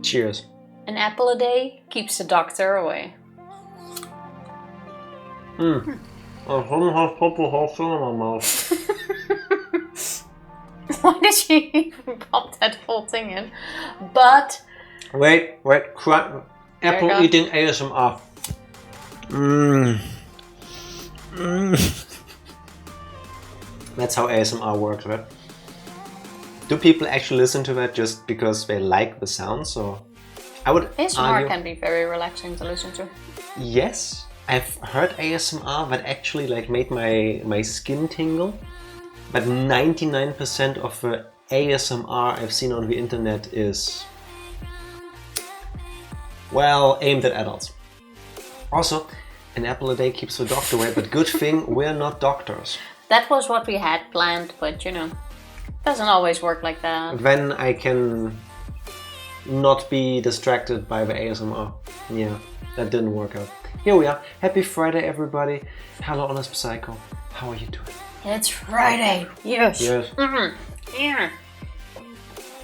Cheers. An apple a day keeps the doctor away. I shouldn't have put the whole thing in my mouth. Why did you even pop that whole thing in? But... Wait. Apple eating ASMR. That's how ASMR works, right? Do people actually listen to that just because they like the sounds, or... I would ASMR argue, can be very relaxing to listen to. yes, I've heard ASMR that actually like made my skin tingle, but 99% of the ASMR I've seen on the internet is, well, aimed at adults. Also, an apple a day keeps the doctor away, but good thing we're not doctors. That was what we had planned, but you know, doesn't always work like that. Then I can not be distracted by the ASMR. Yeah, that didn't work out. Here we are. Happy Friday, everybody. Hello, Honest Psycho. How are you doing? It's Friday. Yes. Yes. Yeah.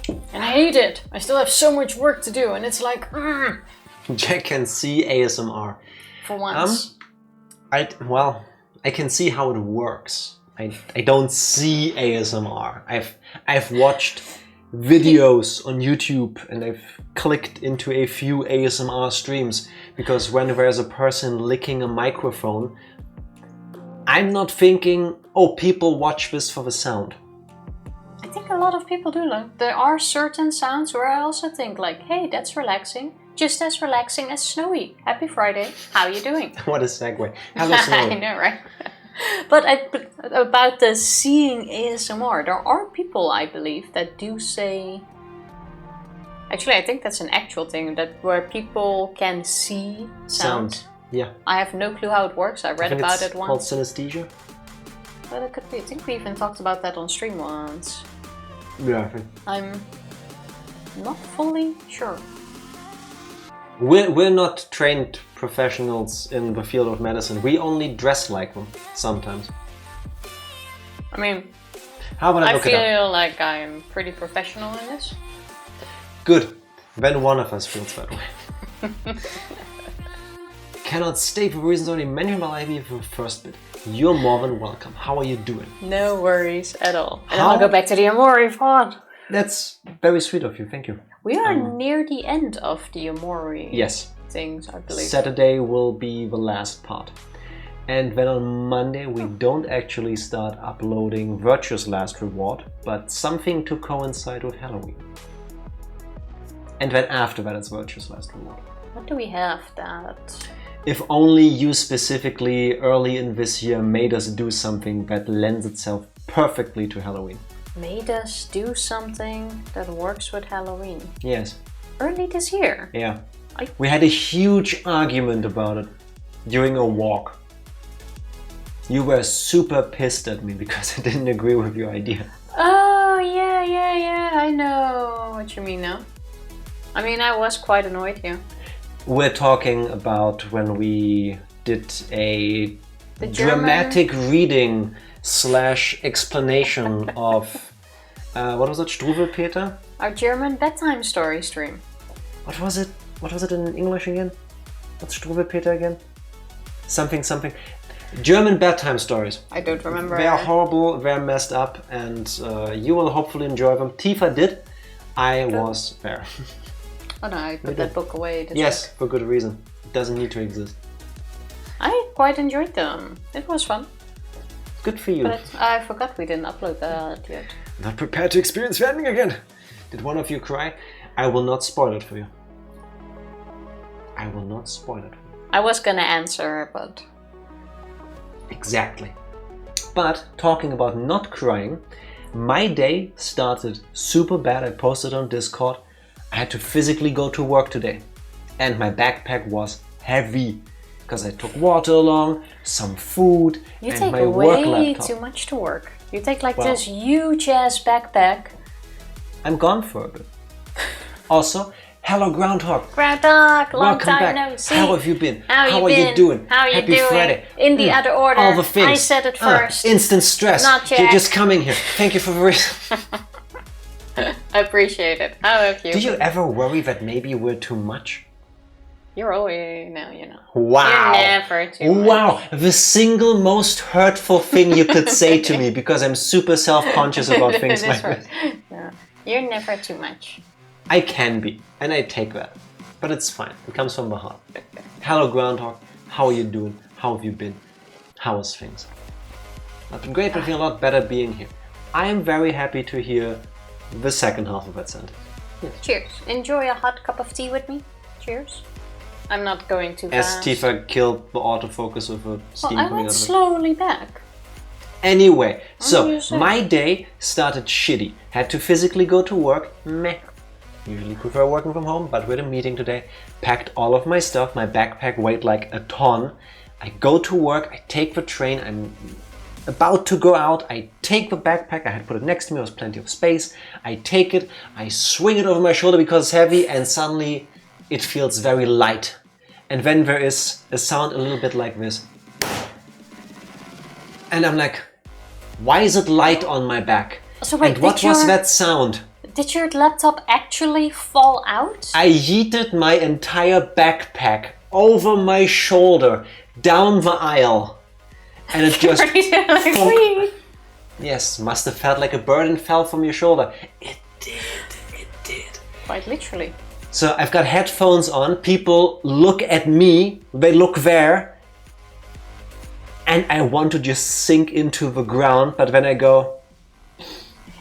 And I hate it. I still have so much work to do, and it's like, Jack can see ASMR. for once. I can see how it works. I don't see ASMR. I've watched videos on YouTube and I've clicked into a few ASMR streams because when there's a person licking a microphone, I'm not thinking, oh, people watch this for the sound. I think a lot of people do. Like, there are certain sounds where I also think like, hey, that's relaxing. Just as relaxing as Snowy. Happy Friday. How you doing? What a segue. Hello, Snowy. I know, right? But about the seeing ASMR, there are people, I believe, that do say... Actually, I think that's an actual thing, that where people can see sound. Yeah. I have no clue how it works. I read about it once. It's called synesthesia. But it could be. I think we even talked about that on stream once. Yeah, I think. I'm not fully sure. We're not trained professionals in the field of medicine. We only dress like them sometimes. I mean, how about I look it up? feel like I'm pretty professional in this. Good. Then one of us feels that way. Cannot state the reasons only mentioned, but I leave the first bit. You're more than welcome. How are you doing? No worries at all. And I'll go back to the Amori part. That's very sweet of you. Thank you. We are near the end of the Amori things, I believe. Saturday will be the last part. And then on Monday we don't actually start uploading Virtue's Last Reward, but something to coincide with Halloween. And then after that it's Virtue's Last Reward. What do we have that? If only you specifically early in this year made us do something that lends itself perfectly to Halloween. Made us do something that works with Halloween. Yes. Early this year. Yeah. We had a huge argument about it during a walk. You were super pissed at me because I didn't agree with your idea. Oh, yeah, I know what you mean now. I mean, I was quite annoyed, yeah. We're talking about when we did a dramatic reading / explanation of, what was it, Struwelpeter? Our German bedtime story stream. What was it? What was it in English again? What's Struwelpeter again? Something. German bedtime stories. I don't remember. They are horrible, they're messed up, and you will hopefully enjoy them. Tifa did. I was there. Oh no, I put that book away. Yes, for good reason. It doesn't need to exist. I quite enjoyed them. It was fun. Good for you. But I forgot we didn't upload that yet. Not prepared to experience the ending again. Did one of you cry? I will not spoil it for you. I will not spoil it for you. I was gonna answer, but... Exactly. But talking about not crying, my day started super bad. I posted on Discord. I had to physically go to work today. And my backpack was heavy. Because I took water along, some food, and my work laptop. You take way too much to work. You take like this huge ass backpack. I'm gone for a bit. Also, hello Groundhog. Groundhog, long welcome time back. no see. How have you been? How are you doing? How you Happy doing? Friday. In the other order. All the things. I said it first. Instant stress. Not yet. You're just coming here. Thank you for the reason. I appreciate it. How have you? Do you ever worry that maybe we're too much? You're always now, you know. Wow. You're never too much. Wow. The single most hurtful thing you could say to me, because I'm super self-conscious about things like this. Yeah. You're never too much. I can be, and I take that. But it's fine. It comes from the heart. Hello, Groundhog. How are you doing? How have you been? How is things? I've been great, but I feel a lot better being here. I am very happy to hear the second half of that sentence. Yes. Cheers. Enjoy a hot cup of tea with me. Cheers. I'm not going too As fast. Tifa killed the autofocus with a steam I coming went out of it. slowly back. Anyway, so you say? my day started shitty. Had to physically go to work. Meh. Usually prefer working from home, but with a meeting today. Packed all of my stuff. My backpack weighed like a ton. I go to work. I take the train. I'm about to go out. I take the backpack. I had put it next to me. There was plenty of space. I take it. I swing it over my shoulder because it's heavy, and suddenly it feels very light. And then there is a sound a little bit like this. And I'm like, why is it light on my back? So wait, and what was that sound? Did your laptop actually fall out? I yeeted my entire backpack over my shoulder, down the aisle. And it just... like, yes, must have felt like a burden fell from your shoulder. It did. Quite literally. So I've got headphones on, people look at me, they look there, and I want to just sink into the ground, but then I go...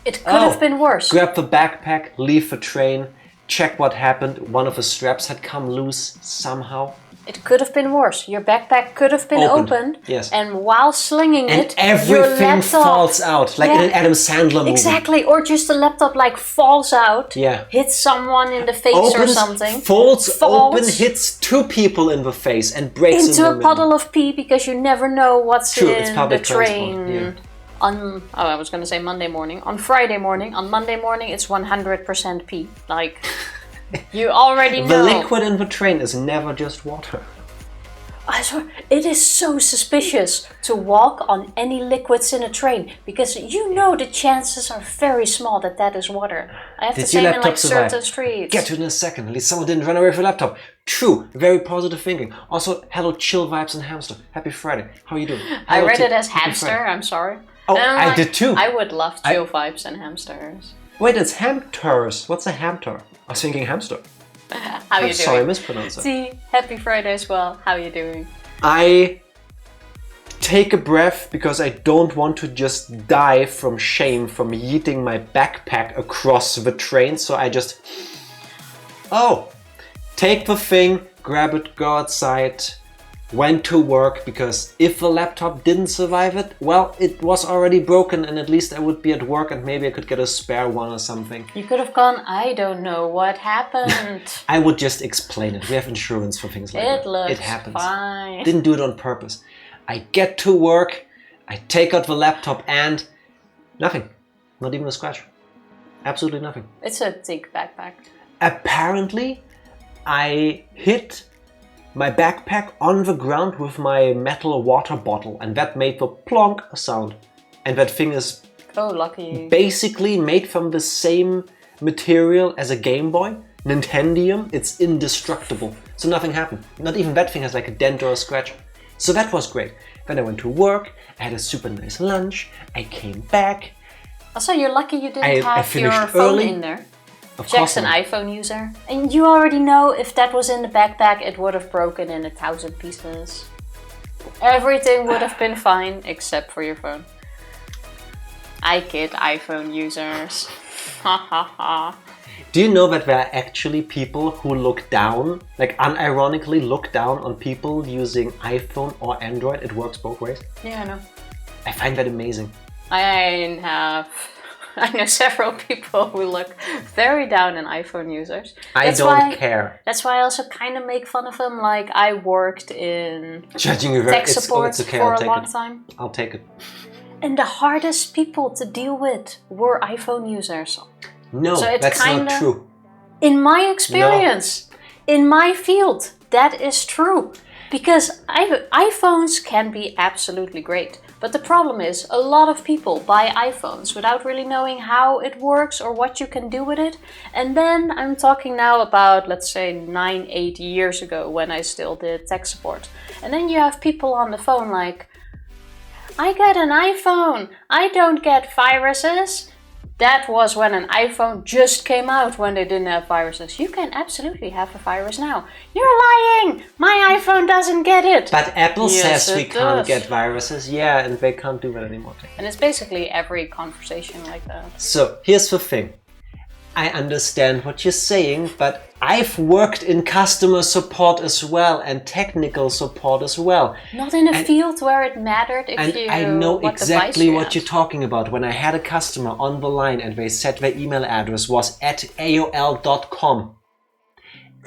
It could have been worse. Grab the backpack, leave the train, check what happened. One of the straps had come loose somehow. It could have been worse. Your backpack could have been opened. Yes. And while slinging and it, your everything laptop falls out, like in an Adam Sandler movie. Exactly, or just the laptop like falls out, Yeah. hits someone in the face or something. Falls open, hits two people in the face and breaks into in a the puddle of pee because you never know what's True, it's in public the train. transport, yeah. I was going to say Monday morning. On Friday morning. On Monday morning, it's 100% pee. Like, you already know. The liquid in the train is never just water. I swear, it is so suspicious to walk on any liquids in a train because you know the chances are very small that that is water. I have Did the same your in laptop like survive? certain streets. Get to it in a second. At least someone didn't run away with your laptop. True. Very positive thinking. Also, hello, chill vibes and hamster. Happy Friday. How are you doing? I Hello, read Tim. it as Happy hamster. Friday. I'm sorry. Oh, And I'm I like, did too. I would love chill vibes and hamsters. Wait, it's hamsters. What's a hamster? I was thinking hamster. How you doing? Sorry, I mispronounced it. See, happy Friday as well. How you doing? I take a breath because I don't want to just die from shame from yeeting my backpack across the train. So I just... take the thing, grab it, go outside, went to work, because if the laptop didn't survive it, well, it was already broken and at least I would be at work and maybe I could get a spare one or something. You could have gone, I don't know what happened. I would just explain it. We have insurance for things like that. It looks It happens. fine. Didn't do it on purpose. I get to work, I take out the laptop and nothing. Not even a scratch. Absolutely nothing. It's a thick backpack. Apparently, I hit my backpack on the ground with my metal water bottle and that made the plonk sound. And that thing is Oh, lucky. basically made from the same material as a Game Boy. Nintendium, it's indestructible. So nothing happened. Not even that thing has like a dent or a scratch. So that was great. Then I went to work, I had a super nice lunch, I came back. Also, you're lucky you didn't I have finished your phone early. in there. Of Jack's course an not. iPhone user. And you already know if that was in the backpack, it would have broken in 1,000 pieces. Everything would have been fine except for your phone. I kid iPhone users. Ha ha ha. Do you know that there are actually people who look down, like unironically look down on people using iPhone or Android? It works both ways. Yeah, I know. I find that amazing. I know several people who look very down on iPhone users. I don't care. That's why I also kind of make fun of them. Like, I worked in Judging you very, tech support it's okay, for I'll a take long it. time. I'll take it. And the hardest people to deal with were iPhone users. No, So it's that's kinda- not true. In my experience, in my field, that is true. Because iPhones can be absolutely great. But the problem is, a lot of people buy iPhones without really knowing how it works or what you can do with it. And then I'm talking now about, let's say, 9-8 years ago when I still did tech support. And then you have people on the phone like, I get an iPhone, I don't get viruses. That was when an iPhone just came out, when they didn't have viruses. You can absolutely have a virus now. You're lying! My iPhone doesn't get it! But Apple Yes, says we it can't does. get viruses. Yeah, and they can't do that anymore. And it's basically every conversation like that. So, here's the thing. I understand what you're saying, but I've worked in customer support as well and technical support as well. Not in a field where it mattered if And you I know what exactly device you what had. you're talking about. When I had a customer on the line and they said their email address was at AOL.com,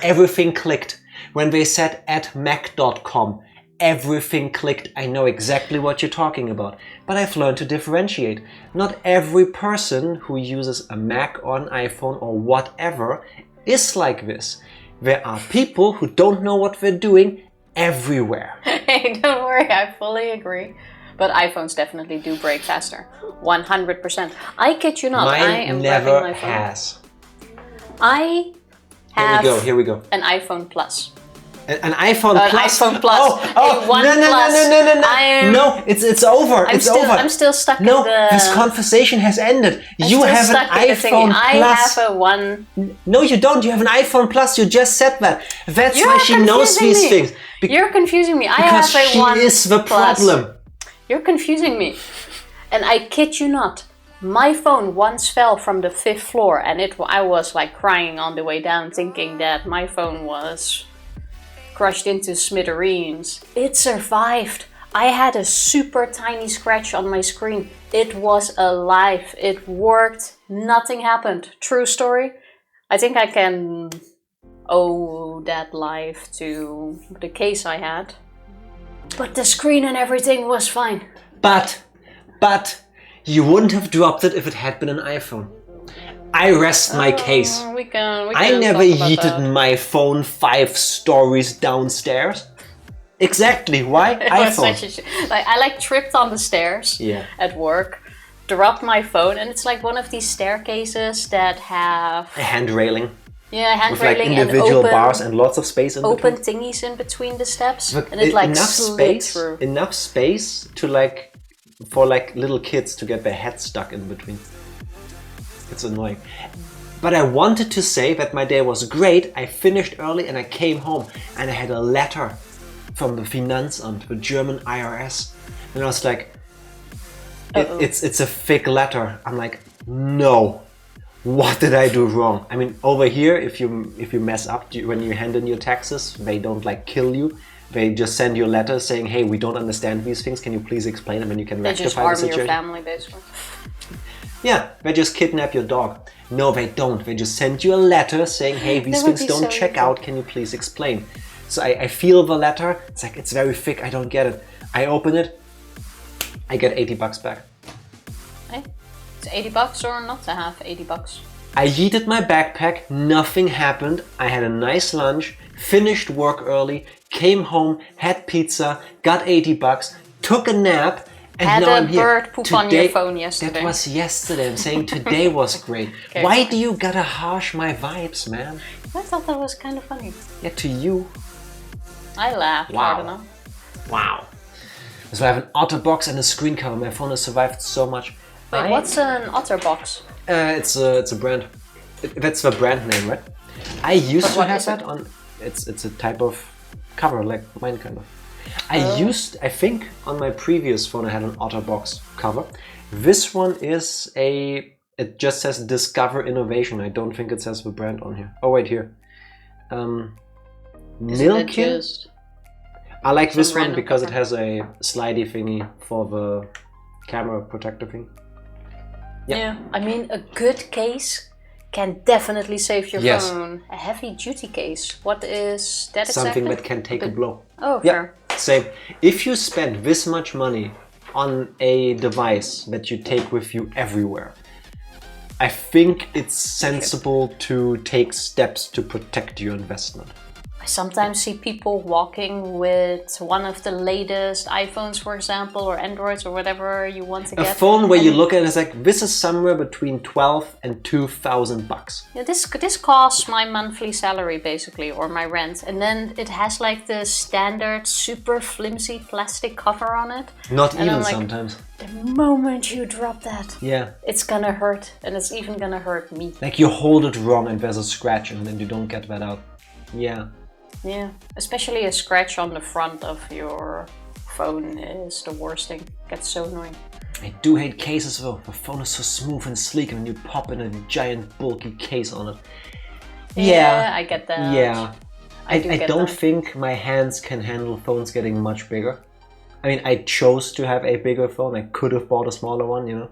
everything clicked. When they said at Mac.com, everything clicked. I know exactly what you're talking about. But I've learned to differentiate. Not every person who uses a Mac or an iPhone or whatever is like this. There are people who don't know what they're doing everywhere. Hey, don't worry, I fully agree. But iPhones definitely do break faster. 100%. I kid you not, I Mine am never grabbing my phone. has. I have Here we go. an iPhone Plus. An iPhone An Plus. iPhone Plus. Oh, A One no, Plus. I am- no, it's over. It's over. I'm still stuck No, in the... this conversation has ended. I'm You still have an stuck in the iPhone thingy. I Plus. have a one... No, you don't. You have an iPhone Plus. You just said that. That's You're why she knows confusing these me. things. You're confusing me. I Because have a she One is the Plus. problem. You're confusing me. And I kid you not, my phone once fell from the 5th floor and I was like crying on the way down thinking that my phone was crushed into smithereens. It survived. I had a super tiny scratch on my screen. It was alive. It worked. Nothing happened. True story. I think I can owe that life to the case I had. But the screen and everything was fine. But you wouldn't have dropped it if it had been an iPhone. I rest my case. We can I never talk about yeeted that. my phone 5 stories downstairs. Exactly. Why? It was iPhone. such a I tripped on the stairs Yeah. at work, dropped my phone, and it's like one of these staircases that have A hand railing hand with like railing individual and bars and lots of space in open between. thingies in between the steps, But and it like enough slid space, through. enough space to for little kids to get their heads stuck in between. It's annoying. But I wanted to say that my day was great. I finished early and I came home and I had a letter from the Finanzamt, the German IRS. And I was like, it's a thick letter. I'm like, no. What did I do wrong? I mean, over here, if you mess up when you hand in your taxes, they don't like kill you. They just send you a letter saying, hey, we don't understand these things. Can you please explain them? And you can They just rectify the harm situation. your family, basically. Yeah, they just kidnap your dog. No, they don't. They just send you a letter saying, hey, these That would things be don't so check evil. out. Can you please explain? So I feel the letter. It's like, it's very thick. I don't get it. I open it. I get $80 back. Hey, it's $80 or not to have $80. I yeeted my backpack. Nothing happened. I had a nice lunch. Finished work early. Came home. Had pizza. Got $80. Took a nap. And Had now a I'm here. bird poop on your phone yesterday. That was yesterday. I'm saying today was great. Okay. Why do you gotta harsh my vibes, man? I thought that was kind of funny. Yeah, to you. I laughed Wow. hard enough. Wow. So I have an OtterBox and a screen cover. My phone has survived so much. Wait, what's an OtterBox? It's a brand. That's the brand name, right? I used to what have is that it? on. It's a type of cover, like mine kind of. I think on my previous phone I had an OtterBox cover. This one is it just says Discover Innovation. I don't think it says the brand on here. Oh wait, here. Isn't it Milkin. just... I like some this one random because it cover? has a slidey thingy for the camera protector thing. Yeah, I mean, a good case can definitely save your Yes. phone. A heavy-duty case, what is that Something exactly? that can take a blow. Oh, Yeah, fair. same. If you spend this much money on a device that you take with you everywhere, I think it's sensible to take steps to protect your investment. I sometimes see people walking with one of the latest iPhones, for example, or Androids or whatever you want to A get. phone where you look at it, it's like, this is somewhere between 12 and 2,000 bucks. Yeah, this costs my monthly salary basically, or my rent, and then it has like the standard super flimsy plastic cover on it. Not And even I'm like, sometimes. the moment you drop that, Yeah. it's gonna hurt, and it's even gonna hurt me. Like you hold it wrong and there's a scratch and then you don't get that out. Yeah. Yeah, especially a scratch on the front of your phone is the worst thing. Gets so annoying. I do hate cases though. The phone is so smooth and sleek and you pop in a giant bulky case on it. Yeah, I get that. Yeah. I get don't that. think my hands can handle phones getting much bigger. I mean, I chose to have a bigger phone. I could have bought a smaller one, you know,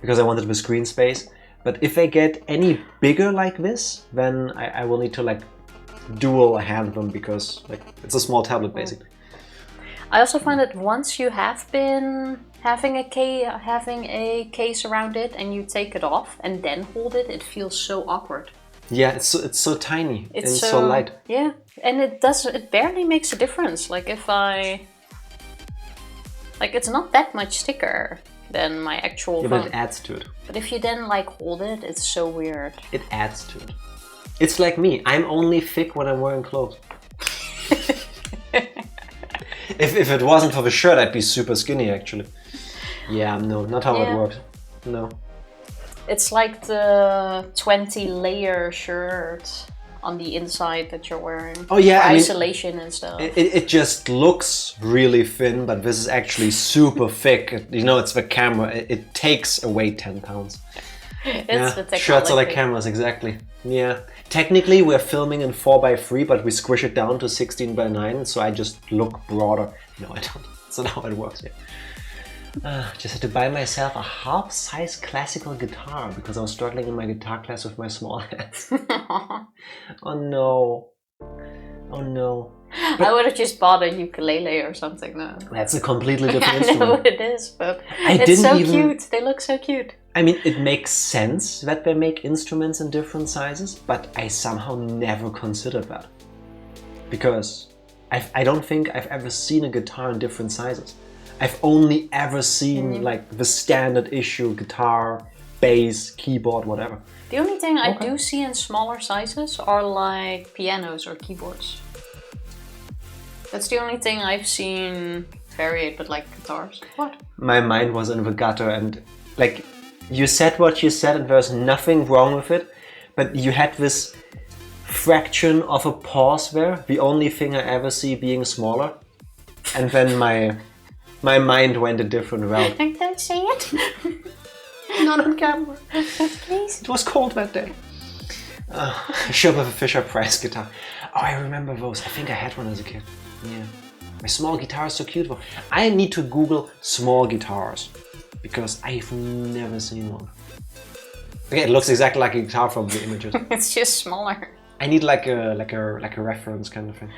because I wanted the screen space. But if I get any bigger like this, then I will need to like dual hand them because like it's a small tablet basically. I also find that once you have been having a case around it and you take it off and then hold it, it feels so awkward. Yeah, it's so tiny and so light. Yeah, and it barely makes a difference. Like it's not that much thicker than my actual Yeah, phone. but it adds to it. But if you then like hold it, it's so weird. It adds to it. It's like me. I'm only thick when I'm wearing clothes. If it wasn't for the shirt, I'd be super skinny actually. Yeah, no, not how it works. No. It's like the 20-layer shirt on the inside that you're wearing. Oh yeah, for I mean, isolation and stuff. It just looks really thin, but this is actually super thick. You know, it's the camera. It takes away 10 pounds. It's the technology. Shirts are like cameras, exactly. Yeah. Technically, we're filming in 4:3, but we squish it down to 16:9, so I just look broader. No, I don't. That's not how it works. Yeah. Just had to buy myself a half-size classical guitar because I was struggling in my guitar class with my small hands. Oh no. Oh no. I would have just bought a ukulele or something though. That's a completely different I instrument. know it is, but I it's didn't so even- cute. They look so cute. I mean, it makes sense that they make instruments in different sizes, but I somehow never considered that. Because I don't think I've ever seen a guitar in different sizes. I've only ever seen like the standard issue guitar, bass, keyboard, whatever. The only thing I do see in smaller sizes are like pianos or keyboards. That's the only thing I've seen varied, but like guitars. What? My mind was in the gutter and like you said what you said and there's nothing wrong with it, but you had this fraction of a pause there, the only thing I ever see being smaller, and then my mind went a different route. Don't say it. Not on camera. Please. It was cold that day. I should have a Fisher-Price guitar. Oh, I remember those. I think I had one as a kid. Yeah. My small guitar is so cute though. I need to Google small guitars because I've never seen one. Okay, it looks exactly like a guitar from the images. It's just smaller. I need like a reference kind of thing.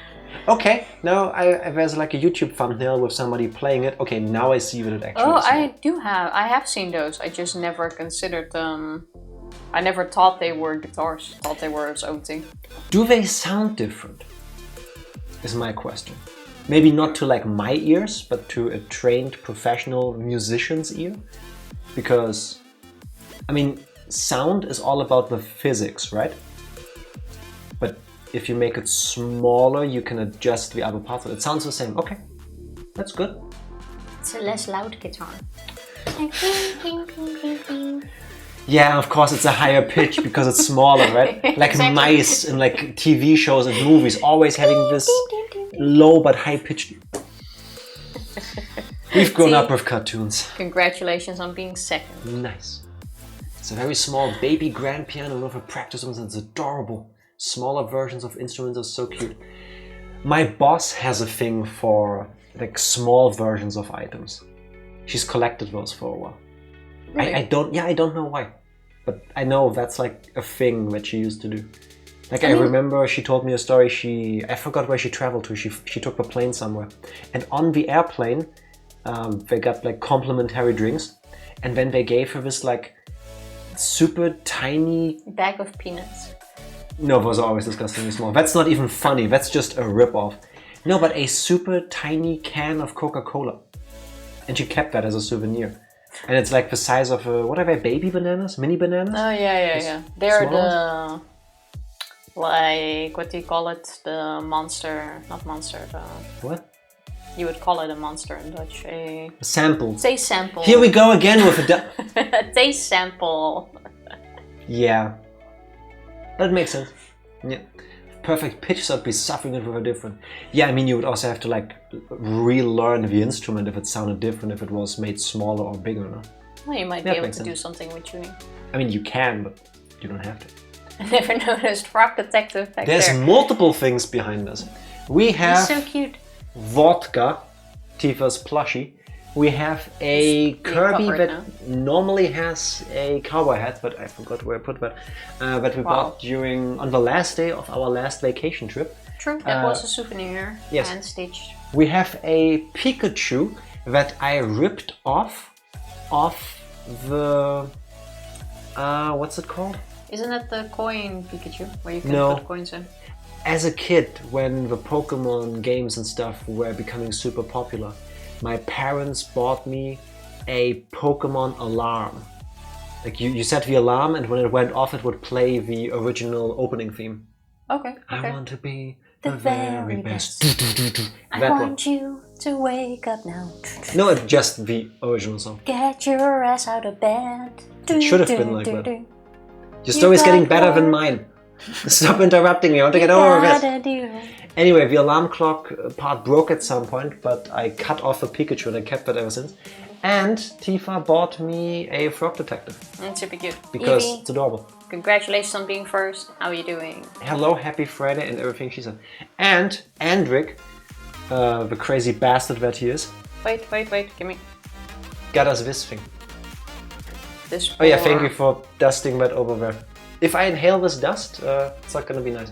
Okay, now there's like a YouTube thumbnail with somebody playing it. Okay, now I see what it actually is. I have seen those. I just never considered them. I never thought they were guitars. Thought they were its own thing. Do they sound different? Is my question. Maybe not to like my ears, but to a trained professional musician's ear. Because, I mean, sound is all about the physics, right? But if you make it smaller, you can adjust the other parts of it. It sounds the same. Okay, that's good. It's a less loud guitar. Yeah, of course it's a higher pitch because it's smaller, right? Like Exactly. mice in like TV shows and movies, always having this low but high pitched. We've grown up with cartoons. Congratulations on being second. Nice. It's a very small baby grand piano with a practice room and it's adorable. Smaller versions of instruments are so cute. My boss has a thing for like small versions of items. She's collected those for a while. Really? I don't know why, but I know that's like a thing that she used to do. Like I remember she told me a story. I forgot where she traveled to. She took the plane somewhere, and on the airplane, they got like complimentary drinks, and then they gave her this like super tiny Bag of peanuts. No, it was always disgustingly small. That's not even funny. That's just a rip-off. No, but a super tiny can of Coca-Cola. And she kept that as a souvenir. And it's like the size of, what are they, baby bananas? Mini bananas? Oh, yeah. They're the, like, what do you call it? The monster, not monster, the... What? You would call it a monster in Dutch. A sample. Taste sample. Here we go again with a... A taste sample. Yeah. That makes sense. Yeah. Perfect pitch, so I'd be suffering it with a different. Yeah, I mean, you would also have to like relearn the instrument if it sounded different, if it was made smaller or bigger, no? Well, you might be able to do something with tuning. I mean, you can, but you don't have to. I never noticed Rock Detective back There's there. multiple things behind this. We have He's so cute. Vodka, Tifa's plushie. We have a Kirby that normally has a cowboy hat, but I forgot where I put that. That we bought on the last day of our last vacation trip. True, that was a souvenir, yes. hand stitched. We have a Pikachu that I ripped off the what's it called? Isn't it the coin Pikachu where you can put coins in? As a kid, when the Pokemon games and stuff were becoming super popular, my parents bought me a Pokemon alarm. Like you set the alarm, and when it went off, it would play the original opening theme. Okay. I want to be the very best. I want you to wake up now. No, it's just the original song. Get your ass out of bed. It should have been like that. Your story's getting better than mine. Stop interrupting me, I want to get over this. Anyway, the alarm clock part broke at some point, but I cut off the Pikachu and I kept that ever since. And Tifa bought me a Frog Detective. That's super cute. Because Evie, it's adorable. Congratulations on being first. How are you doing? Hello, happy Friday and everything she said. And Andric, the crazy bastard that he is. Wait, give me. Got us this thing. This Oh yeah, thank you for dusting that over there. If I inhale this dust, it's not gonna be nice.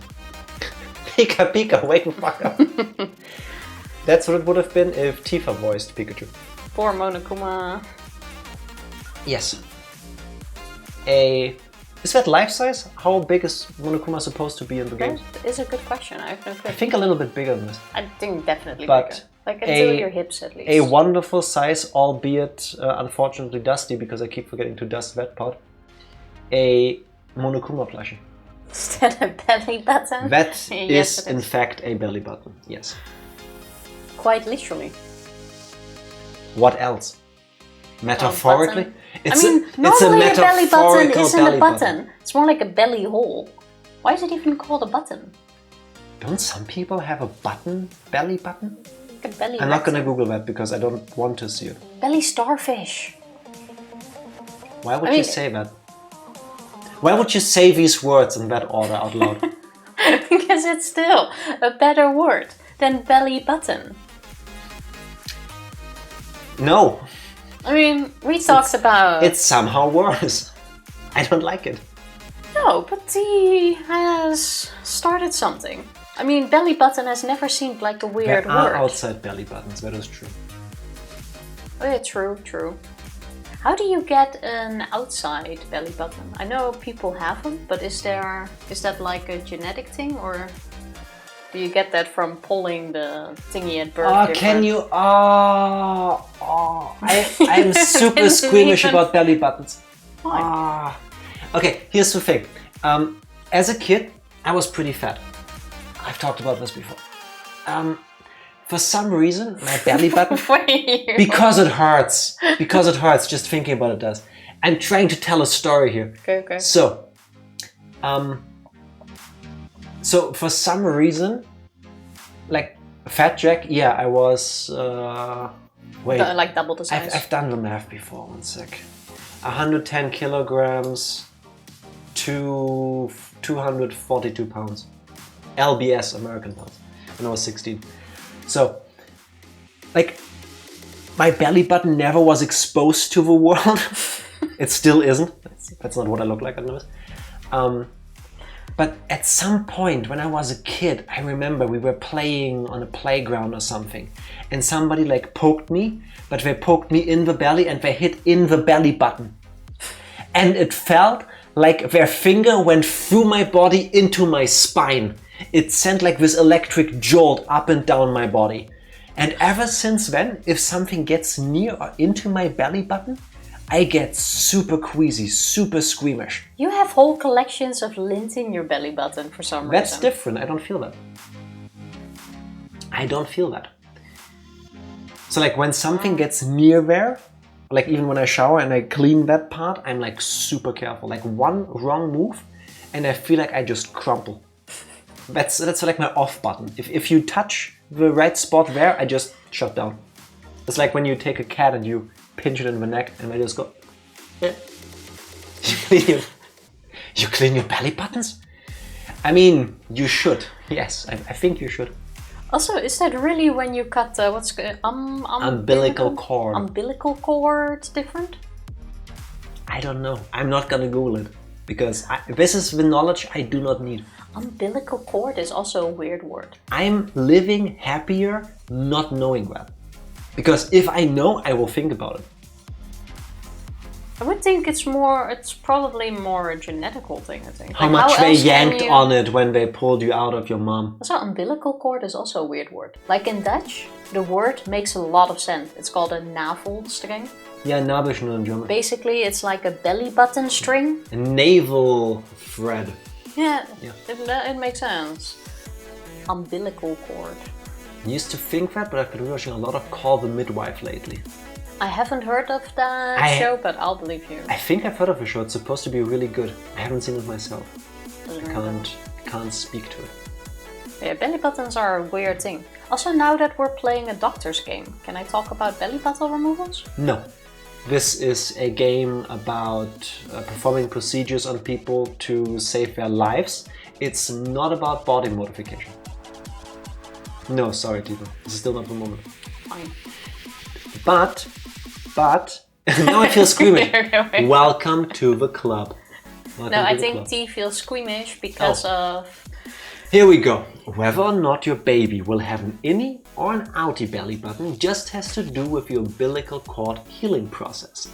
Pika Pika, wake the fuck up. That's what it would have been if Tifa voiced Pikachu. Poor Monokuma. Yes. Is that life size? How big is Monokuma supposed to be in the game? That is a good question. I have no clue. I think a little bit bigger than this. I think definitely but bigger. Like until your hips at least. A wonderful size, albeit unfortunately dusty because I keep forgetting to dust that part. A Monokuma plushie. Is that a belly button? That yes, is in fact a belly button, yes. Quite literally. What else? Metaphorically? Normally a belly button isn't a button. It's more like a belly hole. Why is it even called a button? Don't some people have a button? Belly button? Like a belly I'm not gonna Google that because I don't want to see it. Belly starfish. Why would you say that? Why would you say these words in that order out loud? Because it's still a better word than belly button. No. I mean, we talked about... It's somehow worse. I don't like it. No, but he has started something. I mean, belly button has never seemed like a weird word. There are outside belly buttons, that is true. Oh yeah, true. How do you get an outside belly button? I know people have them, but is that like a genetic thing, or do you get that from pulling the thingy at birth? Oh, can you? I'm super squeamish about belly buttons. Why? Okay, here's the thing. As a kid, I was pretty fat. I've talked about this before. For some reason, my belly button... Because it hurts. Because it hurts. Just thinking about it does. I'm trying to tell a story here. Okay. So for some reason, like Fat Jack, yeah, I was... wait. Like double the size. I've done the math before, 1 sec. 110 kilograms to 242 pounds. LBS, American pounds, when I was 16. So, like, my belly button never was exposed to the world. It still isn't. That's not what I look like, I noticed. But at some point when I was a kid, I remember we were playing on a playground or something, and somebody like poked me, but they poked me in the belly and they hit in the belly button. And it felt like their finger went through my body into my spine. It sent like this electric jolt up and down my body. And ever since then, if something gets near or into my belly button, I get super queasy, super squeamish. You have whole collections of lint in your belly button for some reason. That's different. I don't feel that. I don't feel that. So like when something gets near there, like even when I shower and I clean that part, I'm like super careful. Like one wrong move and I feel like I just crumple. That's like my off button. If you touch the right spot there, I just shut down. It's like when you take a cat and you pinch it in the neck and I just go... Eh. You clean your belly buttons? I mean, you should. Yes, I think you should. Also, is that really when you cut umbilical cord? Umbilical cord different? I don't know. I'm not gonna Google it because this is the knowledge I do not need. Umbilical cord is also a weird word. I'm living happier not knowing that. Because if I know, I will think about it. I would think it's probably more a genetical thing, I think. How much they yanked on it when they pulled you out of your mom. Also, umbilical cord is also a weird word. Like in Dutch, the word makes a lot of sense. It's called a navelstring. Yeah, Nabelschnur in German. Basically, it's like a belly button string. A navel thread. Yeah. It makes sense. Umbilical cord. I used to think that, but I've been watching a lot of Call the Midwife lately. I haven't heard of that show, but I'll believe you. I think I've heard of the show. It's supposed to be really good. I haven't seen it myself. I can't speak to it. Yeah, belly buttons are a weird thing. Also, now that we're playing a doctor's game, can I talk about belly button removals? No. This is a game about performing procedures on people to save their lives. It's not about body modification. No, sorry, Tifa. This is still not the moment. Fine. But, now I feel squeamish. Welcome to the club. I think T feels squeamish because of... Here we go. Whether or not your baby will have an innie or an outie belly button just has to do with your umbilical cord healing process.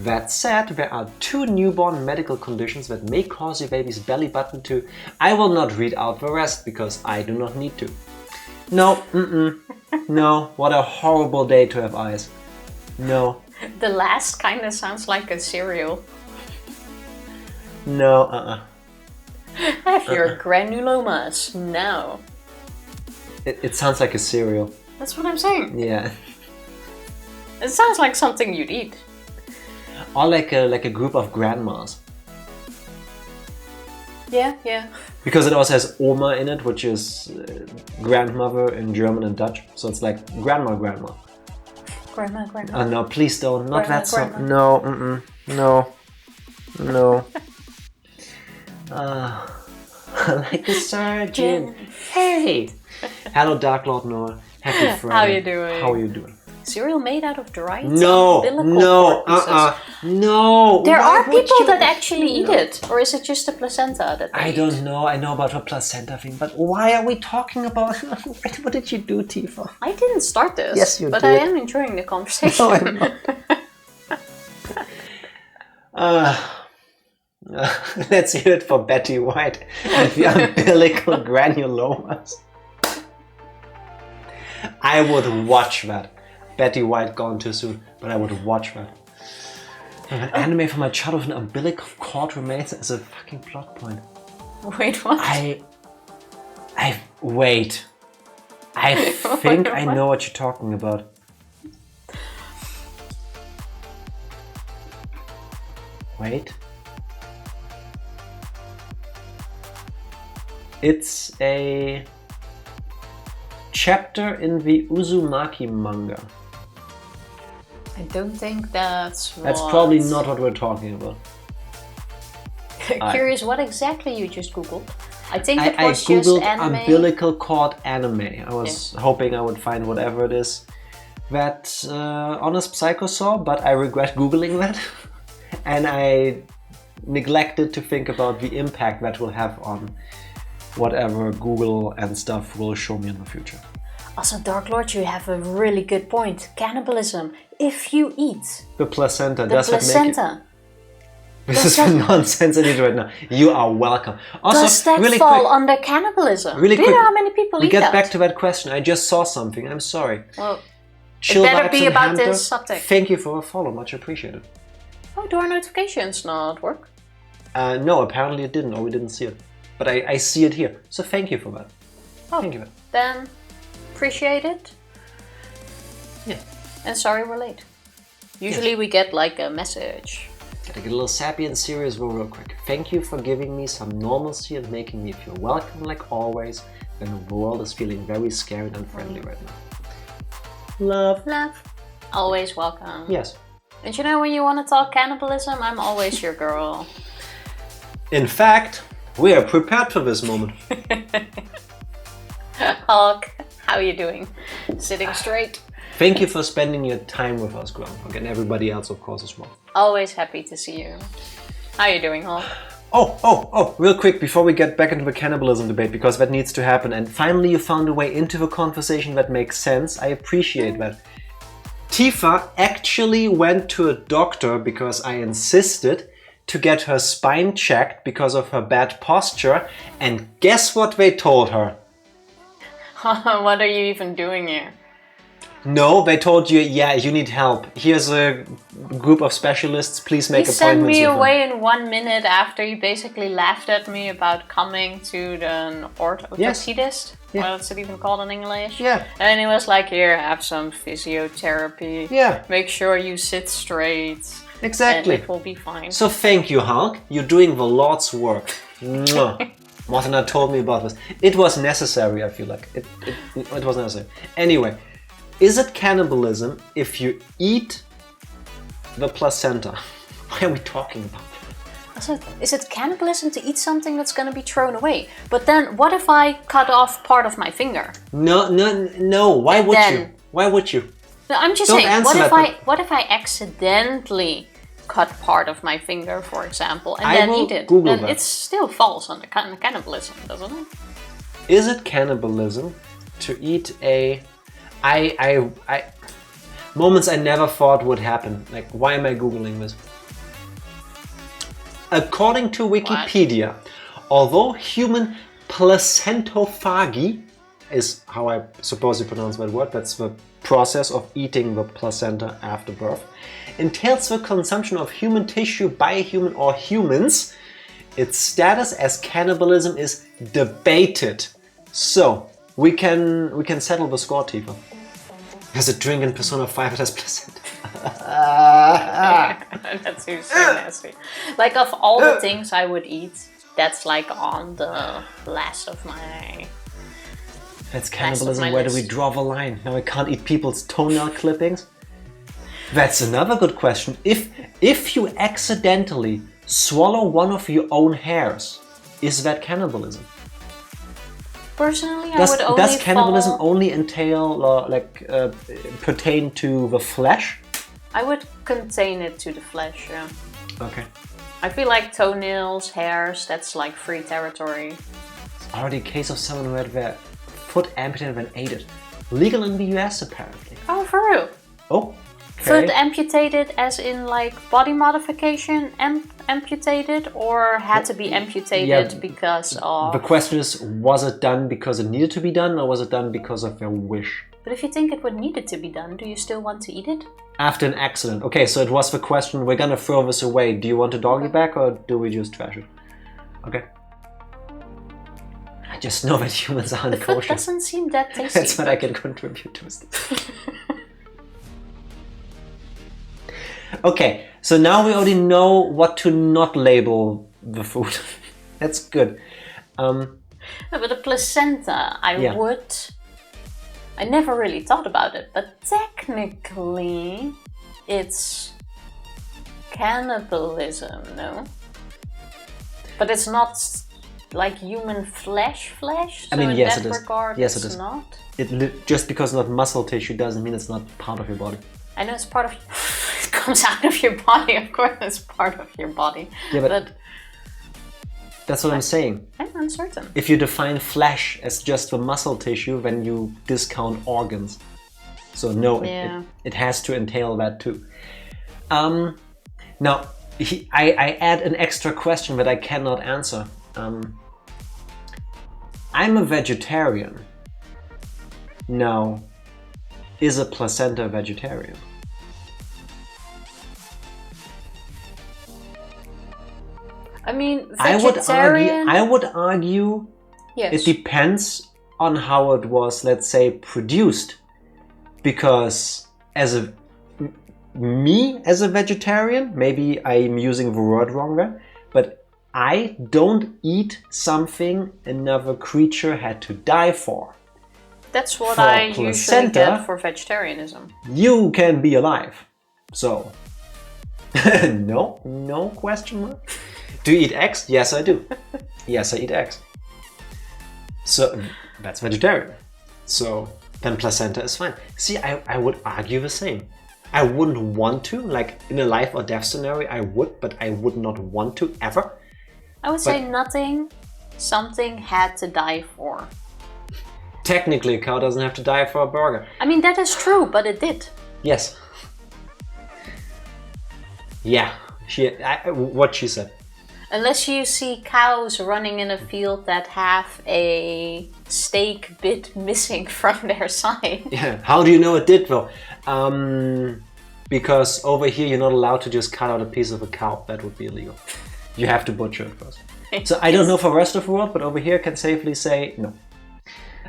That said, there are 2 newborn medical conditions that may cause your baby's belly button to... I will not read out the rest because I do not need to. No, no, what a horrible day to have eyes. No. The last kind of sounds like a cereal. No, Have your granulomas now. It sounds like a cereal. That's what I'm saying. Yeah. It sounds like something you'd eat. Or like a group of grandmas. Yeah. Because it also has Oma in it, which is grandmother in German and Dutch. So it's like grandma. Grandma. Oh no, please don't. Not Grandma, that song. grandma. No. Like a surgeon. Hey! Hello, Dark Lord Noah. Happy Friday. How you doing? How are you doing? Cereal made out of dried No. There Why are would people you- that actually eat it, or is it just the placenta that they I eat? don't know. I know about the placenta thing, but why are we talking about? What did you do, Tifa? I didn't start this. Yes, you but did. I am enjoying the conversation. No, I'm not. Let's hear it for Betty White and the umbilical granulomas. I would watch that. Betty White gone too soon, but I would watch that. An anime from my childhood with an umbilical cord remains as a fucking plot point. Wait, what? Wait. I think I know what you're talking about. Wait. It's a chapter in the Uzumaki manga. I don't think that's probably not what we're talking about. Curious what exactly you just googled. I think I it was googled just anime. umbilical cord anime. I was hoping I would find whatever it is that Honest Psycho saw, but I regret googling that. And I neglected to think about the impact that will have on whatever Google and stuff will show me in the future. Also, Dark Lord, you have a really good point. Cannibalism. If you eat The placenta, the does placenta, that make This is the nonsense I need right now. You are welcome. Also, does that really fall quick, under cannibalism? really Do you quick, know how many people we eat get that? back to that question. I just saw something. I'm sorry. Well, Chill it better vibes be and about Hamper, this subject. Thank you for a follow. Much appreciated. Oh, do our notifications not work? No, apparently it didn't, or we didn't see it. But I see it here. So thank you for that. Oh, thank you. Then appreciate it. Yeah. And sorry we're late. Usually we get like a message. Gotta get a little sappy and serious real quick. Thank you for giving me some normalcy and making me feel welcome like always when the world is feeling very scary and unfriendly right now. Love. Love. Always welcome. Yes. And you know when you want to talk cannibalism, I'm always your girl. In fact, we are prepared for this moment. Hulk, how are you doing? Sitting straight? Thank you for spending your time with us, Groundhog, and everybody else, of course, as well. Always happy to see you. How are you doing, Hulk? Oh, real quick, before we get back into the cannibalism debate, because that needs to happen, and finally you found a way into the conversation that makes sense. I appreciate that. Tifa actually went to a doctor because I insisted to get her spine checked because of her bad posture, and guess what they told her? What are you even doing here? No, they told you, yeah, you need help. Here's a group of specialists, please make appointments with them. He sent me away in 1 minute after he basically laughed at me about coming to the orthopedist. Yeah. What's it even called in English? Yeah. And he was like, here, have some physiotherapy. Yeah. Make sure you sit straight. Exactly. And it will be fine. So thank you, Hulk. You're doing the Lord's work. Mwah. Martina told me about this. It was necessary, I feel like. It was necessary. Anyway, is it cannibalism if you eat the placenta? Why are we talking about that? Is it cannibalism to eat something that's going to be thrown away? But then, what if I cut off part of my finger? No. Why would you? Why would you? No, I'm just Don't saying. answer What if I accidentally cut part of my finger, for example, and I then will eat it? Google then that. it still falls under cannibalism, doesn't it? Is it cannibalism to eat a... moments I never thought would happen. Like, why am I Googling this? According to Wikipedia, although human placentophagy is how I suppose you pronounce that word, that's the process of eating the placenta after birth, entails the consumption of human tissue by a human or humans, its status as cannibalism is debated. So, we can settle the score, Tifa. There's a drink in Persona 5 that has placenta. That seems so nasty. Like, of all the things I would eat, that's like on the last of my... That's cannibalism. Where do we draw the line? Now I can't eat people's toenail clippings? That's another good question. If you accidentally swallow one of your own hairs, is that cannibalism? Personally, I would only Does cannibalism only entail, pertain to the flesh? I would contain it to the flesh, yeah. Okay. I feel like toenails, hairs, that's like free territory. It's already a case of someone who had their foot amputated and ate it. Legal in the US, apparently. Oh, for real? Oh. Foot amputated as in like body modification amputated, or had to be amputated because of... The question is, was it done because it needed to be done, or was it done because of their wish? But if you think it would need it to be done, do you still want to eat it? After an accident. Okay, so it was the question, we're gonna throw this away. Do you want a doggy bag, or do we just trash it? Okay. I just know that humans aren't The foot kosher. doesn't seem that tasty. That's what I can contribute to. Okay, so now we already know what to not label the food. That's good. No, but the placenta, I never really thought about it, but technically it's cannibalism, no? But it's not like human flesh, so I mean, in yes, that it is. regard, Yes, it's it is. not. Just because it's not muscle tissue doesn't mean it's not part of your body. I know it's part of... it comes out of your body, of course it's part of your body. Yeah, but that's what I'm saying. I'm uncertain. If you define flesh as just the muscle tissue, then you discount organs. So no, it has to entail that too. Now, I add an extra question that I cannot answer. I'm a vegetarian. Now, is a placenta vegetarian? I mean, vegetarian... I would argue yes. It depends on how it was, let's say, produced. Because as a vegetarian, maybe I'm using the word wrong there, but I don't eat something another creature had to die for. That's what I usually get for vegetarianism. You can be alive. So, no question mark. Do you eat eggs? Yes, I do. Yes, I eat eggs. So, that's vegetarian. So, then placenta is fine. See, I would argue the same. I wouldn't want to, like in a life or death scenario, I would, but I would not want to ever. I would say something had to die for. Technically, a cow doesn't have to die for a burger. I mean, that is true, but it did. Yes. Yeah, what she said. Unless you see cows running in a field that have a steak bit missing from their side. Yeah. How do you know it did though? Because over here you're not allowed to just cut out a piece of a cow. That would be illegal. You have to butcher it first. So I don't know for the rest of the world, but over here I can safely say no.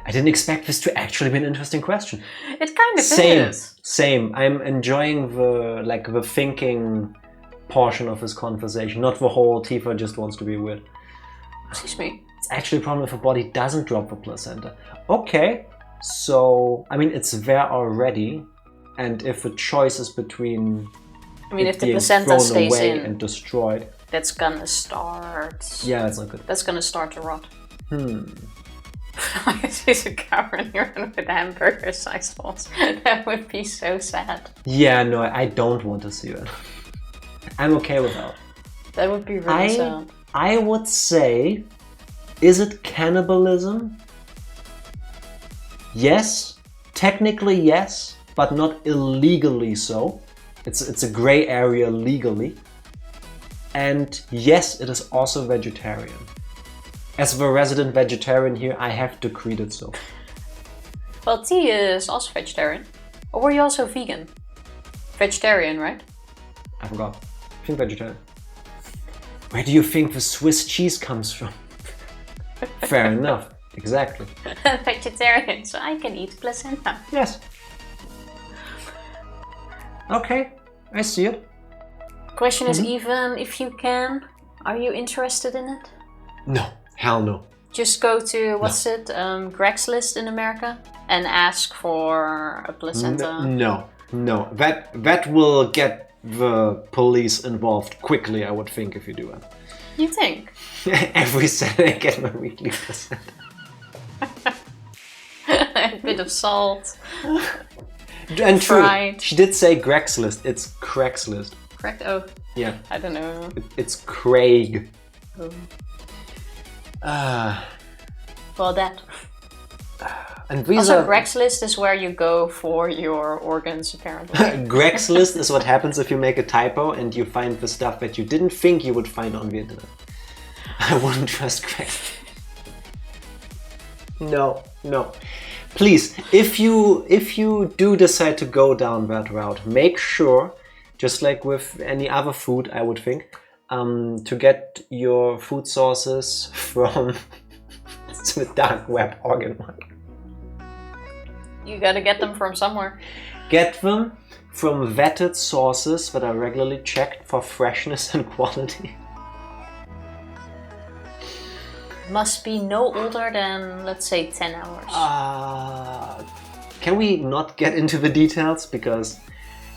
I didn't expect this to actually be an interesting question. It kind of is. Same. I'm enjoying the thinking portion of this conversation, not the whole Tifa just wants to be weird. Excuse me. It's actually a problem if a body doesn't drop the placenta. Okay, so I mean it's there already, and if the choice is between if the placenta stays away in and destroyed, that's gonna start. Yeah, that's not good. That's gonna start to rot. I see a cow running around with hamburger-sized balls. That would be so sad. Yeah, no, I don't want to see that. I'm okay with that. That would be really sad. I would say, is it cannibalism? Yes, technically yes, but not illegally so. It's a gray area legally. And yes, it is also vegetarian. As the resident vegetarian here, I have decreed it so. Well, T is also vegetarian. Or were you also vegan? Vegetarian, right? I forgot. I think vegetarian. Where do you think the Swiss cheese comes from? Fair enough. Exactly. Vegetarian, so I can eat placenta. Yes. Okay, I see it. Question is, even if you can, are you interested in it? No, hell no. Just go to, Greg's List in America and ask for a placenta. No. That will get the police involved quickly, I would think, if you do it. You think? Every Saturday I get my weekly placenta. A bit of salt. And fried. True, she did say Greg's List. It's Craig's List. Correct? Oh. Yeah. I don't know. It's Craig. Oh. Well, that. And these also, Greg's List is where you go for your organs, apparently. Greg's List is what happens if you make a typo and you find the stuff that you didn't think you would find on the internet. I wouldn't trust Greg. No. Please, if you do decide to go down that route, make sure, just like with any other food, I would think, to get your food sources from the dark web organ market. You gotta get them from somewhere. Get them from vetted sources that are regularly checked for freshness and quality. Must be no older than, let's say, 10 hours. Can we not get into the details? Because,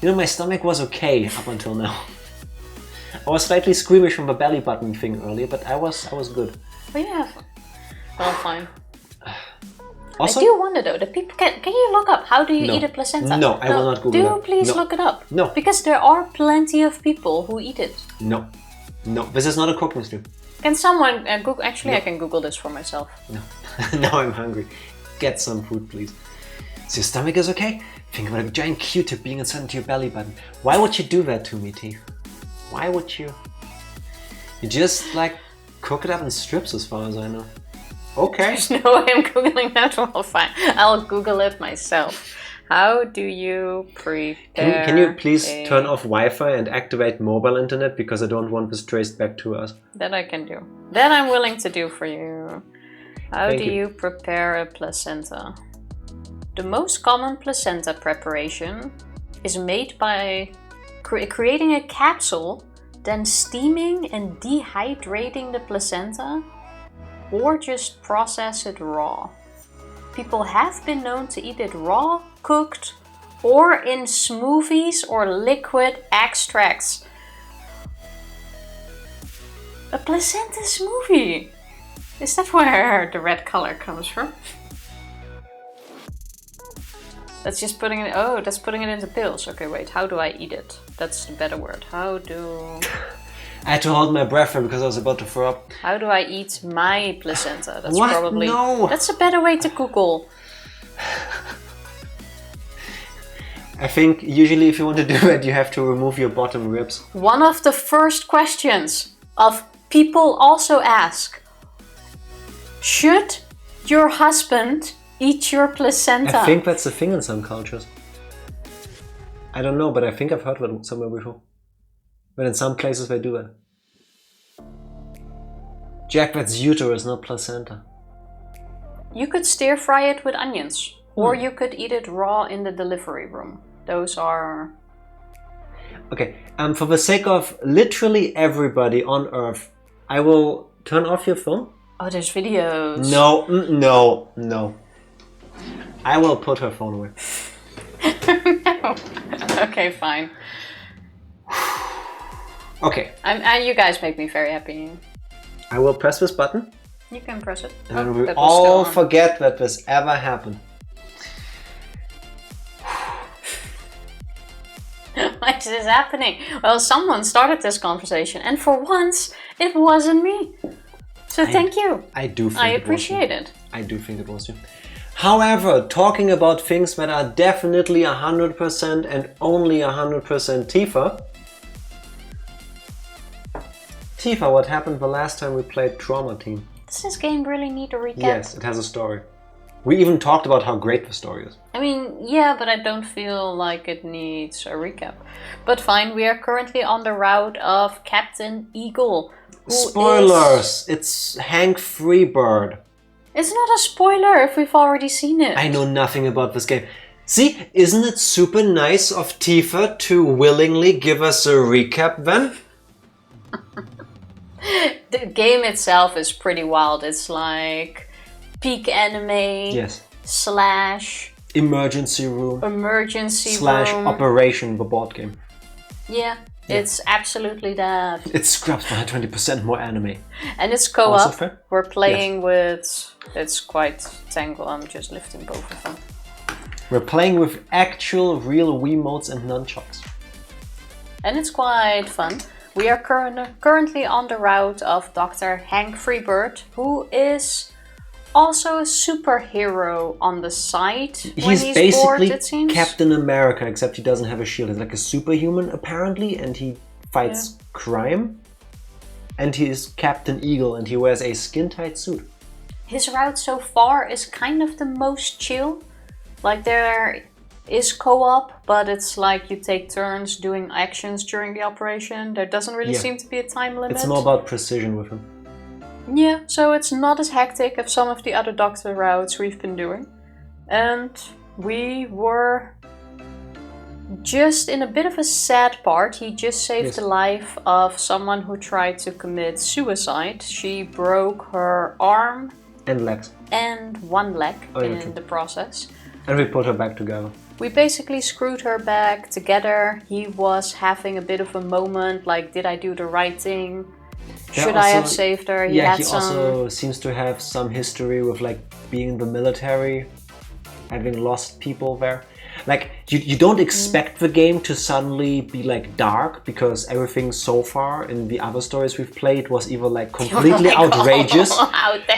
my stomach was okay up until now. I was slightly squeamish from the belly button thing earlier, but I was good. But yeah, well, fine. Also, I do wonder though, the people can you look up how do you eat a placenta? No, I will not Google Do please look it up. No. Because there are plenty of people who eat it. No, this is not a cooking stream. Can someone Google? Actually, I can Google this for myself. No, now I'm hungry. Get some food, please. So your stomach is okay? Think about a giant Q-tip being inserted into your belly button. Why would you do that to me, T? Why would you? You just like cook it up in strips, as far as I know. Okay. There's no way I'm Googling that. Well, fine. I'll Google it myself. How do you prepare? Can you please turn off Wi-Fi and activate mobile internet, because I don't want this traced back to us. That I can do. That I'm willing to do for you. How Thank do you prepare a placenta? The most common placenta preparation is made by creating a capsule, then steaming and dehydrating the placenta, or just process it raw. People have been known to eat it raw, cooked, or in smoothies or liquid extracts. A placenta smoothie! Is that where the red color comes from? That's just putting it. Oh, that's putting it into pills. Okay, wait. How do I eat it? That's the better word. How do. I had to hold my breath because I was about to throw up. How do I eat my placenta? That's what? probably. No! That's a better way to Google. I think usually if you want to do it, you have to remove your bottom ribs. One of the first questions of people also ask: should your husband eat your placenta? I think that's a thing in some cultures. I don't know, but I think I've heard it somewhere before. But in some places they do that. Jack, that's uterus, not placenta. You could stir fry it with onions, or you could eat it raw in the delivery room. Those are... Okay, for the sake of literally everybody on Earth, I will turn off your phone. Oh, there's videos. No. I will put her phone away. No. Okay, fine. Okay. You guys make me very happy. I will press this button. You can press it. And then we all forget that this ever happened. Why is this happening? Well, someone started this conversation, and for once, it wasn't me. So thank you. I do think I appreciate it. I do think it was you. However, talking about things that are definitely 100% and only 100% Tifa. Tifa, what happened the last time we played Trauma Team? Does this game really need a recap? Yes, it has a story. We even talked about how great the story is. I mean, yeah, but I don't feel like it needs a recap. But fine, we are currently on the route of Captain Eagle. Spoilers! It's Hank Freebird. It's not a spoiler if we've already seen it. I know nothing about this game. See, isn't it super nice of Tifa to willingly give us a recap then? The game itself is pretty wild. It's like peak anime. Yes. / Emergency room. Emergency / room. Operation, the board game. Yeah, it's absolutely that. It scraps by 20% more anime. And it's co-op. We're playing with... It's quite tangled. I'm just lifting both of them. We're playing with actual real Wiimotes and nunchucks. And it's quite fun. We are currently on the route of Dr. Hank Freebird, who is also a superhero on the side. He's basically bored, it seems. Captain America, except he doesn't have a shield. He's like a superhuman apparently, and he fights crime. And he is Captain Eagle, and he wears a skin-tight suit. His route so far is kind of the most chill. Like there is co-op, but it's like you take turns doing actions during the operation. There doesn't really seem to be a time limit. It's more about precision with him. Yeah, so it's not as hectic as some of the other Doctor routes we've been doing. And we were just in a bit of a sad part. He just saved the life of someone who tried to commit suicide. She broke her arm and legs. And one leg in the process. And we put her back together. We basically screwed her back together. He was having a bit of a moment, like, did I do the right thing? Should I have saved her? He also seems to have some history with like being in the military, having lost people there. Like, you don't expect the game to suddenly be like dark, because everything so far in the other stories we've played was either like completely outrageous,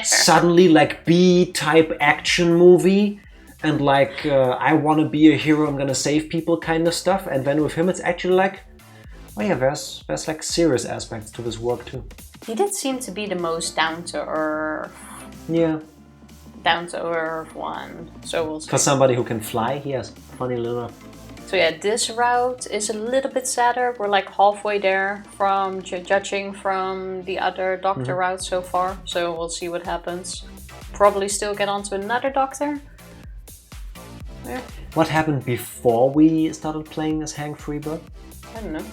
suddenly like B-type action movie, and like I want to be a hero, I'm gonna save people kind of stuff. And then with him it's actually like, Oh yeah, there's like serious aspects to this work too. He did seem to be the most down to earth. Yeah. Down to earth one. So we'll see. For somebody who can fly, he has funny little. So yeah, this route is a little bit sadder. We're like halfway there from judging from the other doctor route so far. So we'll see what happens. Probably still get onto another doctor. Yeah. What happened before we started playing as Hank Freebird? I don't know.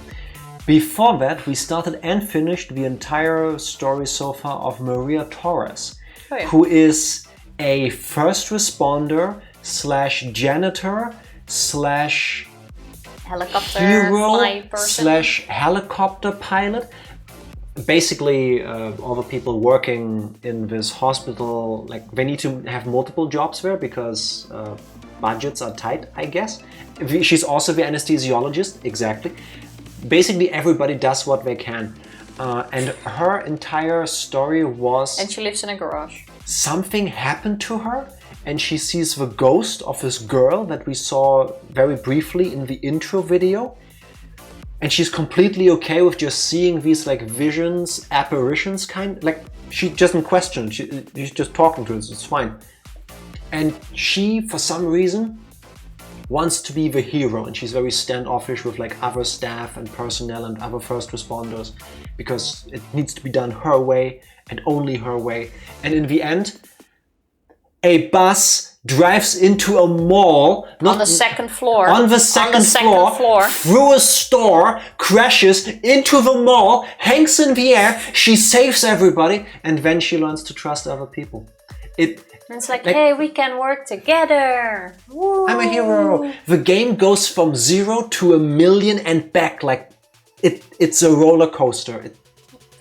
Before that, we started and finished the entire story so far of Maria Torres, who is a first responder slash janitor slash helicopter hero person. slash helicopter pilot. Basically, all the people working in this hospital, like they need to have multiple jobs there because budgets are tight, I guess. She's also the anesthesiologist, exactly. Basically, everybody does what they can. And her entire story was... And she lives in a garage. Something happened to her, and she sees the ghost of this girl that we saw very briefly in the intro video. And she's completely okay with just seeing these like visions, apparitions kind. Like, she doesn't question, she's just talking to us, it's fine. And she, for some reason, wants to be the hero, and she's very standoffish with like other staff and personnel and other first responders because it needs to be done her way and only her way. And in the end, a bus drives into a mall, on the second floor. On the second floor, through a store, crashes into the mall, hangs in the air, she saves everybody, and then she learns to trust other people. It's like, hey, we can work together. Woo. I'm a hero. The game goes from 0 to 1,000,000 and back. Like, it's a roller coaster.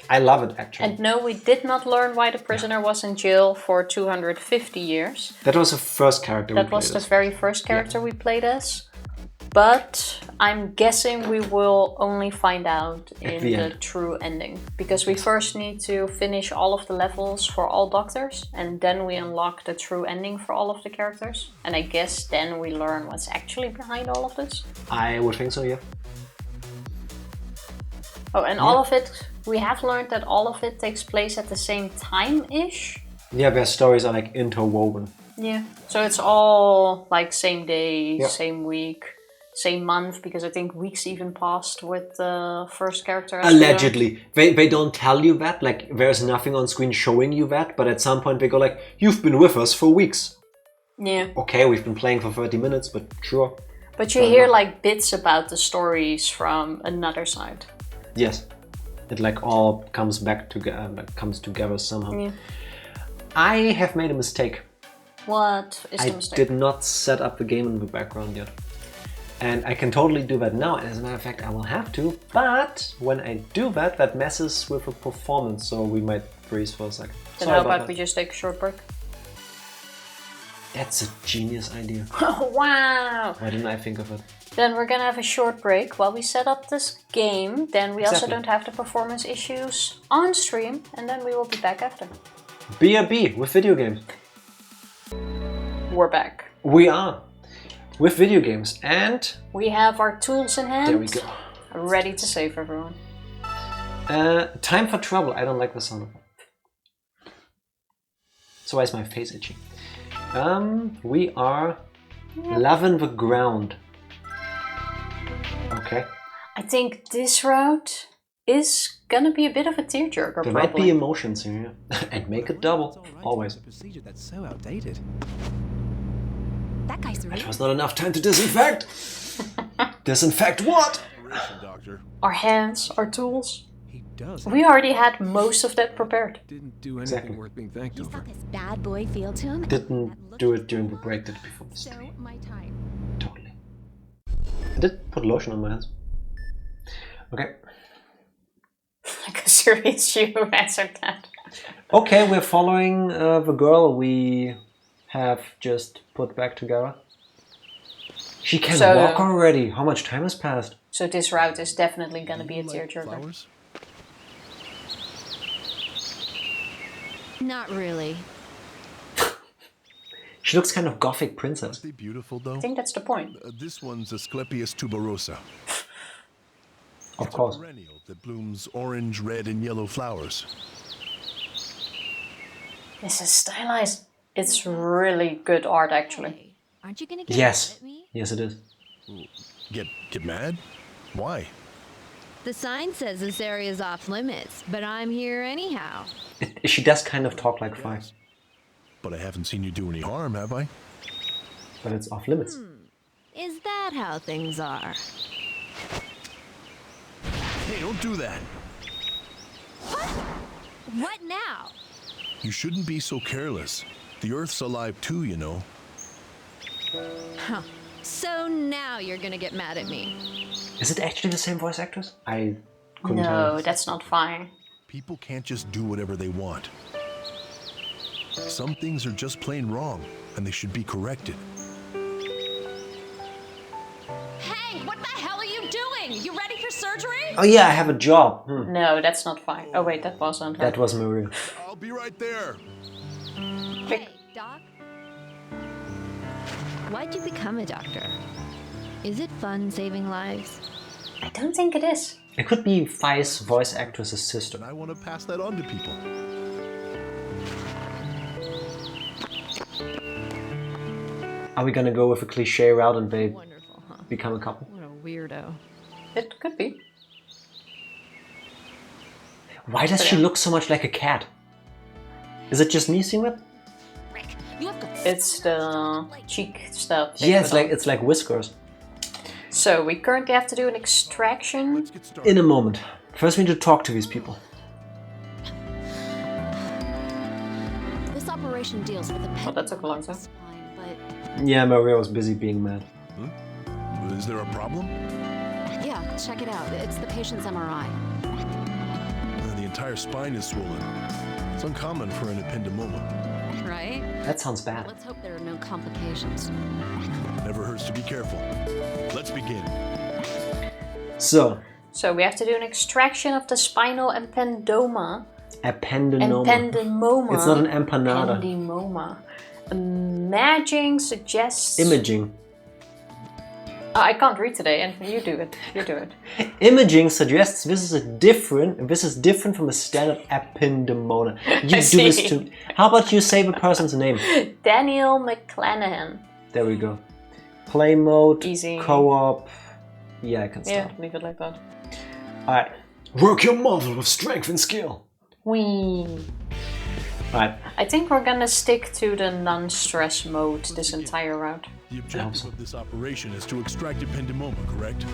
I love it, actually. And no, we did not learn why the prisoner was in jail for 250 years. That was the first character we played as. That was the very first character we played as. But I'm guessing we will only find out in the true ending. Because we first need to finish all of the levels for all doctors. And then we unlock the true ending for all of the characters. And I guess then we learn what's actually behind all of this. I would think so, yeah. Oh, and all of it, we have learned that all of it takes place at the same time-ish. Yeah, their stories are like interwoven. Yeah, so it's all like same day, same week. Same month, because I think weeks even passed with the first character. Allegedly. They don't tell you that, like there's nothing on screen showing you that, but at some point they go like, you've been with us for weeks. Yeah. Okay, we've been playing for 30 minutes, but sure. But you hear like bits about the stories from another side. Yes. It like all comes back together, comes together somehow. Yeah. I have made a mistake. What is the mistake? I did not set up the game in the background yet. And I can totally do that now, and as a matter of fact I will have to, but when I do that, that messes with the performance, so we might freeze for a second. Then how about we just take a short break? That's a genius idea. Wow! Why didn't I think of it? Then we're gonna have a short break while we set up this game, then we also don't have the performance issues on stream, and then we will be back after. B.A.B. with video games. We're back. We are. With video games, and we have our tools in hand. There we go. Ready to save everyone. Time for trouble. I don't like the sound of it. So why is my face itchy? We are loving the ground. Okay. I think this route is gonna be a bit of a tearjerker. There might be emotions here, and make it double always. That's so outdated. That guy's It was not enough time to disinfect! Disinfect what? Our hands, our tools. He does. We already had most of that prepared. Didn't do anything worth being thanked He's over. got this bad boy feel to him. Didn't do it during the break, did it before the So stream. my time. Totally. I did put lotion on my hands. Okay. Like a serious you answered that. Okay, we're following the girl we have just put back together. She can walk already. How much time has passed? So this route is definitely gonna be a tearjerker. Not really. She looks kind of gothic princess. Aren't they beautiful though? I think that's the point. This one's Asclepius tuberosa. Of It's course. a perennial that blooms orange, red, and yellow flowers. This is stylized. It's really good art, actually. Hey, aren't you gonna get Yes. mad at me? Yes, it is. Get mad? Why? The sign says this area's off limits, but I'm here anyhow. She does kind of talk like Fi, But I haven't seen you do any harm, have I? but it's off limits. Is that how things are? Hey, don't do that. What now? You shouldn't be so careless. The Earth's alive too, you know. Huh. So now you're gonna get mad at me. Is it actually the same voice actress? I couldn't No, tell. that's not fine. People can't just do whatever they want. Some things are just plain wrong, and they should be corrected. Hey, what the hell are you doing? You ready for surgery? Oh yeah, I have a job. No, that's not fine. Oh wait, that wasn't her. That was Maria. I'll be right there. Hey, Doc. Why'd you become a doctor? Is it fun saving lives? I don't think it is. It could be Fi's voice actress's sister. And I want to pass that on to people. Are we gonna go with a cliche route and they Wonderful, huh? become a couple? What a weirdo. It could be. Why does she look so much like a cat? Is it just me seeing it? Rick, you have got It's the cheek stuff. they Yeah, put on. it's like whiskers. So we currently have to do an extraction. Let's get started. In a moment. First we need to talk to these people. This operation deals with a Oh, that took a long time. spine, but Yeah, Maria was busy being mad. Is there a problem? yeah, check it out. It's the patient's MRI. The entire spine is swollen. It's uncommon for an ependymoma. Right? That sounds bad. Let's hope there are no complications. Never hurts to be careful. Let's begin. So, So we have to do an extraction of the spinal ependoma. ependymoma. Ependymoma. It's not an empanada. Ependymoma. Imaging suggests. Imaging. Oh, I can't read today, and you do it. You do it. Imaging suggests this is different from a standard ependymoma. You I do this see. to. How about you say the person's name? Daniel McClanahan. There we go. Play mode. Easy. Co-op. Yeah, I can Yeah, start. leave it like that. Alright. Work your muscle with strength and skill. Whee. Alright. I think we're gonna stick to the non-stress mode this entire round. The objective of this operation is to extract ependymoma, correct?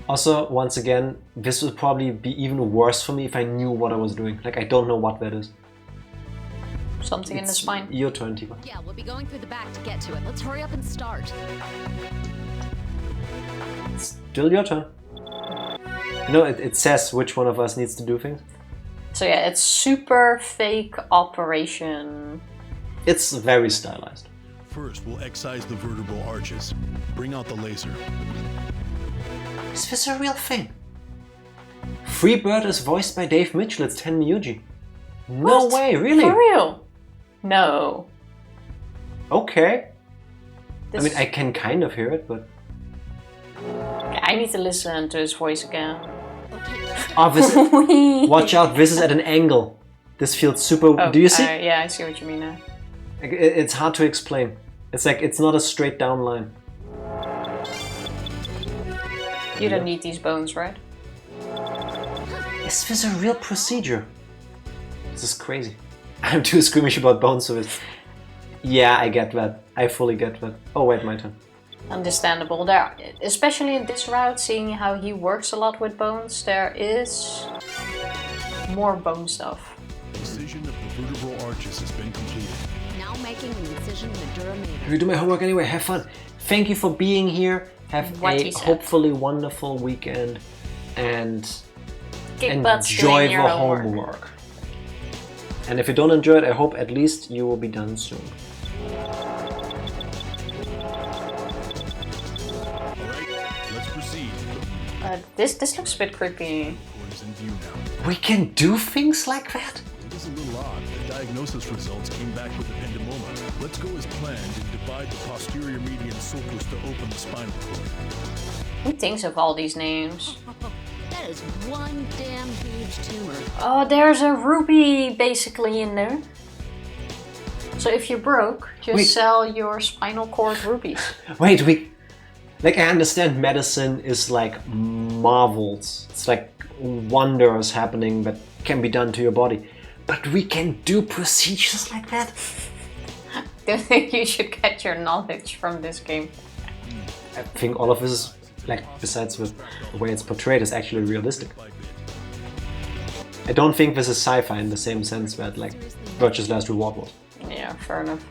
Also, once again, this would probably be even worse for me if I knew what I was doing. Like, I don't know what that is. Something in the spine. Your turn, Tifa. Yeah, we'll be going through the back to get to it. Let's hurry up and start. Still your turn. No, it says which one of us needs to do things. So yeah, it's super fake operation. It's very stylized. First, we'll excise the vertebral arches. Bring out the laser. Is this a real thing? Freebird is voiced by Dave Mitchell. It's Ten Miyuji. No What? way, really? For real? No. Okay. This- I mean, I can kind of hear it, but... I need to listen to his voice again. Oh, this... Watch out, this is at an angle. This feels super... Oh, do you see? yeah, I see what you mean now. Like, it's hard to explain. It's like, it's not a straight down line. You don't need these bones, right? Is this a real procedure? This is crazy. I'm too squeamish about bone service. Yeah, I get that. I fully get that. Oh wait, my turn. Understandable. There, especially in this route, seeing how he works a lot with bones, there is more bone stuff. Excision of the vertebral arches has been completed. Now making an incision in the durameter. We do my homework anyway. Have fun. Thank you for being here. Have What a he said. hopefully wonderful weekend and Kick butts enjoy doing the your homework. homework. And if you don't enjoy it, I hope at least you will be done soon. Alright, let's proceed. This looks a bit creepy. Report is in view now. We can do things like that? It is a little odd. The diagnosis results came back with ependymoma. Let's go as planned and divide the posterior median sulcus to open the spinal cord. Who thinks of all these names? That is one damn huge tumor. Oh, there's a ruby basically in there. So if you're broke, just Wait. sell your spinal cord rubies. Wait, like I understand medicine is like marvels. It's like wonders happening that can be done to your body. But we can do procedures like that? Do you think you should get your knowledge from this game? I think all of this is, like, besides with the way it's portrayed, is actually realistic. I don't think this is sci-fi in the same sense that, like, Virtue's Last Reward was. Yeah, fair enough.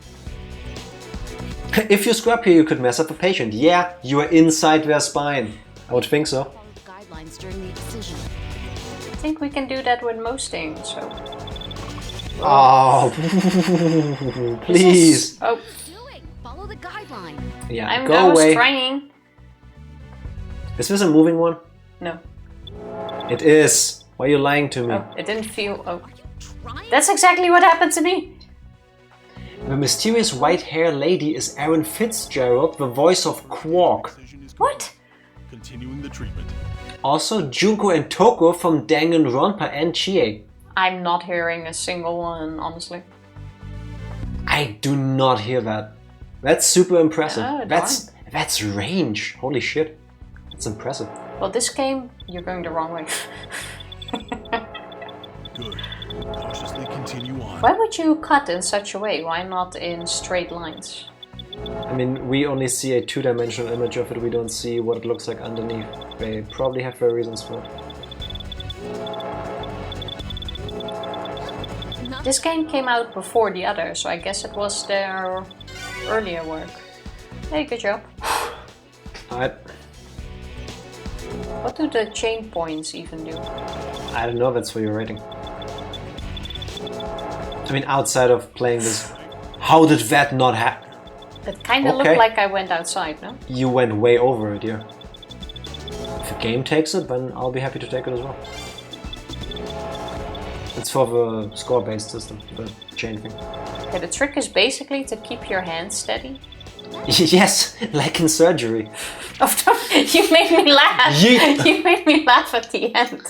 If you scrub here, you could mess up a patient. Yeah, you are inside their spine. I would think so. Follow the guidelines during the excision. I think we can do that with most things, so... Oh, please. Oh, Doing. Follow the guideline. Yeah, I go was away. trying. Is this a moving one? No. It is. Why are you lying to me? Oh, it didn't feel... Oh. Trying. That's exactly what happened to me. The mysterious white-haired lady is Erin Fitzgerald, the voice of Quark. What? Continuing the treatment. Also Junko and Toko from Danganronpa and Chie. I'm not hearing a single one, honestly. I do not hear that. That's super impressive. Oh, That's range. Holy shit. That's impressive. Well, this game, you're going the wrong way. Good. Cautiously continue on. Why would you cut in such a way? Why not in straight lines? I mean, we only see a two-dimensional image of it. We don't see what it looks like underneath. They probably have their reasons for it. This game came out before the other, so I guess it was their earlier work. Hey, good job. I What do the chain points even do? don't know. That's for your rating. I mean, outside of playing this, how did that not happen? It kind of Okay. looked like I went outside, no? You went way over it, yeah. If the game takes it, then I'll be happy to take it as well. It's for the score-based system, the chain thing. Okay, the trick is basically to keep your hands steady. Yes, like in surgery. Oh, you made me laugh! Yeet. You made me laugh at the end.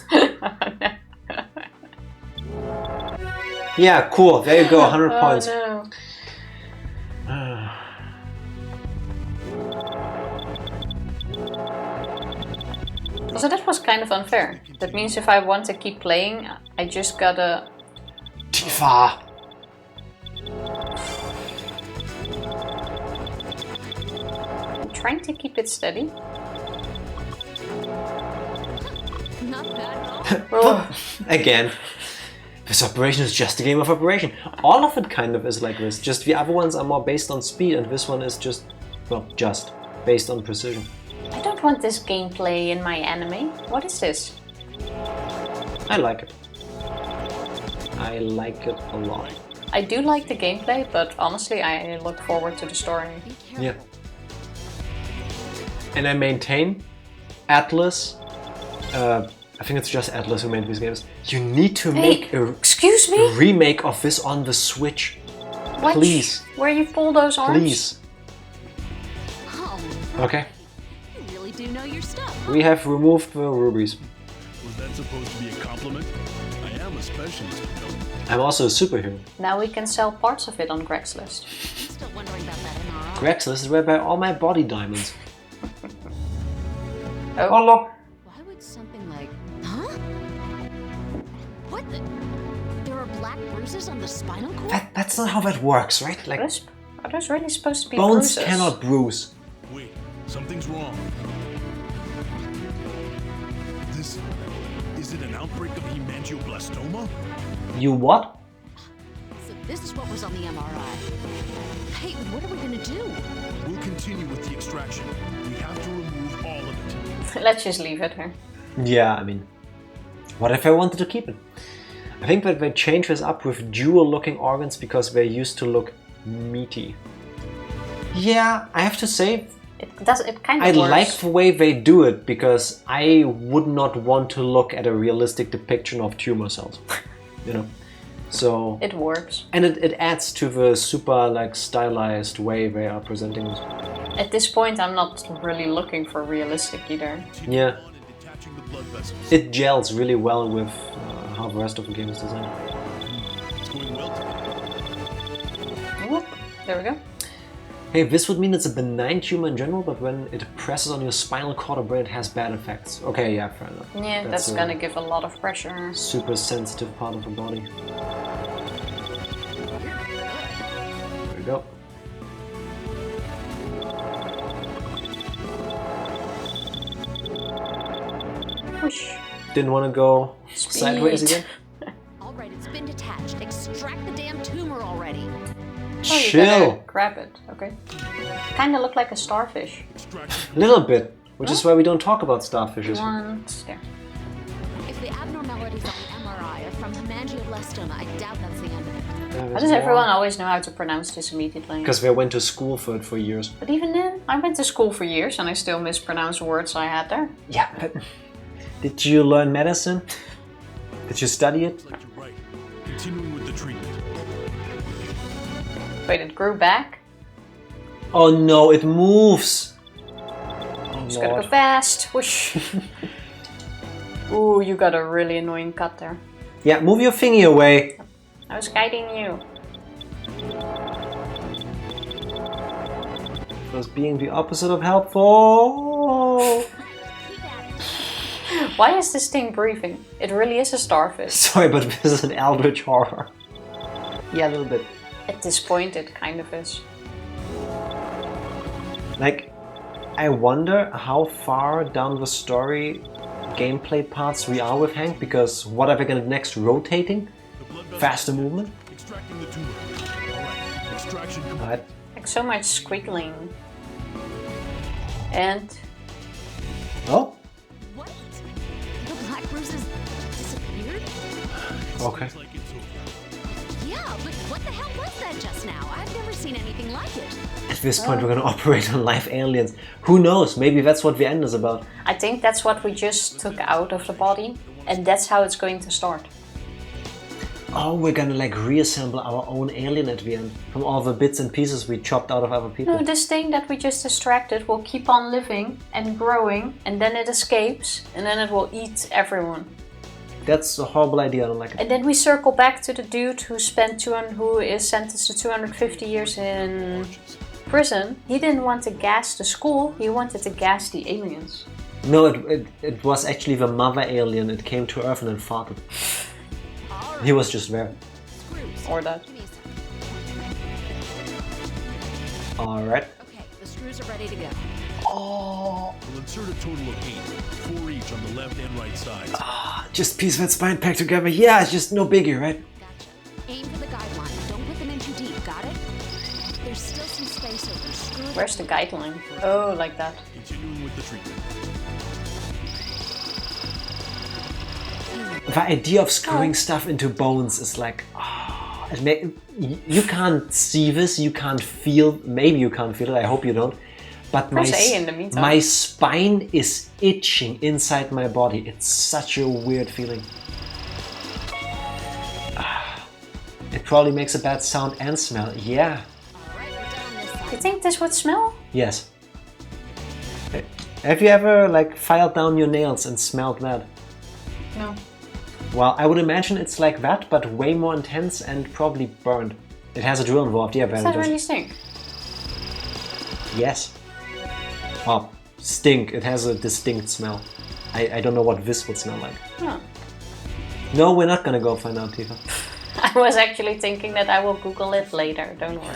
Yeah, cool. There you go, 100 points. Oh no. So that was kind of unfair. That means if I want to keep playing, I just gotta... Tifa! I'm trying to keep it steady. Not bad at all. Oh, Again. This operation is just a game of operation. All of it kind of is like this. Just the other ones are more based on speed, and this one is just, well, just based on precision. I don't want this gameplay in my anime. What is this? I like it. I like it a lot. I do like the gameplay, but honestly, I look forward to the story. Be careful. Yeah. And I maintain Atlas. I think it's just Atlas who made these games. You need to make a Excuse me? remake of this on the Switch. Watch Please. where you pull those arms? Please. Oh, Okay. you really do know your stuff. We have removed the rubies. Was that supposed to be a compliment? I am a specialist, you know. I'm also a superhero. Now we can sell parts of it on Craigslist. I'm still wondering about that MRI. Craigslist is where I buy all my body diamonds. Oh, Oh look! Why would something like... Huh? What the... There are black bruises on the spinal cord? That's not how that works, right? Like, are those really supposed to be bones bruises? cannot bruise. Wait, something's wrong. This... Is it an outbreak of hemangioblastoma? You what? So this is what was on the MRI. Hey, what are we gonna do? We'll continue with the extraction. We have to remove all of it. Let's just leave it here. Yeah, I mean, what if I wanted to keep it? I think that they change this up with dual-looking organs because they used to look meaty. Yeah, I have to say, It kind I of works. like the way they do it because I would not want to look at a realistic depiction of tumor cells, you know. So It works. and it adds to the super like stylized way they are presenting this. At this point, I'm not really looking for realistic either. Yeah. On and detaching the blood vessels. It gels really well with how the rest of the game is designed. It's going well together. Whoop. There we go. Hey, this would mean it's a benign tumor in general, but when it presses on your spinal cord or brain, it has bad effects. Okay, yeah, fair enough. Yeah, that's gonna give a lot of pressure. Super sensitive part of the body. There we go. Whoosh. Didn't want to go Speed. sideways again? All right, it's been detached. Extract the damn tumor already. Oh, you Chill! gotta grab it, okay. Kinda look like a starfish. Little bit, which is why we don't talk about starfishes. Once, there. If the abnormalities on the MRI are from hemangioblastoma, I doubt that's the end of it. How does everyone always know how to pronounce this immediately? Because we went to school for it for years. But even then, I went to school for years and I still mispronounce words I had there. Yeah, but did you learn medicine? Did you study it? Looks like you're right. Continuing with the treatment. Wait, it grew back? Oh no, it moves! Oh, Just gotta Lord. go fast. Whoosh. Ooh, you got a really annoying cut there. Yeah, move your thingy away. I was guiding you. It was being the opposite of helpful. Why is this thing breathing? It really is a starfish. Sorry, but this is an eldritch horror. Yeah, a little bit. At this point, it kind of is. Like, I wonder how far down the story gameplay parts we are with Hank, because what are we gonna next? Rotating? The blood vessels. Faster movement? Extracting the tumor. All right. Extraction complete. Alright. Like so much squiggling. And Oh, What? The black bruises disappeared? okay. It's like it's over. Yeah, but what the hell was that just now? I've never seen anything like it. At this point, we're gonna operate on live aliens. Who knows? Maybe that's what the end is about. I think that's what we just took out of the body. And that's how it's going to start. Oh, we're gonna like reassemble our own alien at the end from all the bits and pieces we chopped out of other people. No, this thing that we just extracted will keep on living and growing. And then it escapes. And then it will eat everyone. That's a horrible idea. I don't like it. And then we circle back to the dude who who is sentenced to 250 years in prison. He didn't want to gas the school, he wanted to gas the aliens. No, it was actually the mother alien. It came to Earth and then farted. He was just there. Screws. Or that. Give me a sec. Alright. Okay, the screws are ready to go. Oh, We'll insert a total of 8, 4 each on the left and right sides. just piece that spine back together. Yeah, it's just no biggie, right? Gotcha. Aim for the guideline. Don't put them in too deep, got it? There's still some space open. Screw it. Where's the guideline? Oh, like that. Continuing with the treatment. The idea of screwing stuff into bones is like, you can't see this, you can't feel, maybe you can't feel it, I hope you don't. But Press A in the meantime. my spine is itching inside my body. It's such a weird feeling. It probably makes a bad sound and smell. Yeah. Alright, we're done on this side. You think this would smell? Yes. Have you ever like filed down your nails and smelled that? No. Well, I would imagine it's like that, but way more intense and probably burned. It has a drill involved, yeah, Does but that really stink? yes. Oh, stink. It has a distinct smell. I don't know what this would smell like. No. No, we're not gonna go find out, Tifa. I was actually thinking that I will Google it later, don't worry.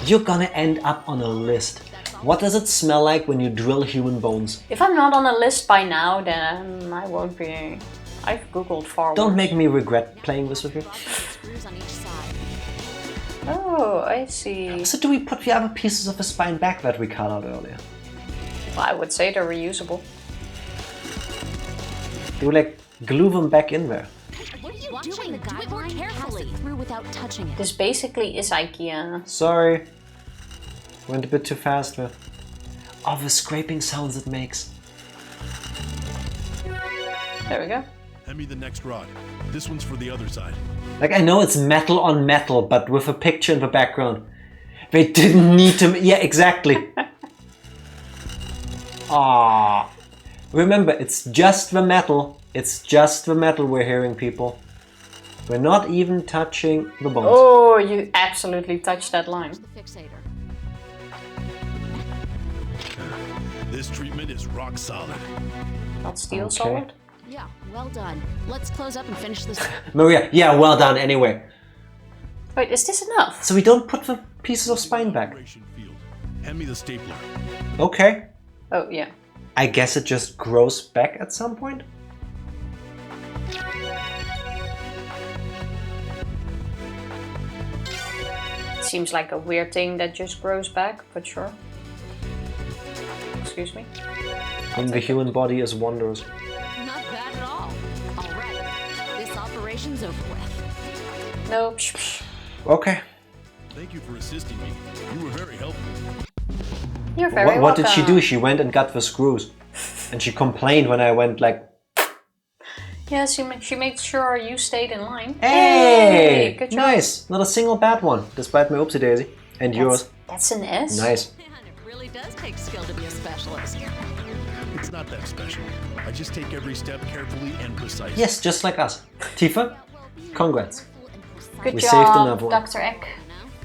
You're gonna end up on a list. What does it smell like when you drill human bones? If I'm not on a list by now, then I won't be. I've Googled far worse. Don't make me regret playing this with you. Screws on each side. Oh, I see. So do we put the other pieces of the spine back that we cut out earlier? Well, I would say they're reusable. Do we like glue them back in there? What are you doing? The guideline carefully. Pass it through without touching it. This basically is IKEA. Sorry. Went a bit too fast there. Oh, the scraping sounds it makes. There we go. Hand me the next rod. This one's for the other side. Like, I know it's metal on metal, but with a picture in the background. They didn't need to... Yeah, exactly. Ah, Remember, it's just the metal. It's just the metal we're hearing, people. We're not even touching the bones. Oh, you absolutely touched that line. The fixator. This treatment is rock solid. Not steel Okay. solid. Yeah, well done. Let's close up and finish this. Maria, yeah, well done anyway. Wait, is this enough? So we don't put the pieces of spine back. Operation field. Hand me the stapler. Okay. Oh, yeah. I guess it just grows back at some point? Seems like a weird thing that just grows back, but sure. Excuse me. And the human body is wondrous. Not bad at all. All right, this operation's over with. No. Psh, psh. Okay. Thank you for assisting me. You were very helpful. You're very What did she do? welcome. She went and got the screws. And she complained when I went like, Yeah, she made sure you stayed in line. hey! Good job. Nice! Not a single bad one, despite my oopsie daisy. And yours. That's an S. Nice. Man, it really does take skill to be a specialist. It's not that special. I just take every step carefully and precisely. Yes, just like us. Tifa, congrats. Good We job, saved another one. Dr. Eck.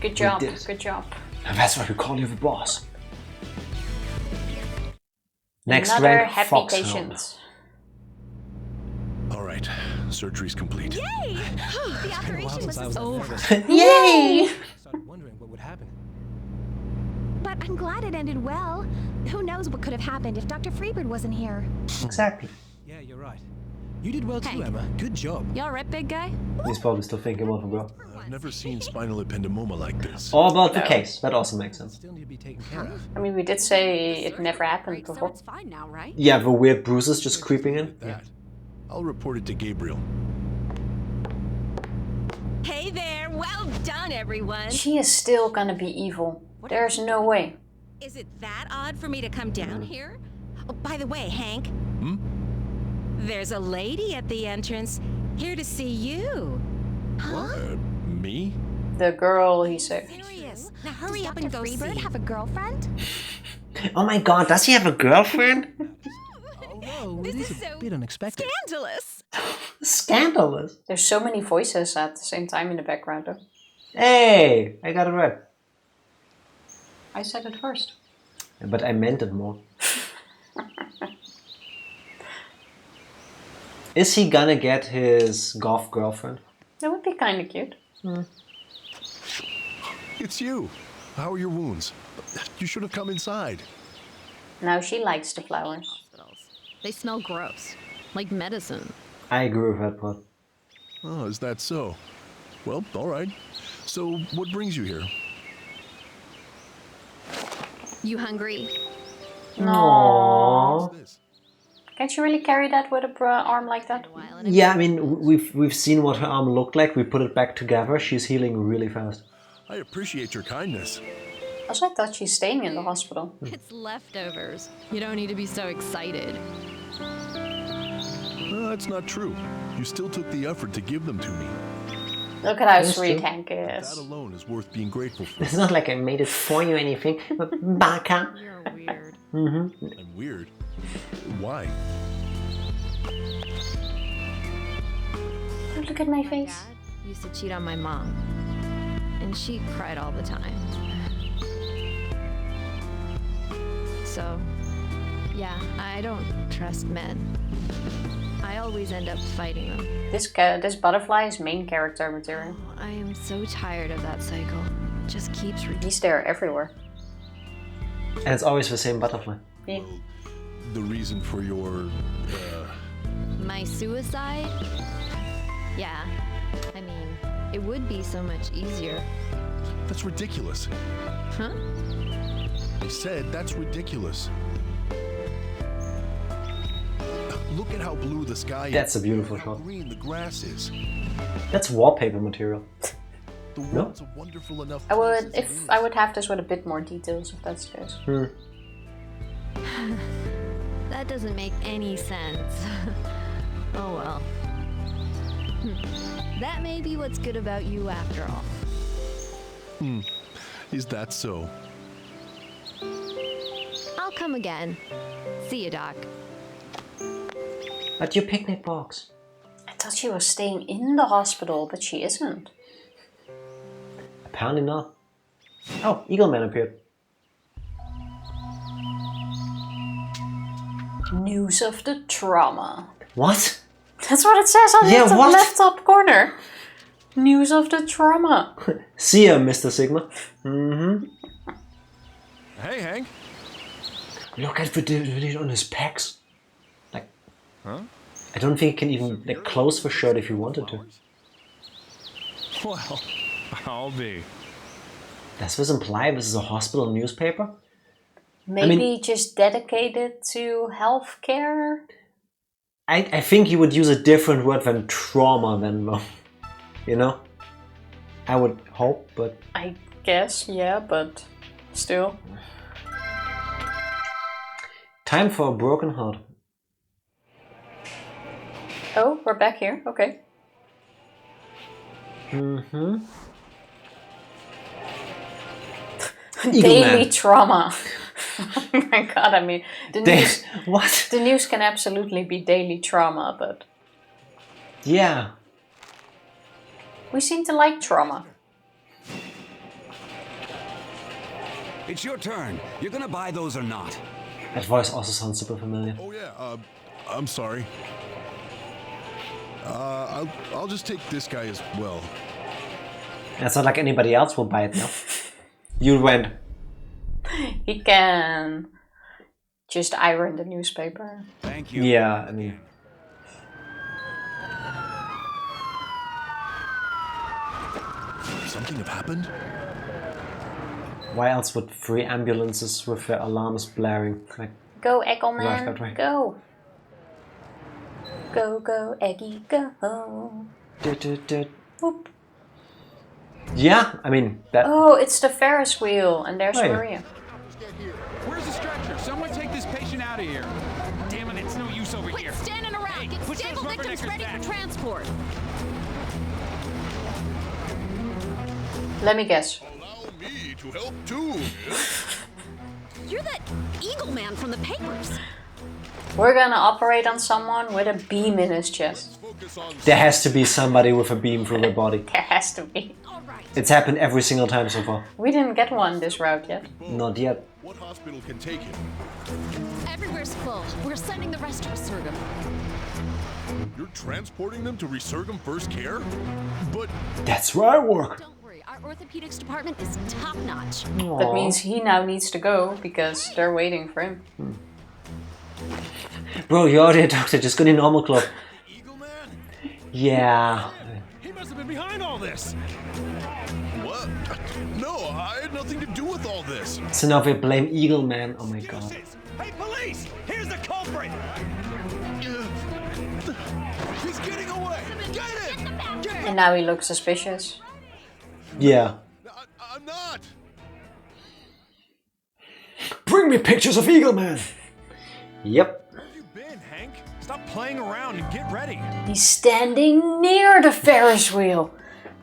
Good job. did. Good job. And that's why we call you the boss. Next Another rank, happy Foxhound. patient. All right, surgery's complete. Yay! The It's been a while operation since I was was over. nervous. Yay! I started wondering what would happen. But I'm glad it ended well. Who knows what could have happened if Dr. Freebird wasn't here. Exactly. Yeah, you're right. You did well too, Hank. Emma. Good job. You all right, big guy? He's probably still thinking about the girl. I've never seen spinal ependymoma like this. All about the No. case. That also makes sense. Still need to be taken care of. I mean, we did say it never happened So before. it's fine now, right? Yeah, the weird bruises just creeping in. That. I'll report it to Gabriel. Hey there, well done, everyone. She is still gonna be evil. There's no way. Is it that odd for me to come down here? Oh, by the way, Hank. Hmm? There's a lady at the entrance here to see you. Me? The girl, he said. Serious. Now hurry up and go see. have a girlfriend? Oh my god, does he have a girlfriend? Although it is is a so bit unexpected. Scandalous. Scandalous. There's so many voices at the same time in the background, though. Hey, I got it right. I said it first. But I meant it more. Is he gonna get his golf girlfriend? That would be kind of cute. It's you. How are your wounds? You should have come inside. Now she likes the flowers. Hospitals. They smell gross. Like medicine. I agree with that part. Oh, is that so? Well, all right. So, what brings you here? You hungry? No. Aww. This. Can't you really carry that with a arm like that? Yeah, I mean, we've seen what her arm looked like. We put it back together. She's healing really fast. I appreciate your kindness. Also, I thought she's staying in the hospital. It's leftovers. You don't need to be so excited. No, that's not true. You still took the effort to give them to me. Look at how That's sweet true. Hank That is. alone is worth being grateful for. It's not like I made it for you or anything. But baka. You're weird. I'm weird. Why? Look at my face. Dad used to cheat on my mom. And she cried all the time. So, yeah, I don't trust men. I always end up fighting them. This butterfly is main character material. I am so tired of that cycle. It just keeps repeating. He's there everywhere. And it's always the same butterfly. Yeah. The reason for your, My suicide? Yeah. I mean, it would be so much easier. that's ridiculous. Huh? I said that's ridiculous. Look at how blue the sky is. That's a beautiful How shot. green the grass is. That's wallpaper material. The No? world's a wonderful enough I place would, as it if is. I would have this with a bit more details, if that's the case. That doesn't make any sense. Oh well. That may be what's good about you after all. Is that so? I'll come again. See you, Doc. But your picnic box. I thought she was staying in the hospital, but she isn't. Apparently not. Oh, Eagle Man appeared. News of the trauma. What? That's what it says on Yeah, the what? left top corner. News of the trauma. See ya, Mr. Sigma. Hey, Hank. Look at the video on his pecs. Like, Huh? I don't think he can even like close the shirt if he wanted to. Well, I'll be. Does this imply this is a hospital newspaper? Maybe just dedicated to healthcare? I think you would use a different word than trauma then, though. You know? I would hope, but... I guess, yeah, but still. Time for a broken heart. Oh, we're back here. Okay. Eagle Daily Man. trauma. Oh my god, I mean, What? the news can absolutely be daily trauma, but Yeah. we seem to like trauma. It's your turn. You're gonna buy those or not? That voice also sounds super familiar. Oh yeah. I'm sorry. I'll just take this guy as well. It's not like anybody else will buy it now. You went. He can just iron the newspaper. Thank you. Yeah, I mean... Something have happened? Why else would 3 ambulances with their alarms blaring? Like, Go, Eggleman, Right, that way. go. Go, go, Eggy, go. Whoop. yeah, I mean, that... Oh, it's the Ferris wheel, and there's Oh, yeah. Maria. Where's the stretcher? Someone take this patient out of here. Damn it, it's no use over here. Quit standing around. Hey, Get push stable those victims rubberneckers ready back. for transport. Let me guess. Allow me to help too. You're that Eagle Man from the papers. We're gonna operate on someone with a beam in his chest. Focus on There has to be somebody with a beam through their body. There has to be. All right. It's happened every single time so far. We didn't get one this route yet. Not yet. what hospital can take him. Everywhere's full. We're sending the rest to Resurgam. You're transporting them to Resurgam First Care? But That's where I work. Don't worry, our orthopedics department is top notch. That means he now needs to go because they're waiting for him. Bro, you're already a doctor, just go to normal club. Eagle Man? Yeah. He must have been behind all this. What? No, I had nothing to do with all this. So now they blame Eagle Man. Oh my god. Hey, police! Here's the culprit! He's getting away. Get him! And now he looks suspicious. Yeah. I'm not. Bring me pictures of Eagle Man. Yep. Where have you been, Hank? Stop playing around and get ready. He's standing near the Ferris wheel.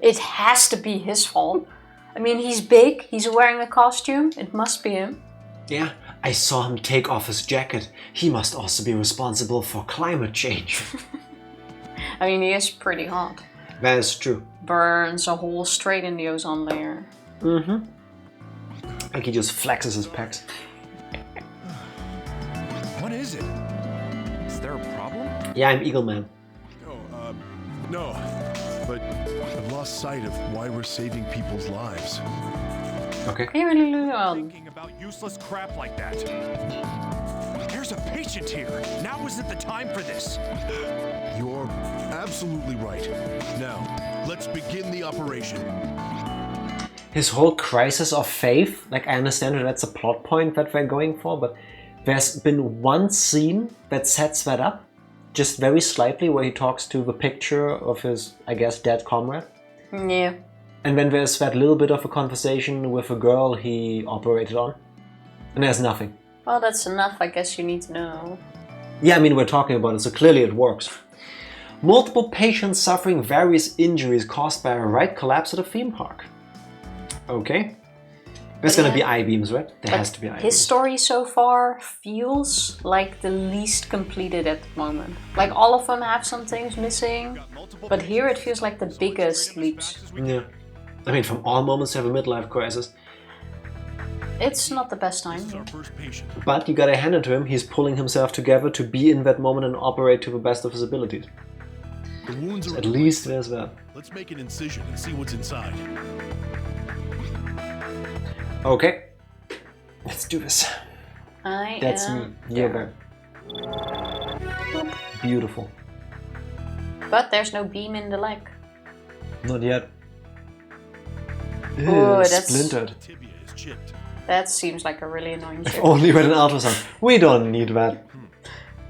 It has to be his fault. I mean, he's big, he's wearing a costume, it must be him. Yeah, I saw him take off his jacket. He must also be responsible for climate change. I mean, he is pretty hot. That is true. Burns a hole straight in the ozone layer. Like he just flexes his pecs. What is it? Is there a problem? Yeah, I'm Eagle Man. No. But I've lost sight of why we're saving people's lives. Okay. Thinking about useless crap like that. There's a patient here. Now isn't the time for this. You're absolutely right. Now, let's begin the operation. His whole crisis of faith, like I understand that that's a plot point that they're going for, but there's been one scene that sets that up, just very slightly, where he talks to the picture of his, I guess, dead comrade. Yeah. And then there's that little bit of a conversation with a girl he operated on. And there's nothing. Well, that's enough, I guess you need to know. Yeah, I mean, we're talking about it, so clearly it works. Multiple patients suffering various injuries caused by a right collapse at a theme park. Okay. There's But gonna be yeah. I-beams, right? There But has to be I-beams. his story so far feels like the least completed at the moment. Like all of them have some things missing, but here it feels like the biggest leaps. Yeah. I mean, from all moments to have a midlife crisis. It's not the best time. This is our first patient. But you gotta hand it to him, he's pulling himself together to be in that moment and operate to the best of his abilities. The wounds are At in least place. there's that. Let's make an incision and see what's inside. Okay. Let's do this. I That's am you're there. there. Beautiful. But there's no beam in the leg. Not yet. Oh, that's- splintered. The tibia is chipped. That seems like a really annoying chip. Only with an ultrasound. We don't need that.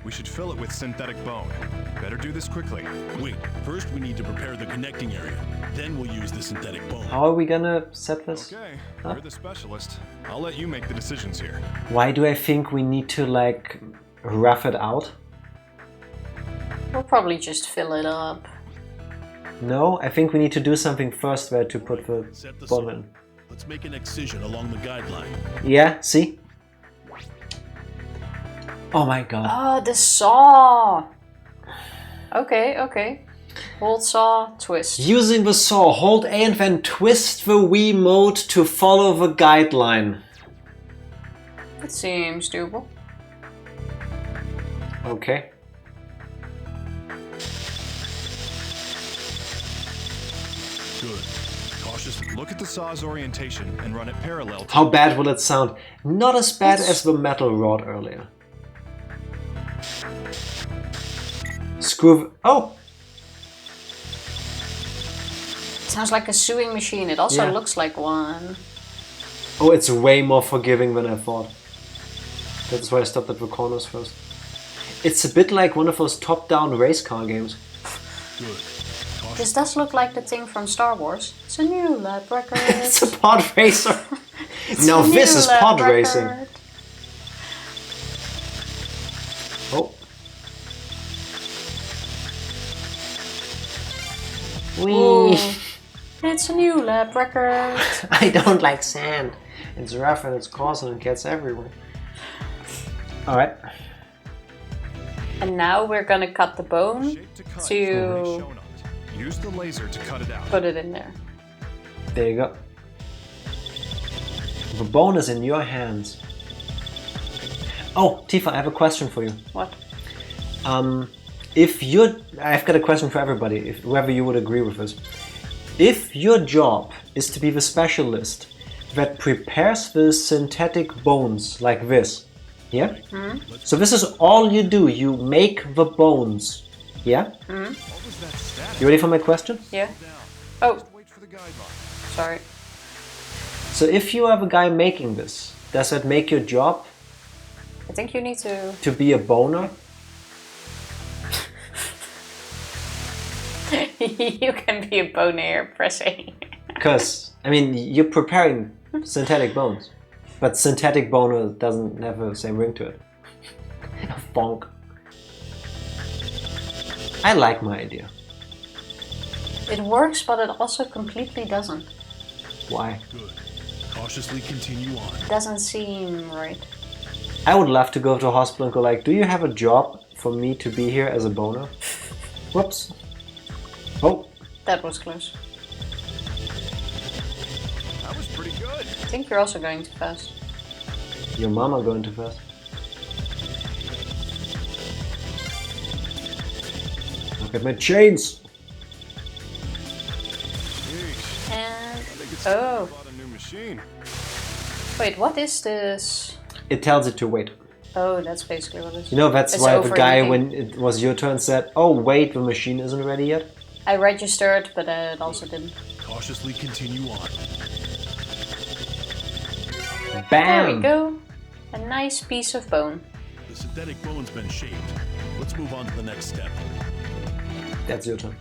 We should fill it with synthetic bone. Better do this quickly. Wait, first we need to prepare the connecting area. Then we'll use the synthetic bone. How are we gonna set this? Okay, Huh? you're the specialist. I'll let you make the decisions here. Why do I think we need to like rough it out? We'll probably just fill it up. No, I think we need to do something first where to put the Set the bone saw. in. Let's make an excision along the guideline. Yeah, see? Oh my god. Oh, the saw! Okay, okay. Hold saw, twist. Using the saw, hold A and then twist the Wii mode to follow the guideline. It seems doable. Okay. Good. Cautious. Look at the saw's orientation and run it parallel to How bad will it sound? Not as bad as the metal rod earlier. Screw. Oh! Sounds like a sewing machine. It also Yeah. looks like one. Oh, it's way more forgiving than I thought. That's why I stopped at the corners first. It's a bit like one of those top-down race car games. Good. This does look like the thing from Star Wars. It's a new lap record. It's a pod racer. It's Now a new this is lap pod record. racing. Oh. Ooh. Wee. It's a new lap record. I don't like sand. It's rough and it's coarse and it gets everywhere. Alright. And now we're gonna cut the bone shape to cut to shown on it. Use the laser to cut it out. put it in there. There you go. The bone is in your hands. Oh, Tifa, I have a question for you. What? I've got a question for everybody, if whoever you would agree with this. If your job is to be the specialist that prepares the synthetic bones like this, yeah? So this is all you do, you make the bones, yeah? What was that static? You ready for my question? Yeah? Oh, Wait for the guideline. sorry. So if you are the guy making this, does that make your job I think you need to... to be a boner? You can be a bonaire pressing. Because, I mean, you're preparing synthetic bones. But synthetic boner doesn't have the same ring to it. Bonk. I like my idea. It works, but it also completely doesn't. Why? Good. Cautiously continue on. It doesn't seem right. I would love to go to a hospital and go like, do you have a job for me to be here as a boner? Whoops. Oh, That was close. That was pretty good. I think you're also going too fast. your mama going too fast. Look at my chains! Yeesh. And... I think it's time Oh. I bought a new machine. Wait, what is this? It tells it to wait. Oh, that's basically what it is. You know, that's It's why the guy, overheating. when it was your turn, said, oh wait, the machine isn't ready yet. I registered, but it also didn't. Cautiously continue on. Bam! There we go. A nice piece of bone. The synthetic bone's been shaped. Let's move on to the next step. That's your turn.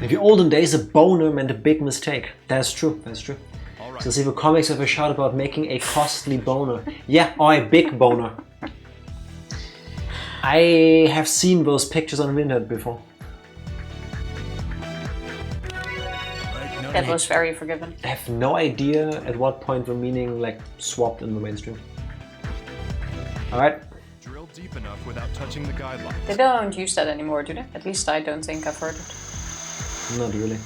In the olden days, a boner meant a big mistake. That's true, that's true. All right. So see, the comics have a shout about making a costly boner. Yeah, or a big boner. I have seen those pictures on the internet before. Right, now That was very forgiving. I have no idea at what point the meaning like swapped in the mainstream. Alright. Drill deep enough without touching the guidelines. They don't use that anymore, do they? At least I don't think I've heard it. Not really.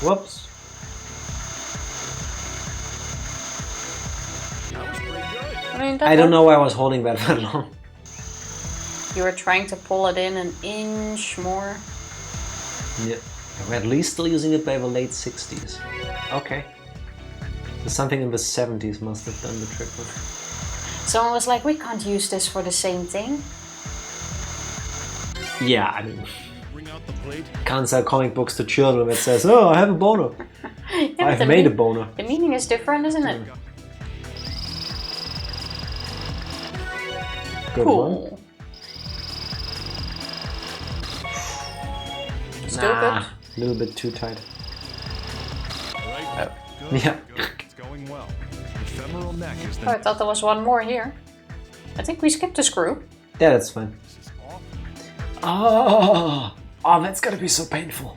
Whoops. I mean, I don't know why I was holding that for long. You were trying to pull it in an inch more. Yeah. We're at least still using it by the late 60s. Okay. So something in the 70s must have done the trick. Someone was like, we can't use this for the same thing. Yeah, I mean, Bring out the blade. can't sell comic books to children that says, oh, I have a boner. Yeah, I've made a boner. The meaning is different, isn't it? Good one. Cool. Still Nah, good. a little bit too tight. Good, Yeah. good. It's going well. The femoral neck is the Oh, I thought there was one more here. I think we skipped a screw. Yeah, that's fine. This is awful. Oh, that's gonna be so painful.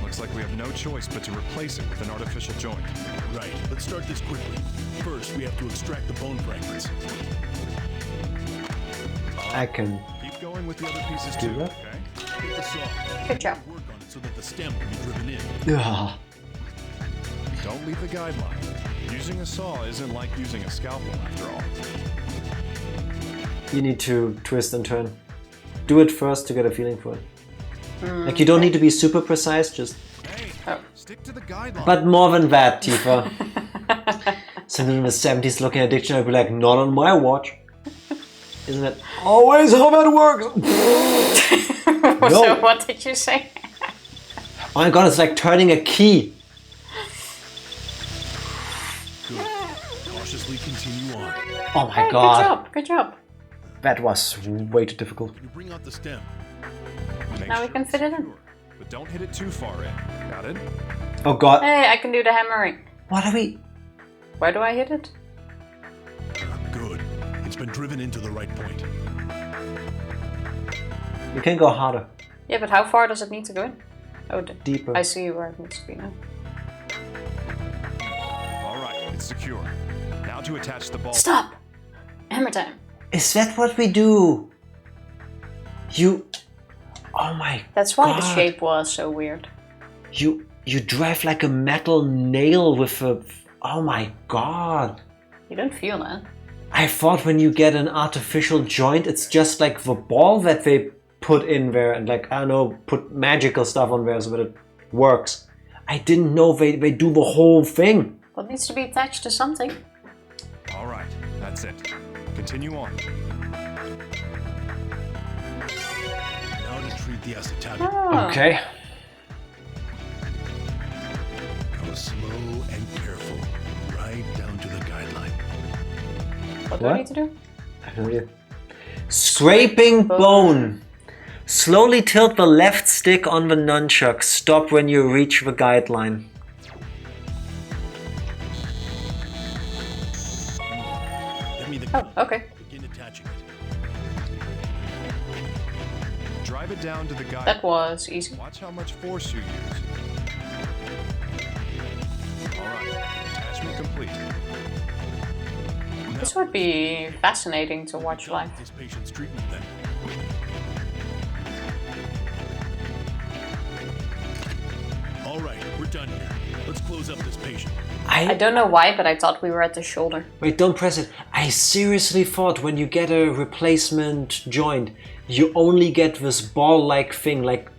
Looks like we have no choice but to replace it with an artificial joint. Right, let's start this quickly. First, we have to extract the bone fragments. I can Keep going with the other pieces do too, that. okay? Get the saw. Good job. Work on it so that the stem can be driven in. Ugh. Don't leave the guideline. Using a saw isn't like using a scalpel after all. You need to twist and turn. Do it first to get a feeling for it. Like you don't need to be super precise, just... Hey, Oh. stick to the guideline. But more than that, Tifa. Someone in the 70s looking at a dictionary would be like, not on my watch. Isn't that always how that works? No. So what did you say? Oh my god, it's like turning a key. Good. Cautiously continue on. Oh my Hey, god. good job, good job. That was way too difficult. You bring out the stem. Make Now we sure can it's fit it in. secure, but don't hit it too far in. Got it? Oh god. Hey, I can do the hammering. What are we... Where do I hit it? Good. It's been driven into the right point. You can go harder. Yeah, but how far does it need to go in? Oh, Deeper. I see where it needs to be now. All right, it's secure. Now to attach the ball. Stop! Hammer time. Is that what we do? You... Oh my That's why the God. shape was so weird. You drive like a metal nail with a... Oh my god. You don't feel that. I thought when you get an artificial joint, it's just like the ball that they put in there and like, I don't know, put magical stuff on there so that it works. I didn't know they do the whole thing. Well, it needs to be attached to something. All right, that's it. Continue on. Now to treat the acetate. Oh. Okay. Go slow and careful. Right down to the guideline. What do I What? need to do? I have no idea. Scraping bone. Slowly tilt the left stick on the nunchuck. Stop when you reach the guideline. Get me the Oh, okay. Begin attaching it. Drive it down to the guide. That was easy. Watch how much force you use. All right, attachment complete. This would be fascinating to watch live. This patient's treatment then. All right, we're done here. Let's close up this patient. I don't know why, but I thought we were at the shoulder. Wait, don't press it. I seriously thought when you get a replacement joint, you only get this ball-like thing, like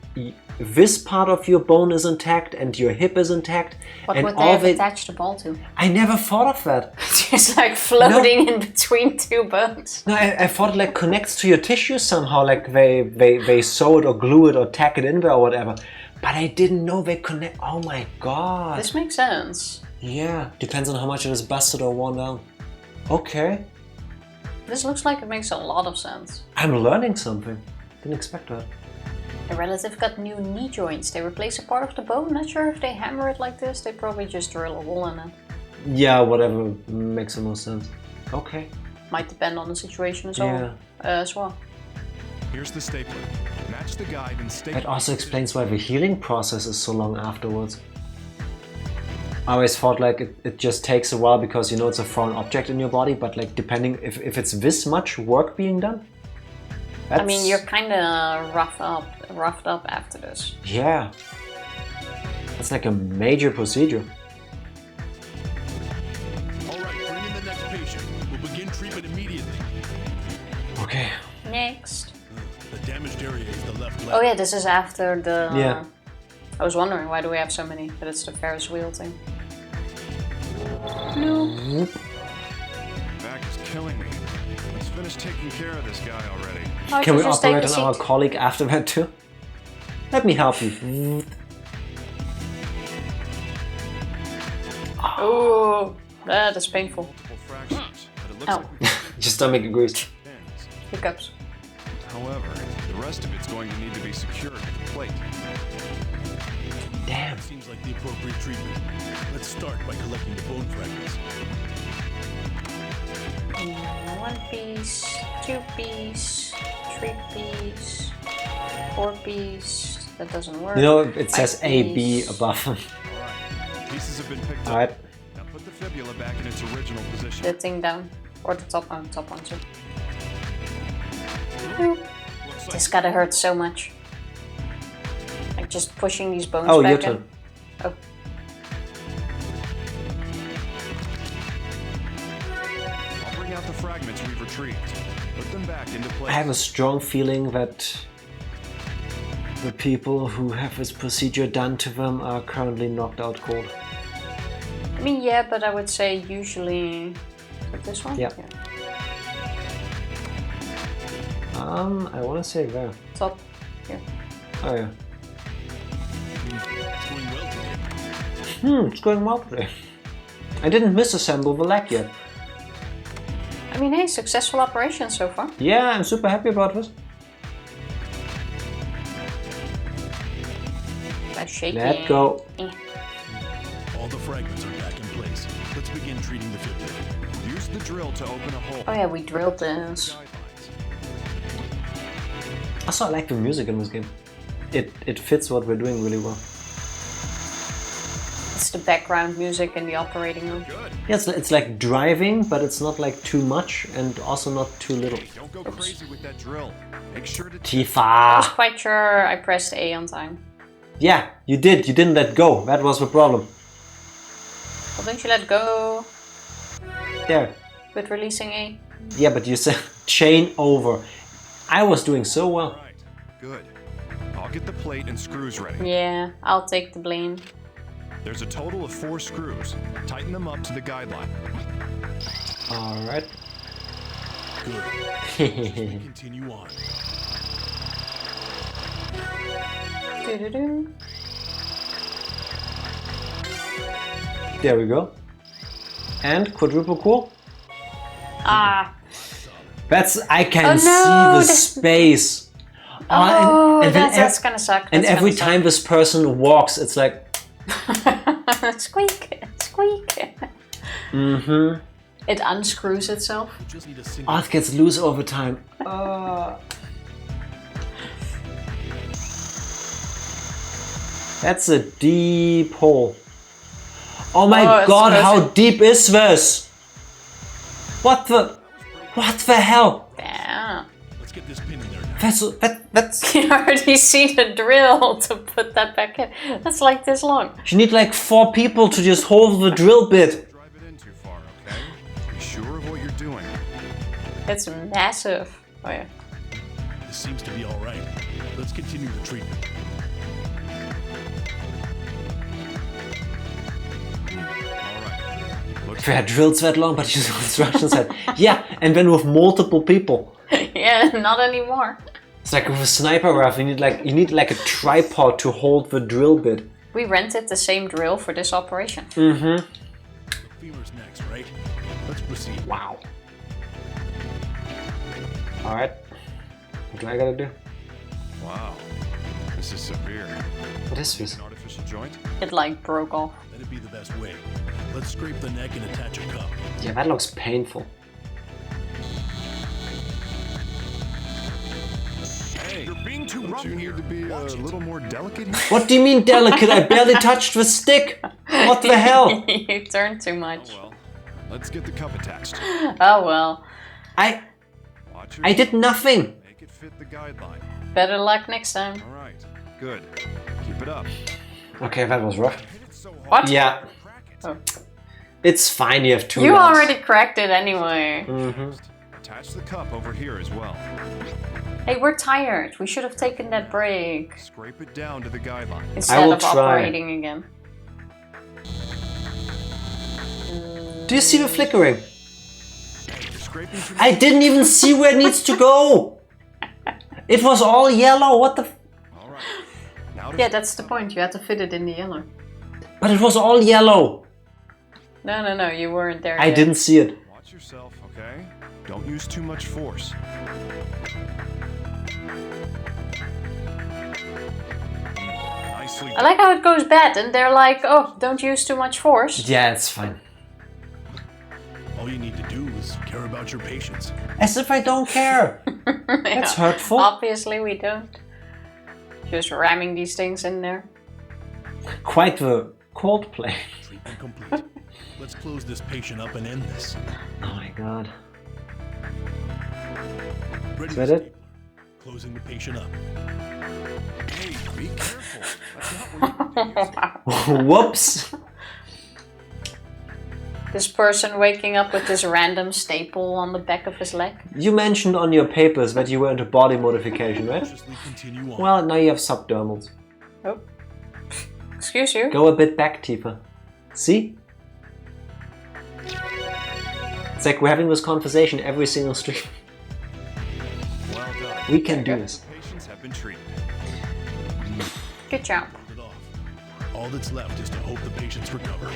this part of your bone is intact and your hip is intact. What and would they all have attached the ball to? I never thought of that. Just like floating in between two bones. No, I thought it like connects to your tissue somehow, like they sew it or glue it or tack it in there or whatever. But I didn't know they connect. Oh my god. This makes sense. Yeah, depends on how much it is busted or worn down. Okay, This looks like it makes a lot of sense. I'm learning something. Didn't expect that. A relative got new knee joints. They replace a part of the bone. Not sure if they hammer it like this. They probably just drill a hole in it. Yeah, whatever makes the most sense. Okay. Might depend on the situation as Yeah. well. Here's the stapler. Match Attach the guide and stay. That also explains why the healing process is so long afterwards. I always thought like it just takes a while because you know it's a foreign object in your body, but like depending if it's this much work being done. I mean, you're kind of roughed up after this. Yeah. That's like a major procedure. All right, bring in the next patient. We'll begin treatment immediately. Okay. Next. The damaged area is the left leg. Oh yeah, this is after the... Yeah. I was wondering, why do we have so many? But it's the Ferris wheel thing. No. Back is killing me. Let's finish taking care of this guy already. Oh, Can we just take operate the on our seat. colleague after that too? Let me help you. Oh, that is painful. Multiple fractures, but it looks Ow. like Your stomach agrees. pins. Hiccups. However, the rest of it's going to need to be secured with a plate. Damn. Seems like the appropriate treatment. Let's start by collecting the bone fragments. 1 piece, 2 piece, 3 piece, 4 piece. That doesn't work. You know, it says 5 A, B piece. above. Alright, pieces have been picked up. Alright. Now put the fibula back in its original position. The thing down. Or the top one too. Boop. This gotta hurt so much. Like just pushing these bones Oh, back your in. turn. Oh. I'll bring out the fragments we've retrieved. Put them back into place. I have a strong feeling that the people who have this procedure done to them are currently knocked out cold. I mean, yeah, but I would say usually... With this one? Yeah. I want to say there. Top. Here. Oh yeah. It's going well today. It's going well today. I didn't misassemble the leg yet. I mean, hey, successful operation so far. Yeah, I'm super happy about this. That's shaky. Let go. Eh. All the fragments are back in place. Let's begin treating the fibula. Use the drill to open a hole. Oh yeah, we drilled this. Guidelines. Also, I like the music in this game. It fits what we're doing really well. It's the background music in the operating room. Good. Yeah, it's like driving, but it's not like too much and also not too little. Hey, don't go crazy with that drill. Make sure to I was Tifa! quite sure I pressed A on time. Yeah, you did. You didn't let go. That was the problem. Well, don't you let go There. with releasing A? Yeah, but you said chain over. I was doing so well. Right. Good. I'll get the plate and screws ready. Yeah, I'll take the blame. There's a total of 4 screws. Tighten them up to the guideline. Alright. Good. Continue on. Doo-doo-doo. There we go. And quadruple core. Ah, I can Oh, no, see the that's- space. oh, and then that's gonna suck. and That's every gonna time this person walks, it's like, suck. Squeak, squeak. mm-hmm. It unscrews itself. We just need a single. Oh, it gets loose over time. That's a deep hole. Oh my Oh, it's god, how perfect. deep is this? What the hell? Yeah. Let's get this pin in there now. That's You already see the drill to put that back in. That's like this long. you need like 4 people to just hold the drill bit. Drive it in too far, okay? Be sure of what you're doing. It's massive. Oh yeah. This seems to be all right. Let's continue the treatment. Alright. Looks Wer drills that long, but use instructions said, yeah, and then with multiple people. Yeah, not anymore. It's like with a sniper rifle, you need like a tripod to hold the drill bit. We rented the same drill for this operation. Mm-hmm. Femur's next, right? Let's proceed. Wow. Alright. What do I gotta do? Wow. This is severe. What is this? An artificial joint? It like broke off. That'd be the best way. Let's scrape the neck and attach a cup. Yeah, that looks painful. Hey, you're being too rough You here. need to be a little more delicate here. What do you mean delicate? I barely touched the stick. What the hell? You turned too much. Oh well. Let's get the cup attached. Oh well. I Watch I did nothing. Make it fit the guideline. Better luck next time. All right. Good. Keep it up. Okay, that was rough. Hit it so hard. What? Yeah, Crack it. Oh. it's fine. You have 2 You rounds. already cracked it anyway. Attach the cup over here as well. Hey, we're tired. We should have taken that break Scrape it down to the guideline. instead will of try. operating again. Do you see the flickering? You're scraping too I didn't even see where it needs to go. It was all yellow. What the? All right. Now to Yeah, that's the point. You had to fit it in the yellow. But it was all yellow. No, you weren't there I yet. didn't see it. watch yourself, okay? Don't use too much force. Nicely I like how it goes bad and they're like, oh, don't use too much force. Yeah, it's fine. All you need to do is care about your patients. As if I don't care. That's hurtful. Obviously we don't. Just ramming these things in there. Quite the coldplay. Treatment complete. Let's close this patient up and end this. Oh my god. Ready Is to that it? Closing the patient up. Hey, be careful. That's not what you Whoops. This person waking up with this random staple on the back of his leg. You mentioned on your papers that you were into body modification, right? Cautiously continue on. Well, now you have subdermals. Oh. Excuse you. Go a bit back, Tifa. See? It's like we're having this conversation every single stream. Well done. We can do this. Patients have been treated. Good job. It off. All that's left is to hope the patients recover.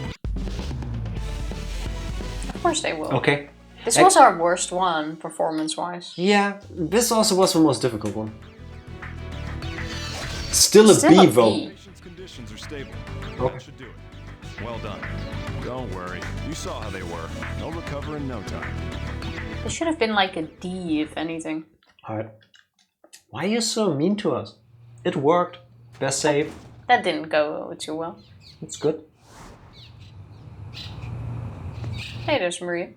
Of course they will. Okay. This was our worst one, performance-wise. Yeah, this also was the most difficult one. Still a Still a B though. B. Patient's conditions are stable. Oh. That should do it. Well done. Don't worry. You saw how they were. They'll recover in no time. It should have been like a D, if anything. Alright. Why are you so mean to us? It worked. Best save. That didn't go too well. It's good. Hey, there's Maria.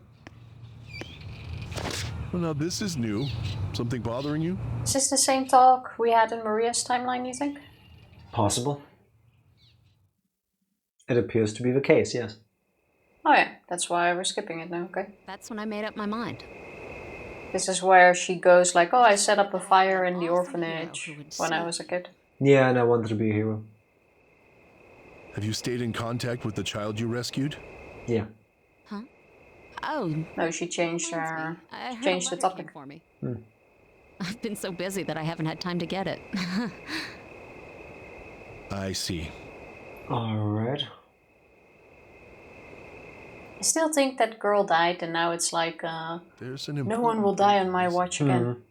Well, now this is new. Something bothering you? Is this the same talk we had in Maria's timeline, you think? Possible. It appears to be the case, yes. Oh yeah, that's why we're skipping it now, okay. That's when I made up my mind. This is where she goes like, oh, I set up a fire in the orphanage when I was a kid. Yeah, and I wanted to be a hero. Have you stayed in contact with the child you rescued? Yeah. Oh, No, she changed her, I heard changed a the letter topic. came for me. I've been so busy that I haven't had time to get it. I see. Alright. I still think that girl died and now it's like, There's an no one will die on my watch again.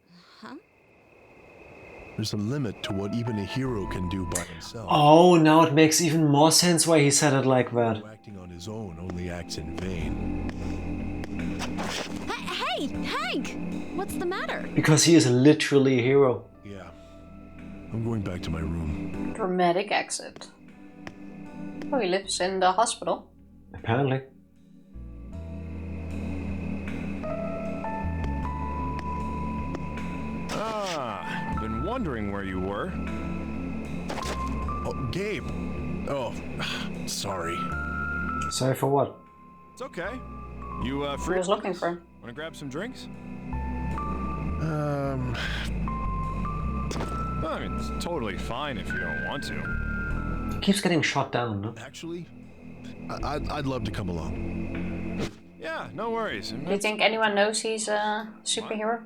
There's a limit to what even a hero can do by himself. Oh, now it makes even more sense why he said it like that. Who acting on his own only acts in vain. Hey, Hank! What's the matter? Because he is literally a hero. Yeah. I'm going back to my room. Dramatic exit. Oh, he lives in the hospital. Apparently. Ah, been wondering where you were. Oh, Gabe! Oh, sorry. Sorry for what? It's okay. You He free? was looking for him. Wanna grab some drinks? Well, I mean, it's totally fine if you don't want to. He keeps getting shot down, no? Actually, I'd love to come along. Yeah, no worries. Do you think anyone knows he's a superhero?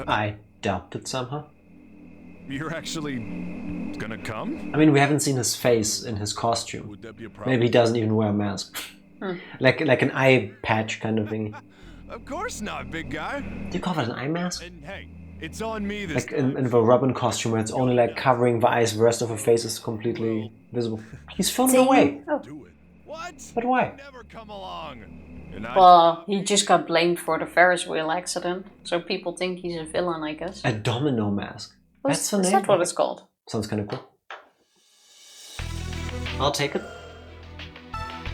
I doubt it somehow. You're actually gonna come? I mean, we haven't seen his face in his costume. Would that be a problem? Maybe he doesn't even wear a mask. like an eye patch kind of thing. Of course not, big guy. Do you call that an eye mask? And hey, it's on me this Like in the Robin costume where it's only like covering the eyes, the rest of her face is completely visible. He's filmed away. Oh. Do it. What? But why? Never come along. And I, Well, he just got blamed for the Ferris wheel accident, so people think he's a villain, I guess. A domino mask. That's the Is name? that what it's called? Sounds kind of cool. I'll take it.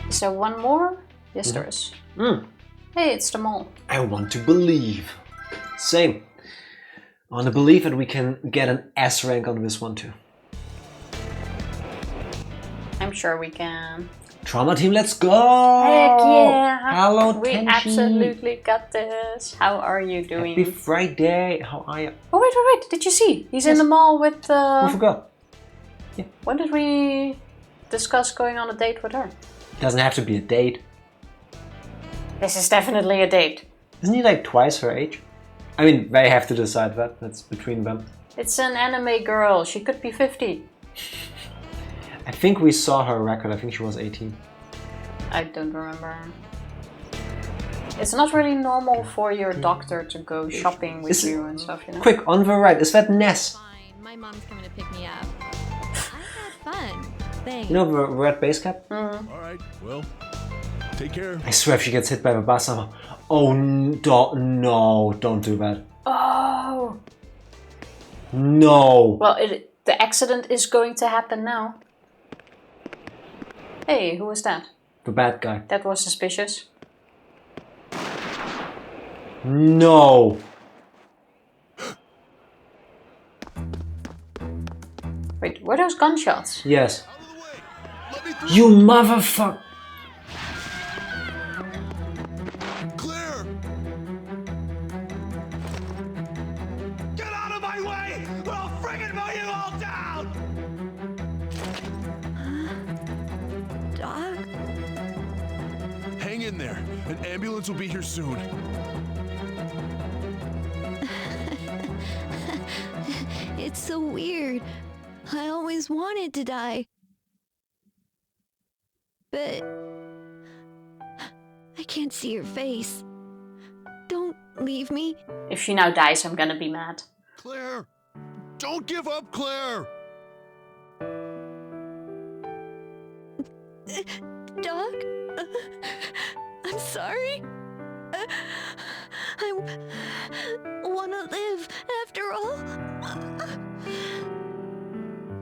Is there one more? Yes, there is. Hey, it's the mall. I want to believe. Same. I want to believe that we can get an S rank on this one too. I'm sure we can. Trauma team, let's go! Heck yeah! Hello, We Tenchi. absolutely got this. How are you doing? Happy Friday. How are you? Oh wait! Did you see? He's in the mall with. I forgot. When did we discuss going on a date with her? Doesn't have to be a date. This is definitely a date. Isn't he like twice her age? I mean, they have to decide that. That's between them. It's an anime girl. She could be 50. I think we saw her record. I think she was 18. I don't remember. It's not really normal for your doctor to go shopping with you and stuff, you know? Quick, on the right. Is that Ness? Fine, my mom's coming to pick me up. I had fun. Thanks. You know the red base cap? Alright, well, take care. I swear if she gets hit by the bus, I'm... Oh, no, don't do that. Oh! No! Well, the accident is going to happen now. Hey, who was that? The bad guy. That was suspicious. No! Wait, were those gunshots? Yes. You motherfucker! Clear! Get out of my way, or I'll friggin' mow you all down! Doc? Hang in there. An ambulance will be here soon. It's so weird. I always wanted to die. But I can't see your face. Don't leave me. If she now dies, I'm gonna be mad. Claire! Don't give up, Claire! Doc? I'm sorry. I want to live after all.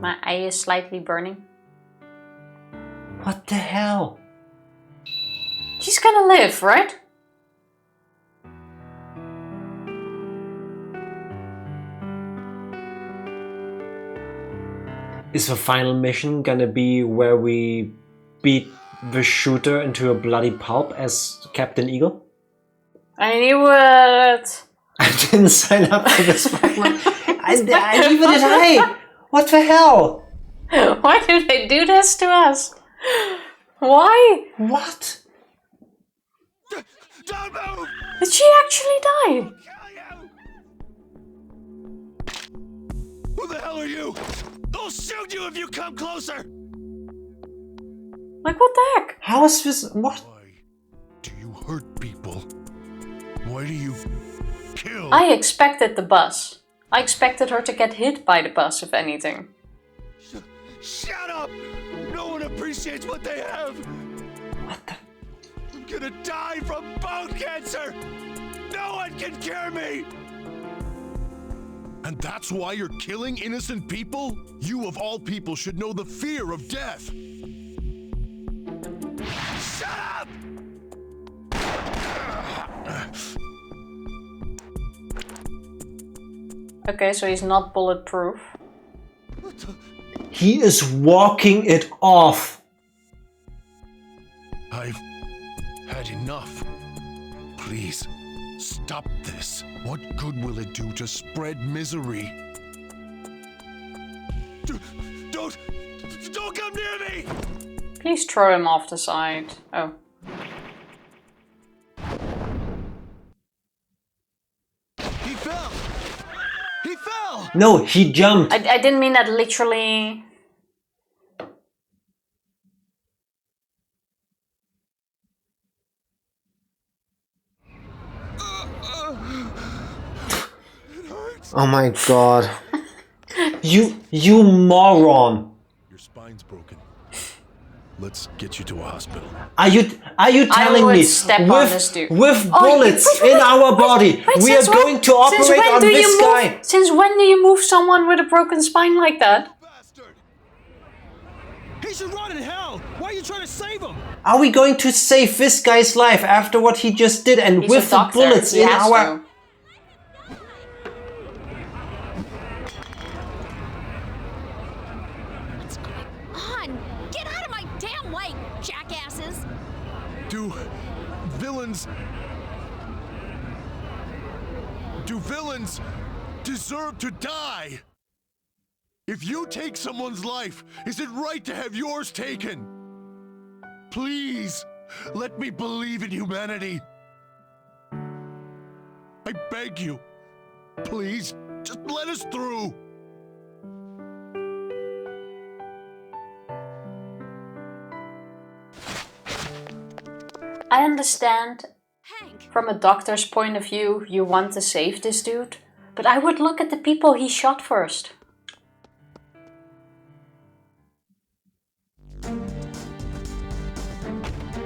My eye is slightly burning. What the hell? She's gonna live, right? Is the final mission gonna be where we beat the shooter into a bloody pulp as Captain Eagle? I knew it! I didn't sign up for this fucking... Neither did I! What the hell? Why do they do this to us? Why? What? Don't move! Did she actually die? Kill you! Who the hell are you? I'll shoot you if you come closer! Like, what the heck? How is this... What? Why do you hurt people? Why do you kill? I expected the bus. I expected her to get hit by the bus, if anything. Shut up! No one appreciates what they have! What the... I'm gonna die from bone cancer! No one can cure me! And that's why you're killing innocent people? You of all people should know the fear of death. Shut up! Okay, so he's not bulletproof. He is walking it off. I've had enough. Please, stop this. What good will it do to spread misery? Don't come near me! Please throw him off the side. Oh. He fell! He fell! No, he jumped. I didn't mean that literally. Oh my god. You moron. Your spine's broken. Let's get you to a hospital. Are you telling would me step on this dude. with Oh, bullets wait, in our body we are since when- going to since operate when on do you this move- guy? Since when do you move someone with a broken spine like that? Bastard! He should rot in hell! Why are you trying to save him? Are we going to save this guy's life after what he just did and He's with a the doctor. bullets He in has our... to. What's going on? Get out of my damn way, jackasses! Do villains deserve to die? If you take someone's life, is it right to have yours taken? Please, let me believe in humanity. I beg you. Please, just let us through. I understand Hank! from a doctor's point of view you want to save this dude, but I would look at the people he shot first.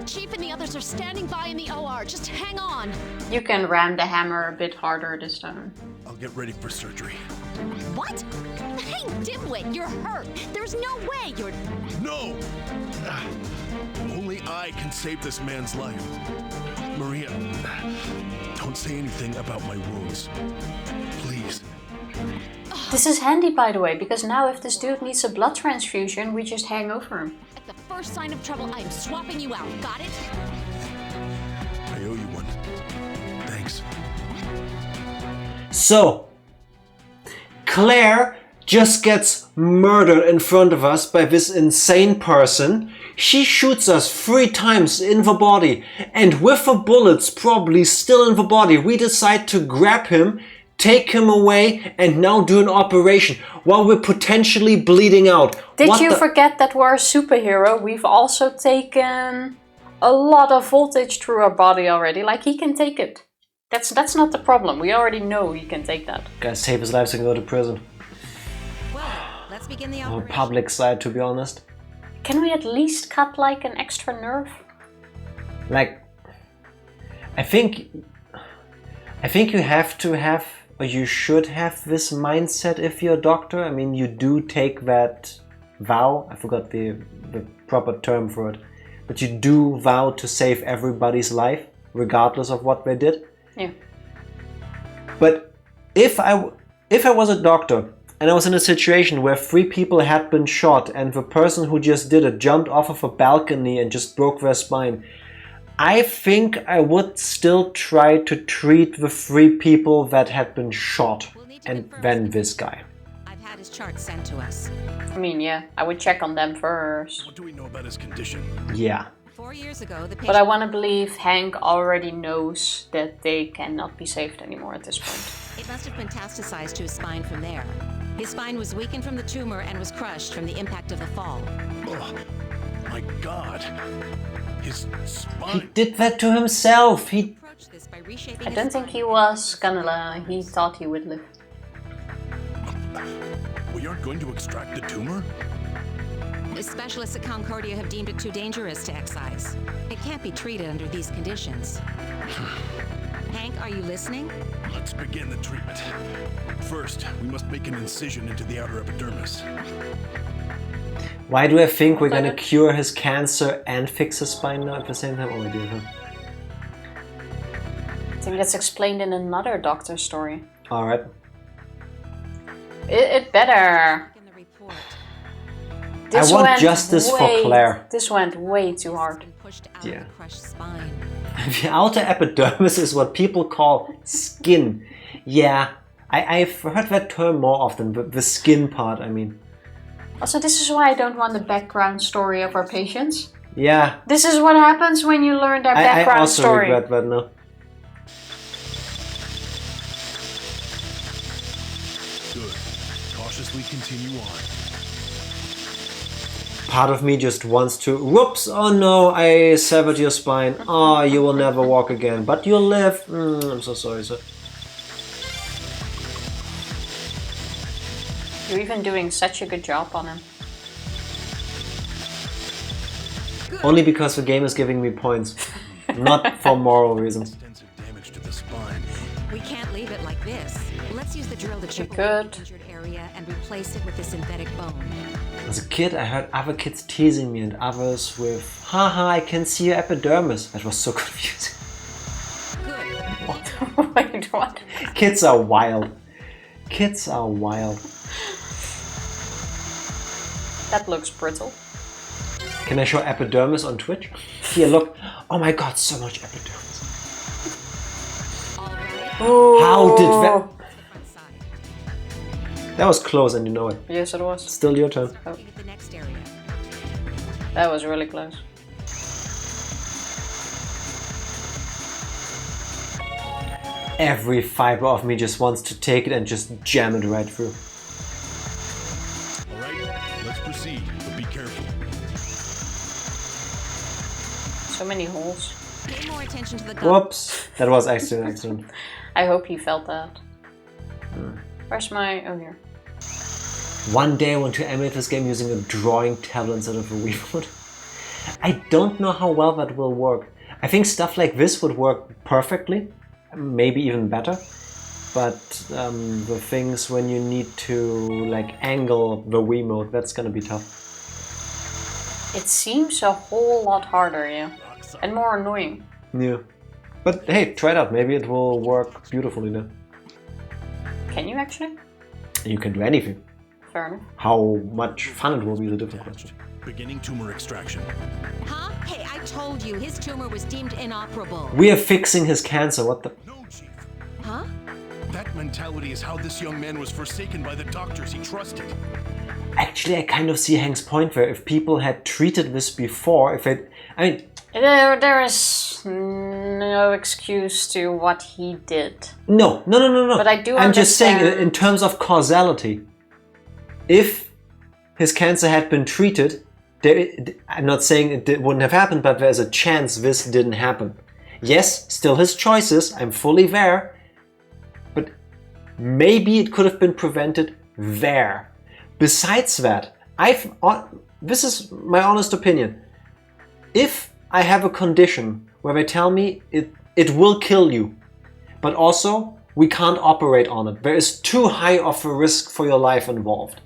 Chief and the others are standing by in the OR. Just hang on. You can ram the hammer a bit harder this time. I'll get ready for surgery. What? Hey, dimwit, you're hurt. There's no way you're... No! Only I can save this man's life. Maria, don't say anything about my wounds. Please. This is handy, by the way, because now if this dude needs a blood transfusion, we just hang over him. At the first sign of trouble, I am swapping you out. Got it? I owe you one. Thanks. So, Claire just gets murdered in front of us by this insane person. She shoots us 3 times in the body, and with the bullets probably still in the body, we decide to grab him, take him away, and now do an operation while we're potentially bleeding out. Did you forget that we're a superhero? We've also taken a lot of voltage through our body already. Like, he can take it. That's not the problem. We already know he can take that. Guys, save his life so he can go to prison. Well, let's begin the Or operation. public side, to be honest. Can we at least cut like an extra nerve? Like, I think you have to have, or you should have this mindset if you're a doctor. I mean, you do take that vow. I forgot the proper term for it. But you do vow to save everybody's life, regardless of what they did. Yeah. But if I was a doctor and I was in a situation where 3 people had been shot and the person who just did it jumped off of a balcony and just broke their spine, I think I would still try to treat the 3 people that had been shot and then this guy. I've had his chart sent to us. I mean, yeah, I would check on them first. What do we know about his condition? Yeah. 4 years ago, the patient... But I want to believe Hank already knows that they cannot be saved anymore at this point. It must have metastasized to his spine from there. His spine was weakened from the tumor and was crushed from the impact of the fall. Oh, my God. His He spine. did that to himself. He Approached this by reshaping I his don't think spine. he was gonna, he thought he would live. We aren't going to extract the tumor? The specialists at Concordia have deemed it too dangerous to excise. It can't be treated under these conditions. Hank, are you listening? Let's begin the treatment. First, we must make an incision into the outer epidermis. Why do I think we're gonna cure his cancer and fix his spine now at the same time? Oh my dear. Huh? I think that's explained in another doctor story. Alright. It better. In the report, This I want went justice for way- Claire. This went way too hard. pushed out Yeah. of the crushed spine. The outer epidermis is what people call skin. Yeah, I've heard that term more often, but the skin part, I mean. Also, this is why I don't want the background story of our patients. Yeah, This is what happens when you learn their I background also story. regret that now. Good. Cautiously continue on. Part of me just wants to, whoops, oh no, I severed your spine. Oh, you will never walk again, but you'll live. I'm so sorry, sir. You're even doing such a good job on him. Only because the game is giving me points, not for moral reasons. Extensive damage to the spine. We can't leave it like this. Let's use the drill to chip We away could. the injured area and replace it with the synthetic bone. As a kid, I heard other kids teasing me and others with, haha, I can see your epidermis. That was so confusing. Good. Wait, what? Kids are wild. Kids are wild. That looks brittle. Can I show epidermis on Twitch? Here, look. Oh my god, so much epidermis. All right. How did that... Front side. That was close and you know it. Yes, it was. Still your turn. Looking at the next area. That was really close. Every fiber of me just wants to take it and just jam it right through. All right, let's proceed, but be careful. So many holes. Pay more attention to the gun. Whoops. That was actually an accident. I hope he felt that. Where's my... Oh, here. One day I want to emulate this game using a drawing tablet instead of a Wiimote. I don't know how well that will work. I think stuff like this would work perfectly. Maybe even better, but the things when you need to like angle the Wiimote, that's gonna be tough. It seems a whole lot harder, yeah. And more annoying. Yeah. But hey, try it out. Maybe it will work beautifully then. Can you actually? You can do anything. Fair enough. How much fun it will be is a different question. Beginning tumor extraction. Huh? Hey, I told you, his tumor was deemed inoperable. We are fixing his cancer, what the... No, Chief. Huh? That mentality is how this young man was forsaken by the doctors he trusted. Actually, I kind of see Hank's point there. If people had treated this before, if it... I mean... There is no excuse to what he did. No. But I do I'm just saying, understand- in terms of causality, if his cancer had been treated, I'm not saying it wouldn't have happened, but there's a chance this didn't happen. Yes, still his choices, I'm fully there, but maybe it could have been prevented there. Besides that, this is my honest opinion. If I have a condition where they tell me it will kill you, but also we can't operate on it, there is too high of a risk for your life involved,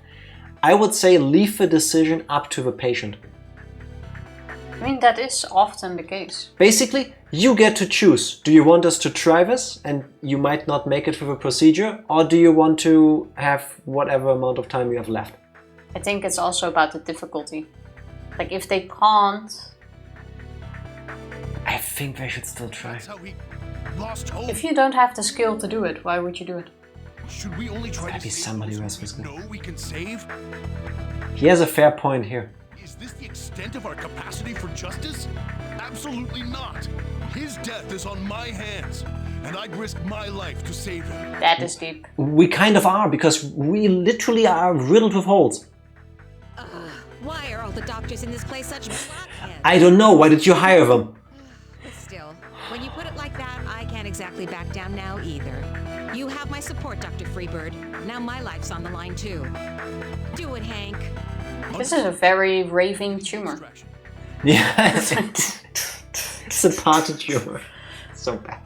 I would say leave the decision up to the patient. I mean, that is often the case. Basically, you get to choose. Do you want us to try this and you might not make it through the procedure, or do you want to have whatever amount of time you have left? I think it's also about the difficulty. Like, if they can't... I think they should still try. That's how he lost hope. If you don't have the skill to do it, why would you do it? Should we only try Gotta to be save somebody those who has we wisdom. know we can save? He has a fair point here. Is this the extent of our capacity for justice? Absolutely not. His death is on my hands, and I'd risk my life to save him. That is deep. We kind of are, because we literally are riddled with holes. Why are all the doctors in this place such blockheads? I don't know, why did you hire them? Still, when you put it like that, I can't exactly back down now either. You have my support, Dr. Freebird. Now my life's on the line too. Do it, Hank. This is a very raving tumor. Yeah, it's a party tumor. So bad.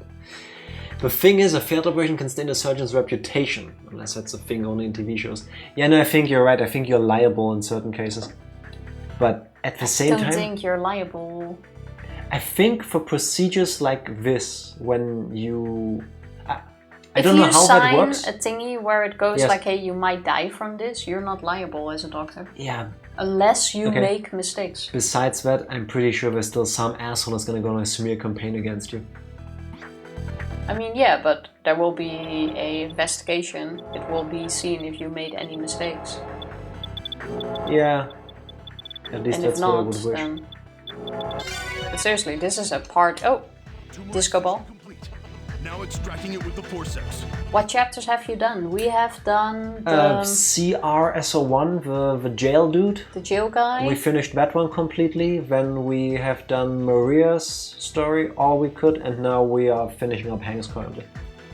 The thing is, a failed operation can stain a surgeon's reputation, unless that's a thing only in TV shows. Yeah, no, I think you're right. I think you're liable in certain cases. But at the same I don't time, think you're liable. I think for procedures like this, when you... I If don't know you how that works. sign a thingy where it goes Yes. like, hey, you might die from this, you're not liable as a doctor. Yeah. Unless you Okay. make mistakes. Besides that, I'm pretty sure there's still some asshole that's gonna go on a smear campaign against you. I mean, yeah, but there will be an investigation. It will be seen if you made any mistakes. Yeah. At least And if that's what I not, would wish. then... But seriously, this is a part... Oh, disco ball. Complete. Now extracting it with the forceps. What chapters have you done? We have done CRSO1, the jail dude. the jail guy. We finished that one completely. Then we have done Maria's story, all we could, and now we are finishing up Hank's currently.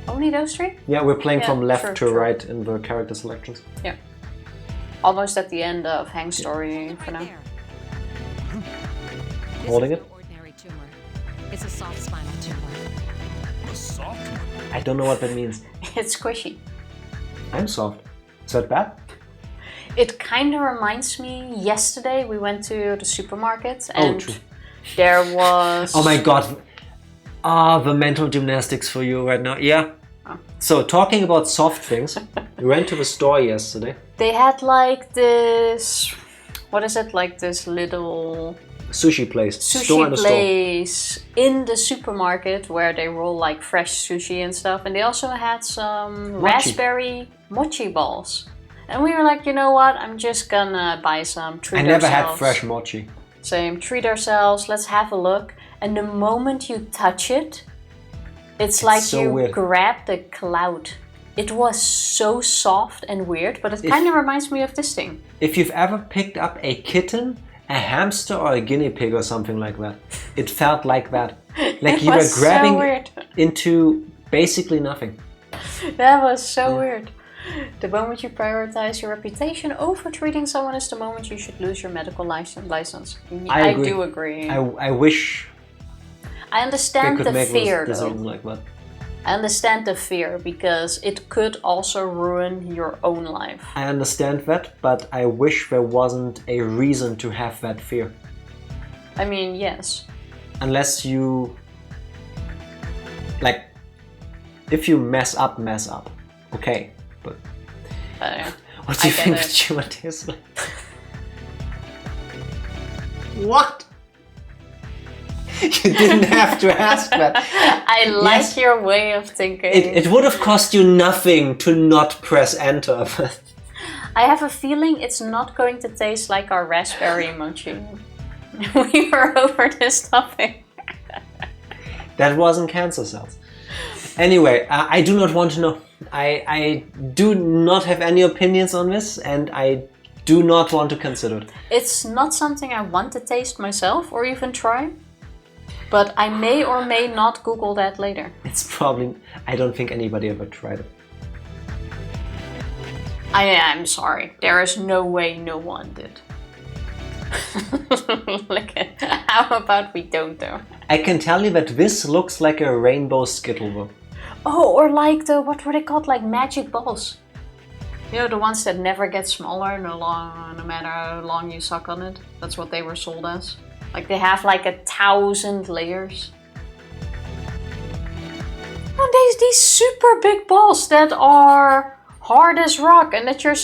Only those three? Yeah, we're playing Yeah, from left true, to true. right in the character selections. Yeah. Almost at the end of Hank's story for now. There. holding it. No ordinary tumor. It's a soft spinal tumor. A soft one. I don't know what that means. It's squishy. I'm soft. Is that bad? It kind of reminds me, yesterday we went to the supermarket Oh, and true. there was... Oh my god. Ah, the mental gymnastics for you right now. Yeah. So, talking about soft things, we went to the store yesterday. They had like this... What is it? Like this little... Sushi place. Store Sushi in the place in the supermarket where they roll like fresh sushi and stuff. And they also had some raspberry mochi balls. And we were like, you know what? I'm just gonna buy some. Treat I never ourselves. had fresh mochi. Same. Treat ourselves. Let's have a look. And the moment you touch it, it's like so you weird. grab the cloud. It was so soft and weird, but it kind of reminds me of this thing. If you've ever picked up a kitten, a hamster, or a guinea pig or something like that, it felt like that. Like you were was so grabbing weird. into basically nothing. That was so weird. The moment you prioritize your reputation over treating someone is the moment you should lose your medical license. I agree. Do agree. I wish I they understand could the make fear those though. decisions like that. I understand the fear because it could also ruin your own life. I understand that, but I wish there wasn't a reason to have that fear. I mean, yes. Unless you... Like, if you mess up. Okay, but... What do you think the tumor tastes like? What? You didn't have to ask that. I like your way of thinking. It would have cost you nothing to not press enter. I have a feeling it's not going to taste like our raspberry mochi. We were over this topic. That wasn't cancer cells. Anyway, I do not want to know. I do not have any opinions on this, and I do not want to consider it. It's not something I want to taste myself or even try. But I may or may not Google that later. It's probably... I don't think anybody ever tried it. I'm sorry. There is no way no one did. How about we don't though? I can tell you that this looks like a rainbow Skittle though. Oh, or like the... What were they called? Like magic balls. You know, the ones that never get smaller no matter how long you suck on it. That's what they were sold as. Like they have like 1,000 layers. Oh, these super big balls that are hard as rock and that you're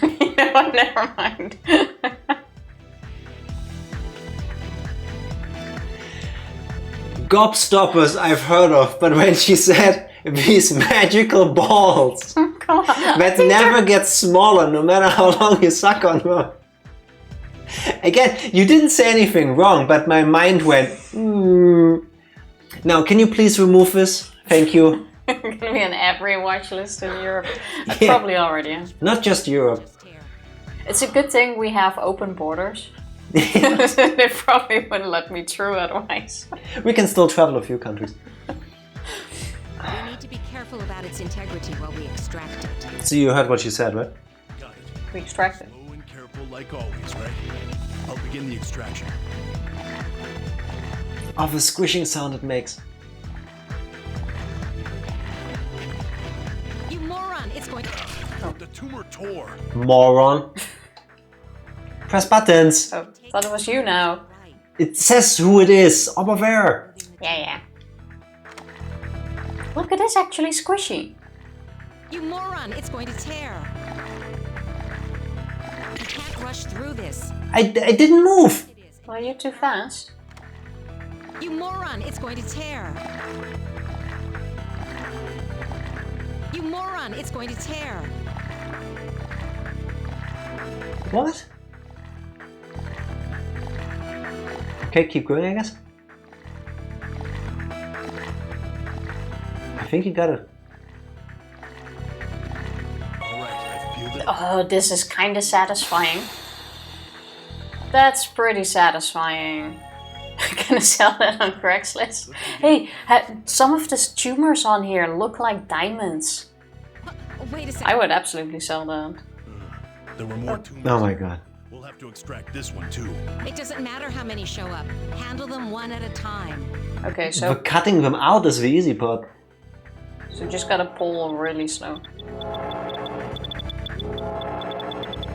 you know what, never mind. Gobstoppers I've heard of, but when she said these magical balls Come on. that never get smaller no matter how long you suck on them. Again, you didn't say anything wrong, but my mind went, Now, can you please remove this? Thank you. Gonna be on every watch list in Europe. I Yeah. probably already am. Not just Europe. It's a good thing we have open borders. They probably wouldn't let me through otherwise. We can still travel a few countries. We need to be careful about its integrity while we extract it. So you heard what she said, right? Got it. We extract it. Slow and careful like always, right? I'll begin the extraction. Oh, the squishing sound it makes. You moron! It's going to... The tumor tore. Moron. Press buttons. Oh, thought it was you now. It says who it is. Over there. Yeah. Look, it is actually squishy. You moron! It's going to tear. You can't rush through this. I didn't move. Well, you're too fast. You moron! It's going to tear. You moron! It's going to tear. What? Okay, keep going, I guess. I think you got it. Alright, I've peeled it. Oh, this is kind of satisfying. That's pretty satisfying. I'm gonna sell that on Craigslist. Hey, some of the tumors on here look like diamonds. Wait a second. I would absolutely sell that. There were more tumors. Oh my god. We'll have to extract this one too. It doesn't matter how many show up. Handle them one at a time. Okay, so The cutting them out is the easy part. you just gotta pull really slow.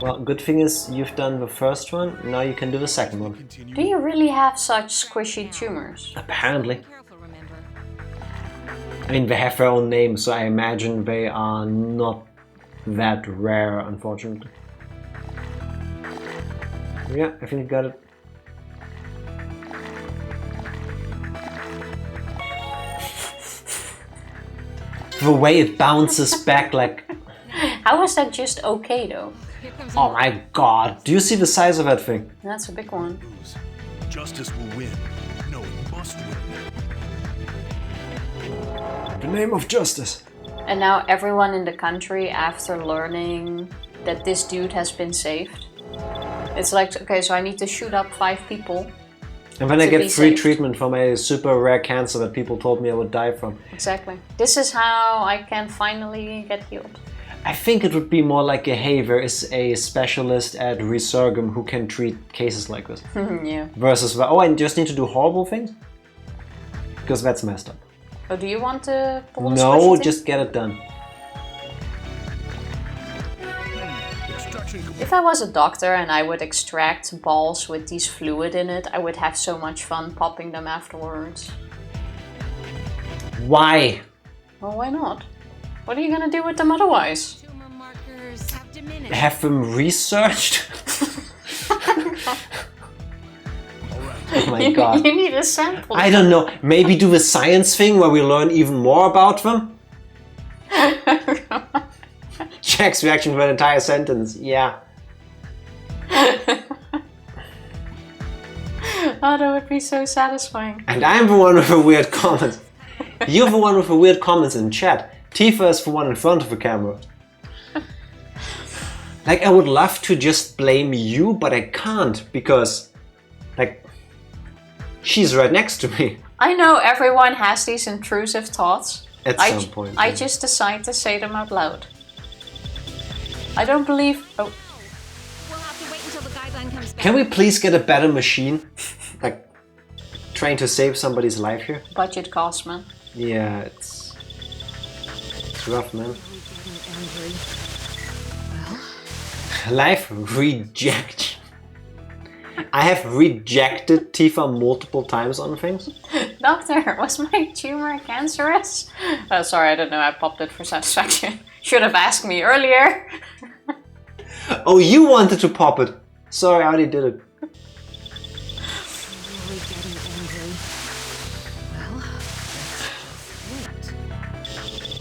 Well, good thing is you've done the first one, now you can do the second one. Do you really have such squishy tumors? Apparently. Careful, remember. I mean, they have their own name, so I imagine they are not that rare, unfortunately. Yeah, I think you got it. The way it bounces back like... How is that just okay though? Oh my god, do you see the size of that thing? That's a big one. Justice will win. No, it must win. The name of justice. And now everyone in the country, after learning that this dude has been saved, it's like, okay, so I need to shoot up 5 people. And then I to get be free saved. treatment for my super rare cancer that people told me I would die from. Exactly. This is how I can finally get healed. I think it would be more like a, hey, there is a specialist at Resurgam who can treat cases like this. Yeah. Versus, oh, I just need to do horrible things? Because that's messed up. Oh, do you want to pull the No, squishy thing? just get it done. If I was a doctor and I would extract balls with these fluid in it, I would have so much fun popping them afterwards. Why? Well, why not? What are you gonna do with them otherwise? Tumor markers have diminished. Have them researched? Oh my god. You need a sample. I don't know. Maybe do the science thing where we learn even more about them? Jack's reaction for an entire sentence. Yeah. Oh, that would be so satisfying. And I'm the one with the weird comments. You're the one with the weird comments in chat. Tifa is the one in front of the camera. Like, I would love to just blame you, but I can't because, like, she's right next to me. I know everyone has these intrusive thoughts. At some point. I just decide to say them out loud. I don't believe... Oh, We'll have to wait until the guideline comes back. Can we please get a better machine? Like, trying to save somebody's life here? budget cost, man. Yeah, it's rough, man. Life reject. I have rejected Tifa multiple times on things. Doctor, was my tumor cancerous? Oh, sorry, I don't know. I popped it for satisfaction. Should have asked me earlier. Oh, you wanted to pop it. Sorry, I already did it.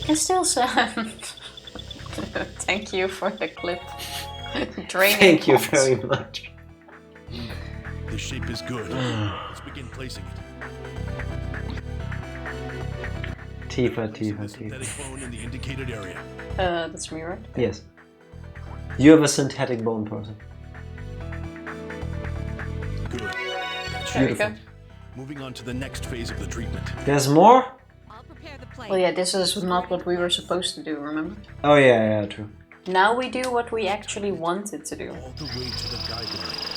I still send. Thank you for the clip. Draining Thank you balls. very much. This shape is good. Let's begin placing it. Tifa. Synthetic bone in the indicated area. That's me, right? Yes. You're the synthetic bone person. Good. That's There we Beautiful. go. moving on to the next phase of the treatment. There's more? I'll prepare the plate. Well, yeah, this is not what we were supposed to do, remember? Oh yeah, true. Now we do what we actually wanted to do. All the way to the guideline.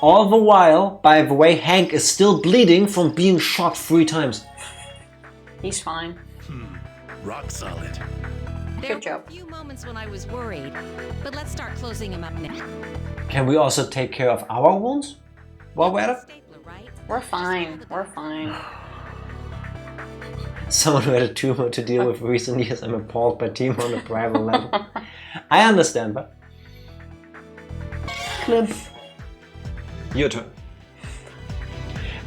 All the while, by the way, Hank is still bleeding from being shot 3 times. He's fine. Rock solid. There Good job. were a few moments when I was worried, but let's start closing him up now. Can we also take care of our wounds while we're at it? Stapler, right? We're fine. We're fine. Someone who had a tumor to deal with recent years, I'm appalled by team on a private level. I understand, but... Clip. Your turn.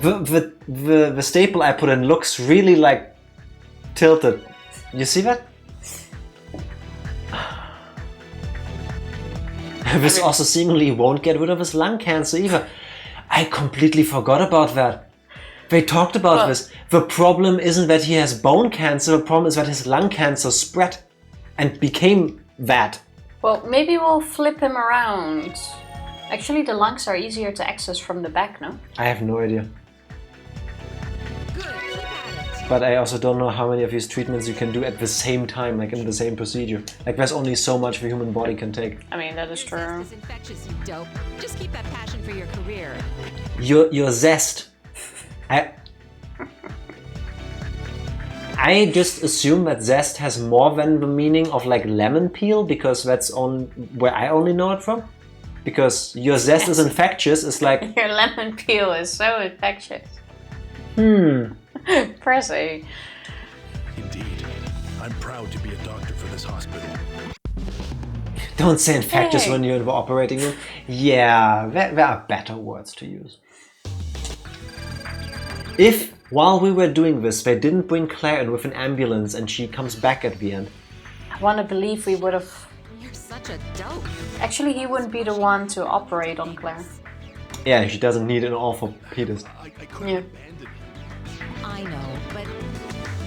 The staple I put in looks really like tilted. You see that? This also seemingly won't get rid of his lung cancer either. I completely forgot about that. They talked about this. The problem isn't that he has bone cancer, the problem is that his lung cancer spread and became that. Well, maybe we'll flip him around. Actually, the lungs are easier to access from the back, no? I have no idea. Good, keep at it. But I also don't know how many of these treatments you can do at the same time, like in the same procedure. Like there's only so much the human body can take. I mean, that is true. Is infectious, you dope. Just keep that passion for your career. Your zest. I just assume that zest has more than the meaning of like lemon peel, because that's on where I only know it from. Because your zest is infectious, it's like... Your lemon peel is so infectious. Pressy. Indeed. I'm proud to be a doctor for this hospital. Don't say infectious Hey. when you're in the operating room. Yeah, there are better words to use. If, while we were doing this, they didn't bring Claire in with an ambulance and she comes back at the end. I want to believe we would have... You're such a dope. Actually, he wouldn't be the one to operate on Claire. Yeah, she doesn't need an orthopedist. I couldn't Yeah. abandon her. I know, but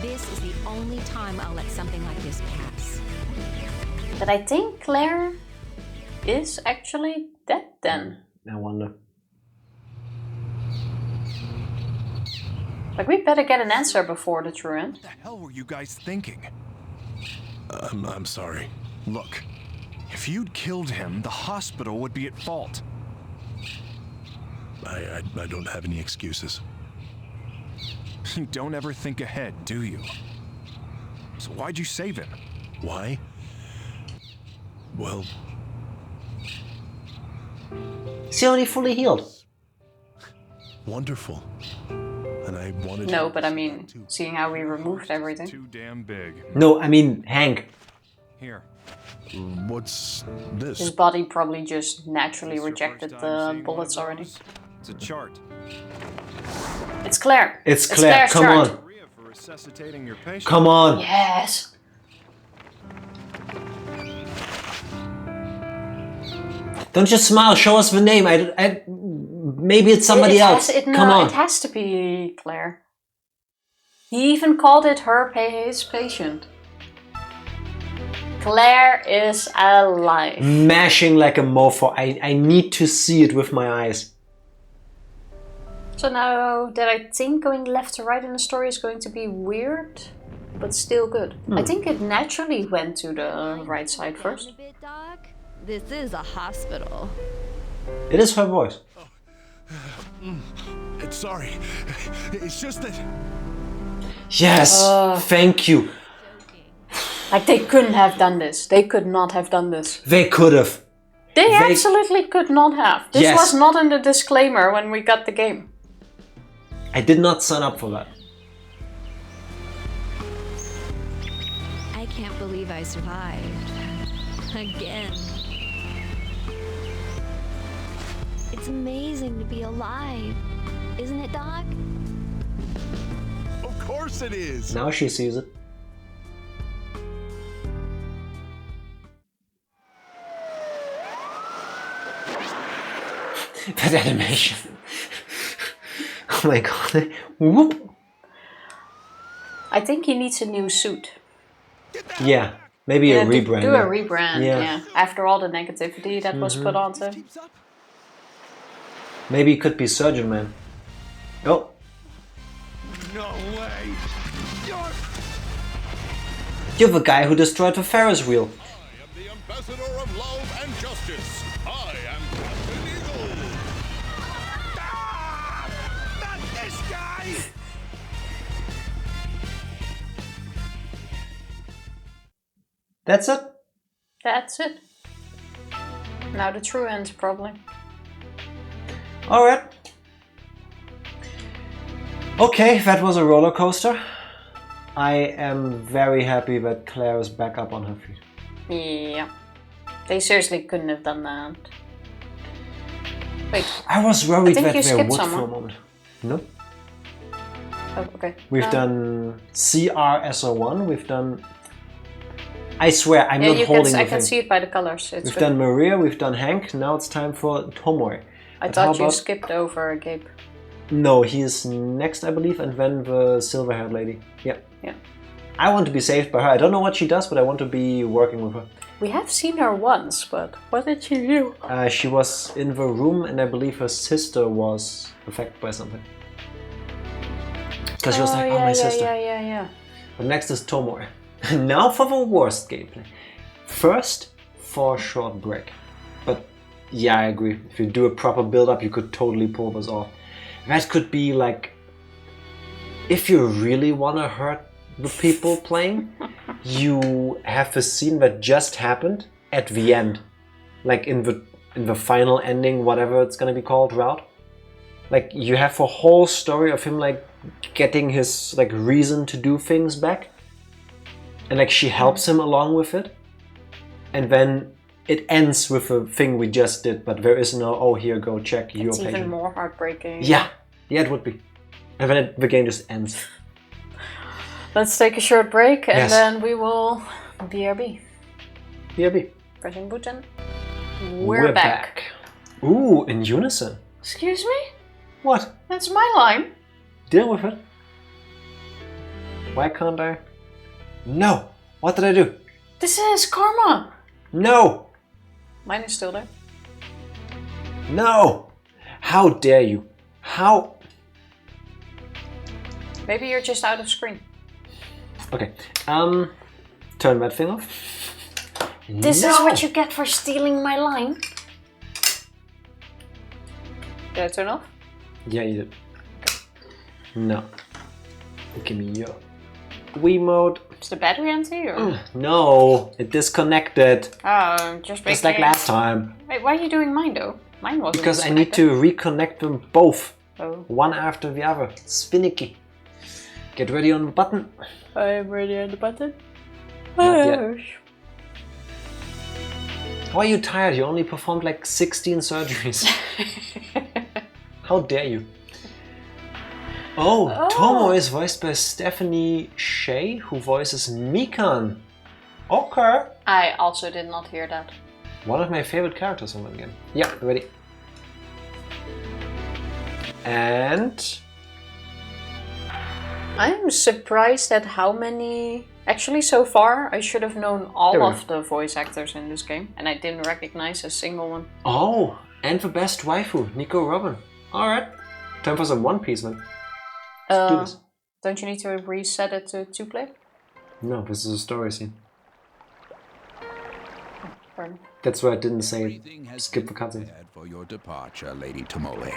this is the only time I'll let something like this pass. But I think Claire is actually dead then. I wonder. Like, we better get an answer before the true end. What the hell were you guys thinking? I'm sorry. Look, if you'd killed him, the hospital would be at fault. I don't have any excuses. You don't ever think ahead, do you? So why'd you save him? Why? Well, Is he only fully healed? wonderful. And I wanted No, to... but I mean, seeing how we removed everything. Too damn big. No, I mean Hank. Here. What's His this? body probably just naturally This your rejected first time the seeing bullets one of already. those? It's a chart. It's Claire. It's Claire, Claire's come chart. on. Maria for resuscitating your patient. Come on. Yes. Don't just smile, show us the name. Maybe it's somebody else. Come on. It has to be Claire. He even called it his patient. Claire is alive. Mashing like a mofo. I need to see it with my eyes. So now that I think going left to right in the story is going to be weird, but still good. I think it naturally went to the right side first. A bit, Doc. This is a hospital. It is her voice. Sorry. It's just that... Yes, thank you. Like, they couldn't have done this. They could not have done this. They could have. They absolutely could not have. This Yes. was not in the disclaimer when we got the game. I did not sign up for that. I can't believe I survived. Again. It's amazing to be alive. Isn't it, Doc? Of course it is! Now she sees it. That animation. Oh my god. Whoop. I think he needs a new suit. Yeah, maybe a rebrand. Do a rebrand, Yeah. yeah. After all the negativity that was put onto him. Maybe it could be Surgeon Man. Oh, No way! you're the guy who destroyed the Ferris wheel. I am the ambassador of love and justice. I am Captain Eagle. Ah! Not this guy! That's it. That's it. Now the true end, probably. Alright. Okay, that was a roller coaster. I am very happy that Claire is back up on her feet. Yeah. They seriously couldn't have done that. Wait. I was worried I think that you they skipped would for a someone. moment. No? Oh, okay. We've No. done CRSO1, we've done... I swear, I'm Yeah, not you holding can, the I can thing. see it by the colors. It's We've good. done Maria, we've done Hank, now it's time for Tomoe. I But thought how you about- skipped over Gabe. No, he is next, I believe, and then the silver-haired lady. Yeah. Yeah. I want to be saved by her. I don't know what she does, but I want to be working with her. We have seen her once, but what did she do? She was in the room, and I believe her sister was affected by something. Because she was like, oh, my sister. Yeah. But next is Tomoe. Now for the worst gameplay. First, for a short break. But yeah, I agree. If you do a proper build-up, you could totally pull this off. That could be like, if you really want to hurt the people playing, you have a scene that just happened at the end. Like in the final ending, whatever it's gonna be called, route. Like you have a whole story of him like getting his like reason to do things back. And like she helps him along with it. And then it ends with a thing we just did, but there is no, oh, here, go check your patient. It's even more heartbreaking. Yeah, it would be. And then the game just ends. Let's take a short break and Yes. then we will BRB. BRB. Pressing button. We're back. Ooh, in unison. Excuse me? What? That's my line. Deal with it. Why can't I? No! What did I do? This is karma. No! Mine is still there. No! How dare you? How? Maybe you're just out of screen. Okay. Turn that thing off. This is what you get for stealing my line. Did I turn off? Yeah, you did. No. Give me your Wiimote. Is the battery empty or? No, it disconnected. Oh, just Just like last time. Wait, why are you doing mine though? Mine wasn't. Because I need to reconnect them both. Oh. One after the other. It's finicky. Get ready on the button. I'm ready on the button. Not yet. How are you tired? You only performed like 16 surgeries. How dare you? Oh, Tomo is voiced by Stephanie Shea, who voices Mikan. Okay. I also did not hear that. One of my favorite characters in that game. Yeah, ready. And I'm surprised at how many... Actually, so far, I should have known all of the voice actors in this game, and I didn't recognize a single one. oh, and the best waifu, Nico Robin. Alright. Time for some One Piece, man. Let's do this. Don't you need to reset it to 2-play? No, this is a story scene. Pardon. That's why I didn't say Everything has skip the been cutscene. prepared for your departure, Lady Tomoe.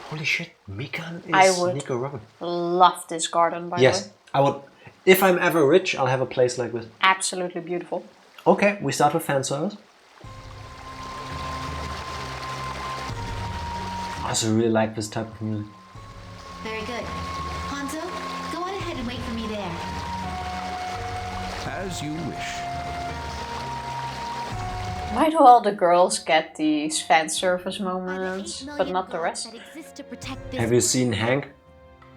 Holy shit, Mikan I is would Nico Robin. love this garden, by the Yes, way. I would. If I'm ever rich, I'll have a place like this. Absolutely beautiful. Okay, we start with fan service. I also really like this type of music. Very good. Hanzo, go on ahead and wait for me there. As you wish. Why do all the girls get these fan service moments, but not the rest? Have you seen Hank?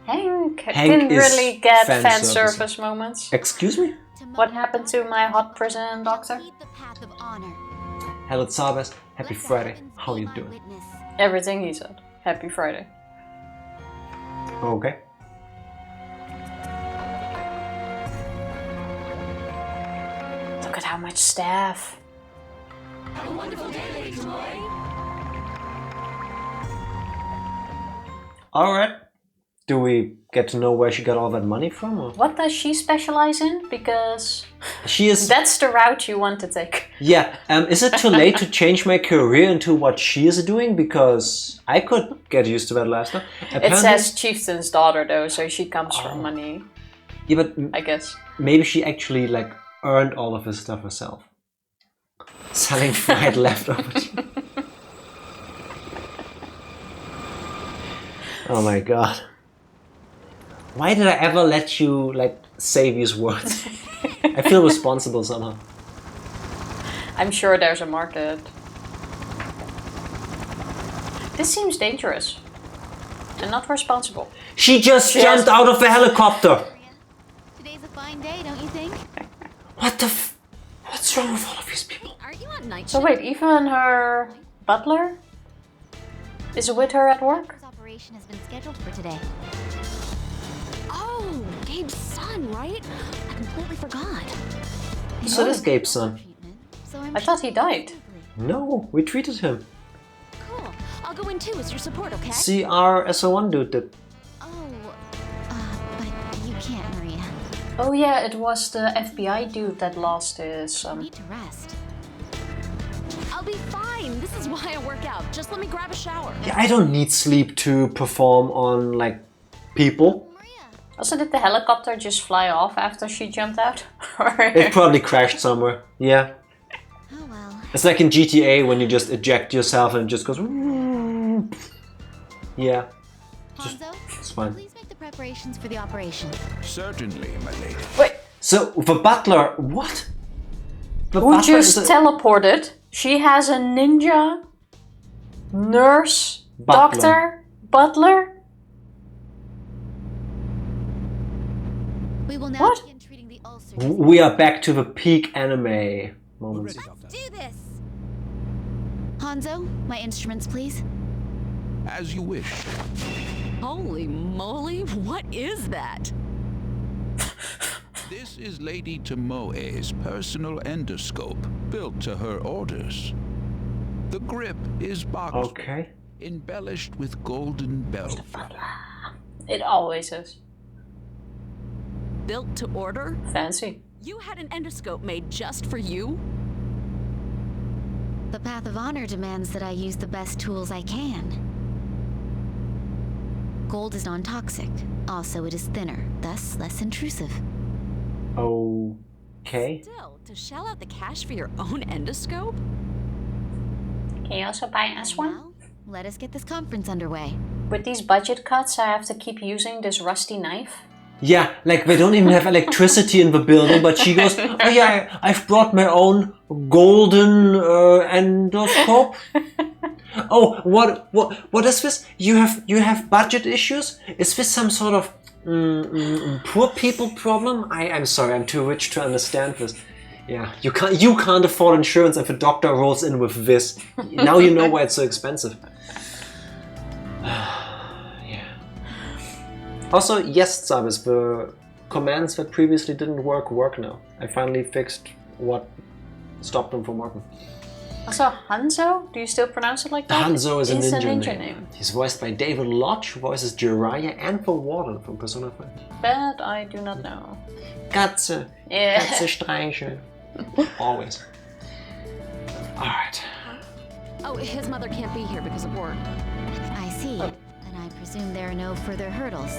Hank Hank didn't is really get fan fan service. service moments. Excuse me? What happened to my hot prison doctor? Hello, Sabes. Happy Friday. How are you doing? Everything he said. Happy Friday. Okay. Look at how much staff. Have a wonderful day, Lady Tomoe. Alright. Do we get to know where she got all that money from? Or? What does she specialize in? Because She is... that's the route you want to take. Yeah, is it too late to change my career into what she is doing? Because I could get used to that lifestyle. It says chieftain's daughter though, so she comes from money. Yeah, but I guess. maybe she actually like earned all of this stuff herself. Selling fried leftovers. Oh my god. Why did I ever let you like say these words? I feel responsible somehow. I'm sure there's a market. This seems dangerous. And not responsible. She just jumped out of a helicopter! Today's a fine day, don't you think? What the f... What's wrong with all of these people? Aren't you on night So wait, even her butler is with her at work? This operation has been scheduled for today. Oh, Gabe's son, right? I completely forgot. So this Gabe's son. So I thought he died. No, we treated him. Cool. I'll go in too as your support, okay? CRSO1 dude did. But you can't, Maria. Oh yeah, it was the FBI dude that lost his... You need to rest. I'll be fine. This is why I work out. Just let me grab a shower. Yeah, I don't need sleep to perform on, like, people. Also, did the helicopter just fly off after she jumped out? It probably crashed somewhere. Yeah. Oh well. It's like in GTA when you just eject yourself and it just goes. Yeah. Hanzo, It's fine. please make the preparations for the operation. Certainly, my lady. Wait, So the butler, what? The who butler just is a teleported? She has a ninja, nurse, Butler. doctor, butler. We will now What? begin treating the ulcer. We are back to the peak anime moments. Do this. Hanzo, my instruments, please. As you wish. Holy moly, what is that? This is Lady Tomoe's personal endoscope, built to her orders. The grip is boxed, Okay. embellished with golden bellflower. It always is. Built to order? Fancy. You had an endoscope made just for you? The path of honor demands that I use the best tools I can. Gold is non-toxic. Also, it is thinner, thus less intrusive. Okay. Still, to shell out the cash for your own endoscope? Can you also buy us one? Now, let us get this conference underway. With these budget cuts, I have to keep using this rusty knife. Yeah, like they don't even have electricity in the building, but she goes, oh yeah, I've brought my own golden endoscope. Oh, what is this? You have budget issues? Is this some sort of poor people problem? I'm sorry, I'm too rich to understand this. Yeah, you can't afford insurance if a doctor rolls in with this. Now you know why it's so expensive. Also, yes, Sabis, the commands that previously didn't work now. I finally fixed what stopped them from working. Also, Hanzo? Do you still pronounce it like that? Hanzo is a It's ninja name. He's voiced by David Lodge, who voices Jiraiya and the Warden from Persona 5. That I do not know. Katze. Yeah. Katze streicheln. Always. Alright. Oh, his mother can't be here because of work. I see. Then I presume there are no further hurdles.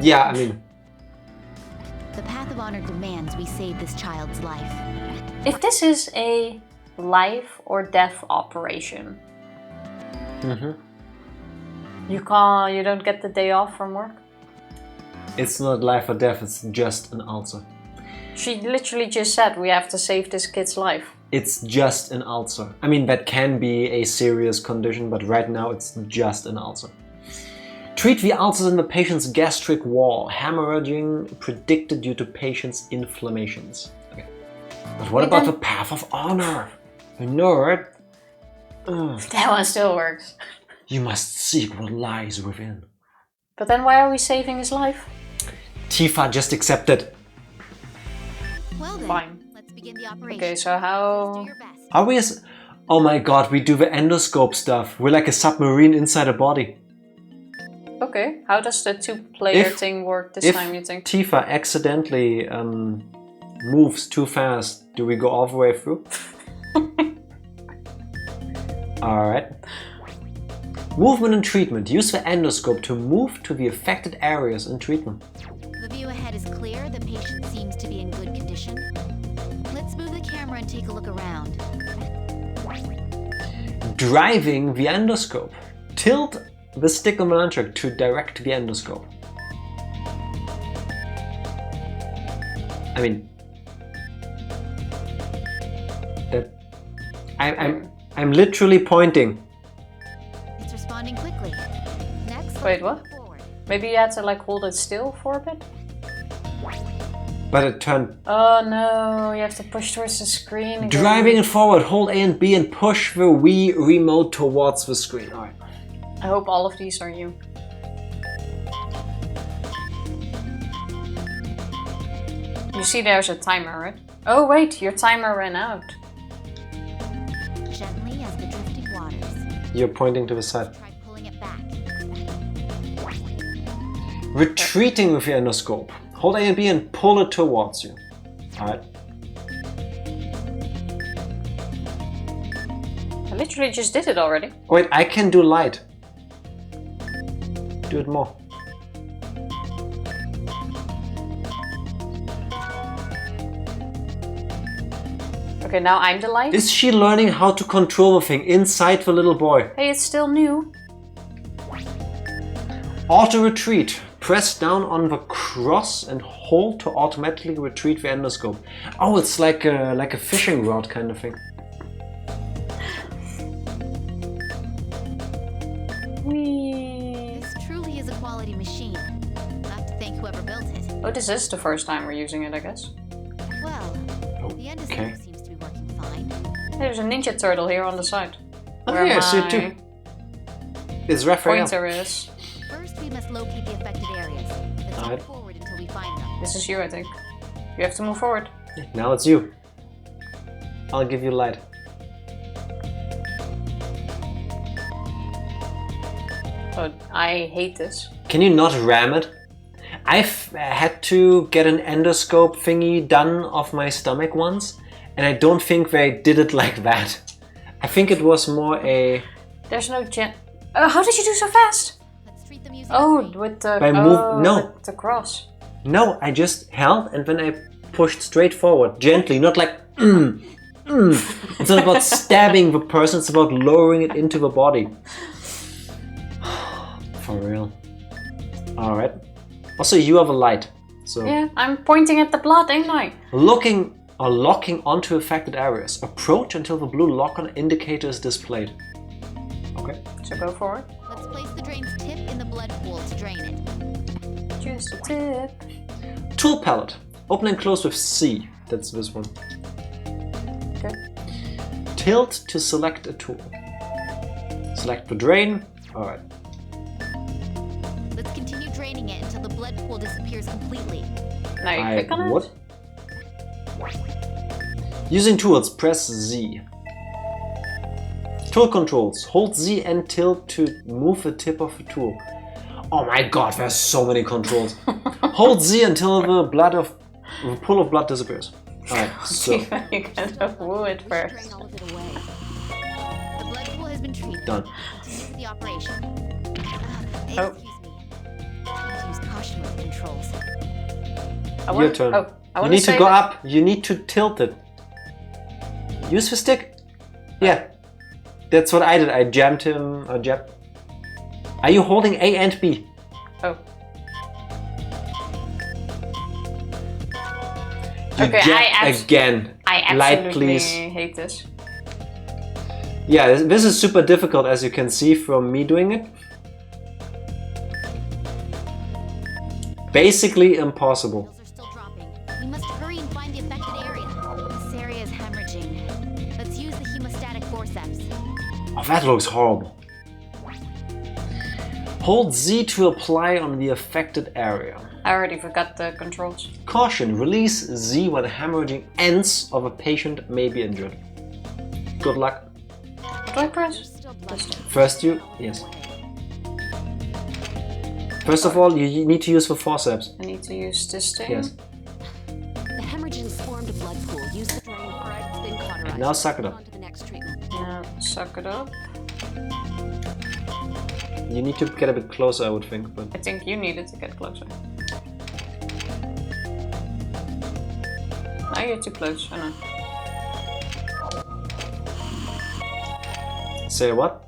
Yeah, I mean... The path of honor demands we save this child's life. If this is a life or death operation, you don't get the day off from work? It's not life or death, it's just an ulcer. She literally just said we have to save this kid's life. It's just an ulcer. I mean, that can be a serious condition, but right now it's just an ulcer. Treat the ulcers in the patient's gastric wall. Hemorrhaging predicted due to patient's inflammations. Okay. But what about the path of honor? You know, right? That one still works. You must seek what lies within. But then why are we saving his life? Tifa, just accept it. Well then, Fine. let's begin the operation. Okay, so how... Do your best. Are we as... Oh my god, we do the endoscope stuff. We're like a submarine inside a body. Okay, how does the two-player thing work this time, you think? If Tifa accidentally moves too fast, do we go all the way through? Alright. Movement and treatment. Use the endoscope to move to the affected areas in treatment. The view ahead is clear. The patient seems to be in good condition. Let's move the camera and take a look around. Driving the endoscope. Tilt the stick on the nunchuck to direct the endoscope. I mean, that I'm literally pointing. It's responding quickly. Next, Wait, let's what? move forward. Maybe you had to like hold it still for a bit? But it turned. Oh no, you have to push towards the screen again. Driving it forward, hold A and B and push the Wii remote towards the screen. Alright. I hope all of these are you. You see there's a timer, right? Oh wait, your timer ran out. Gently as the drifting waters. You're pointing to the side. Try pulling it back. Retreating with your endoscope. Hold A and B and pull it towards you. Alright. I literally just did it already. Wait, I can do light. Do it more. Okay, now I'm the light. Is she learning how to control the thing inside the little boy? Hey, it's still new. Auto retreat. Press down on the cross and hold to automatically retreat the endoscope. Oh, it's like a fishing rod kind of thing. Whee. This truly is a quality machine. I'll have to thank whoever built it. Oh, this is the first time we're using it, I guess. Well, the endoscope Okay. seems to be working fine. There's a ninja turtle here on the side. Oh Where yeah, I see it my too. It's Raphael. pointer is. First, we must locate the affected areas. Let's Alright. move forward until we find them. This is you, I think. You have to move forward. Now it's you. I'll give you light. Oh, I hate this. Can you not ram it? I've had to get an endoscope thingy done of my stomach once, and I don't think they did it like that. I think it was more a... There's no gen. How did you do so fast? Let's treat them using Oh, a crane. with the No. with the cross. No, I just held and then I pushed straight forward, gently, not like It's not about stabbing the person, it's about lowering it into the body. For real. Alright. Also, you have a light. So Yeah, I'm pointing at the blood, ain't I? looking or locking onto affected areas. Approach until the blue lock-on indicator is displayed. Okay. So go forward. Let's place the drain's tip in the blood pool to drain it. Just a tip. Tool palette. Open and close with C. That's this one. Okay. Tilt to select a tool. Select the drain. Alright. Let's continue draining it until the blood pool disappears completely. Now you click on it. would. Using tools, press Z. Tool controls. Hold Z and tilt to move the tip of the tool. Oh my god, there's so many controls. Hold Z until the pool of blood disappears. Alright, so You gotta woo it first. Drain all of it away. The blood pool has been treated. done. Continue with the operation. Oh. Excuse me. Please use caution with controls. Your turn. Oh, I You want need to say go that- up. You need to tilt it. Use the stick. Yeah. That's what I did. I jammed him. Are you holding A and B? Oh. You Okay, jabbed again. I Light, absolutely please. hate this. Yeah, this is super difficult, as you can see from me doing it. Basically impossible. Levels are still dropping. We must hurry and find the affected area. This area is hemorrhaging. Let's use the hemostatic forceps. Oh, that looks horrible. Hold Z to apply on the affected area. I already forgot the controls. Caution, release Z when hemorrhaging ends or a patient may be injured. Good luck. What do I press? Still blood. First yes. First of all, you need to use the forceps. I need to use this thing. Yes. The hemorrhage has formed a blood pool. Use the drain. Alright, it's been cauterized. Now suck it up. On to the next treatment. Now suck it up. You need to get a bit closer, I would think. But I think you needed to get closer. Now you're too close. I know. say what?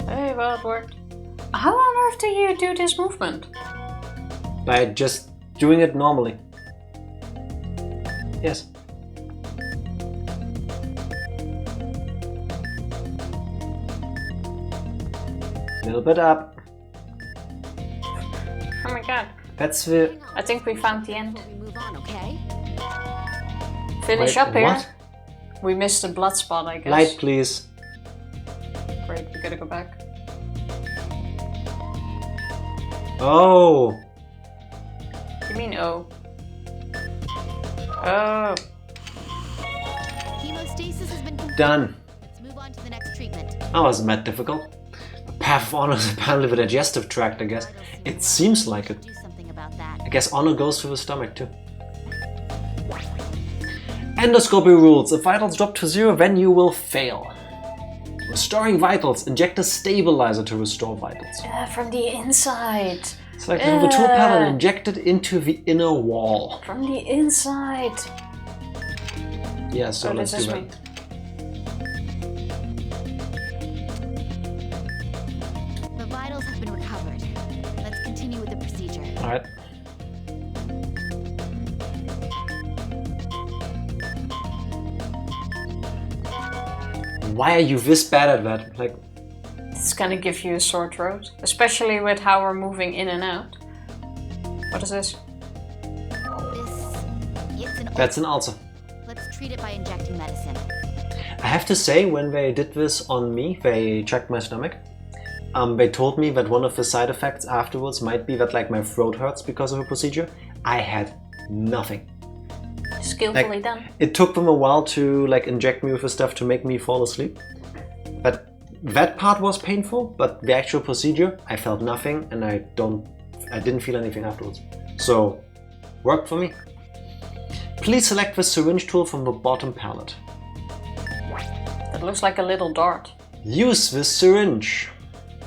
Hey, well, it worked. How on earth do you do this movement? By just doing it normally. Yes. Little bit up. Oh my god. That's the... I think we found the end. We move on, okay? Finish Wait, up here. what? We missed a blood spot, I guess. Light, please. Great, we gotta go back. Oh! You mean oh? Oh. Hemostasis has been completed. Done. Let's move on to the next treatment. treatment. Oh, wasn't that difficult? The path of honor is apparently the digestive tract, I guess. It seems like it. Do something about that. I guess honor goes through the stomach too. Endoscopy rules. If vitals drop to 0, then you will fail. Restoring vitals. Inject a stabilizer to restore vitals. From the inside. Select the tool pad and inject it into the inner wall. From the inside. Yeah, so let's do that. Me. The vitals have been recovered. Let's continue with the procedure. Alright. Why are you this bad at that? Like, it's gonna give you a sore throat, especially with how we're moving in and out. What is this? That's an ulcer. Let's treat it by injecting medicine. I have to say, when they did this on me, they checked my stomach. They told me that one of the side effects afterwards might be that like my throat hurts because of the procedure. I had nothing. Skillfully done. It took them a while to like inject me with the stuff to make me fall asleep. But that part was painful, but the actual procedure, I felt nothing and I didn't feel anything afterwards. So, worked for me. Please select the syringe tool from the bottom palette. That looks like a little dart. Use this syringe.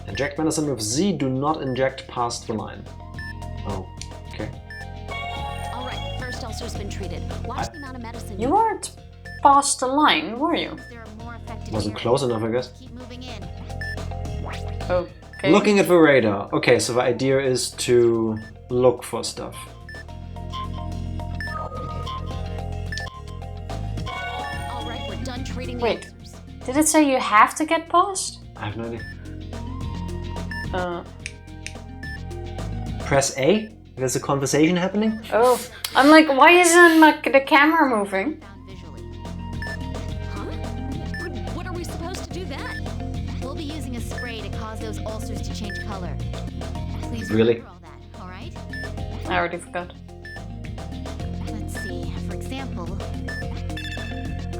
Inject medicine with Z, do not inject past the line. Oh, okay. Alright, first ulcer's been treated. Watch the amount of medicine. You weren't past the line, were you? Wasn't close enough, I guess. Keep moving in. Okay. Looking at the radar. Okay, so the idea is to look for stuff. Alright, we're done treating the Wait, ulcers. did it say you have to get past? I have no idea. Press A? There's a conversation happening? Oh, I'm like, why isn't the camera moving? Huh? What are we supposed to do then? We'll be using a spray to cause those ulcers to change color. Please Really? remember all that, alright? I already forgot. Let's see, for example,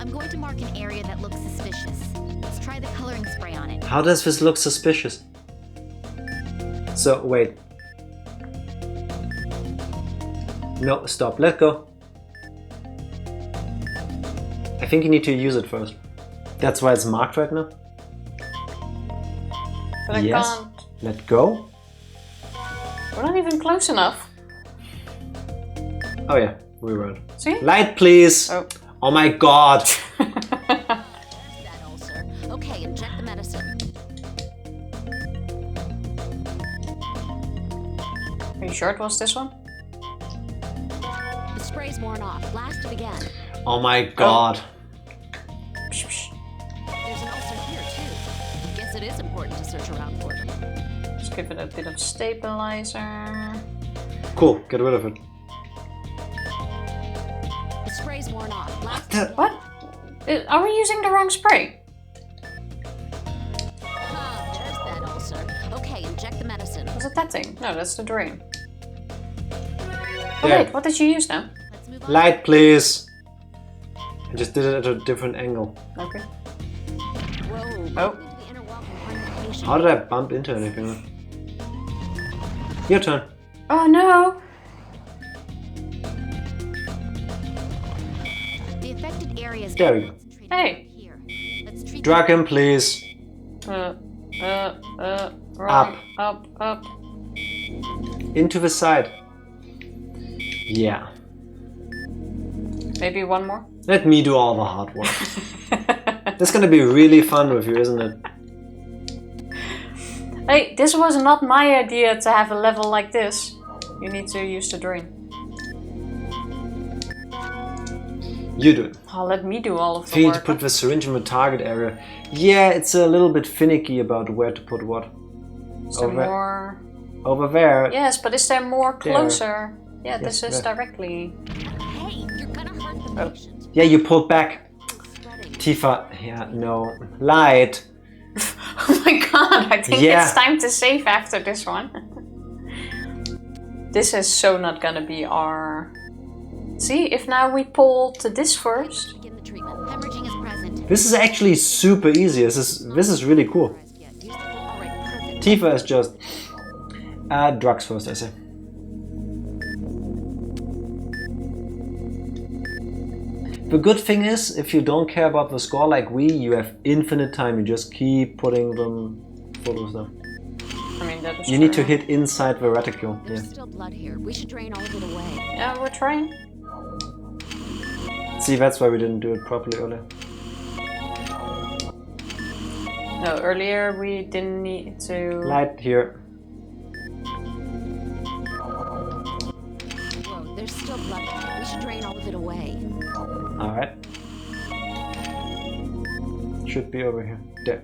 I'm going to mark an area that looks suspicious. Let's try the coloring spray on it. How does this look suspicious? So, wait. No, stop. Let go. I think you need to use it first. That's why it's marked right now. But Yes. I can't. Let go. We're not even close enough. Oh yeah, we were. See? Light, please. Oh my god. That ulcer. Okay, inject the medicine. Are you sure it was this one? The spray's worn off. Blast it again. Oh my god. There's an ulcer here too. Guess it is important to search around for them. Just give it a bit of stabilizer. Cool, get rid of it. The spray's worn off. Blast What? Are we using the wrong spray? There's that ulcer. Okay, inject the medicine. Was it that thing? No, that's the drain. Oh There. wait, what did you use now? Light, please. I just did it at a different angle. Okay. Whoa. Oh. How did I bump into anything? Your turn. Oh no! The affected area is There we go. Hey! here. Let's treat Drag him, please. Wrong. Up. Into the side. Yeah. Maybe one more? Let me do all the hard work. That's gonna be really fun with you, isn't it? Hey, this was not my idea to have a level like this. You need to use the drain. You do it. Oh, let me do all of the You need work. to put the syringe in the target area. Yeah, it's a little bit finicky about where to put what. Is there more? Over there. Yes, but is there more There. closer? Yeah, this Yes, is there. directly. Hey, you're gonna hurt the patient. Yeah, you pulled back. Tifa, yeah, no. Light. Oh my god, I think Yeah. it's time to save after this one. This is so not gonna be our... See, if now we pull to this first. Begin the treatment. Hemorrhaging is present. This is actually super easy. This is really cool. Tifa is just drugs first, I say. The good thing is, if you don't care about the score like we, you have infinite time. You just keep putting them photos down. I mean, that is You need to hit inside the reticule. There's still blood here. We should drain all of it away. Yeah, we're trying. See, that's why we didn't do it properly earlier. No, earlier we didn't need to... Light here. Whoa, there's still blood here. We should drain all of it away. Alright. Should be over here. There.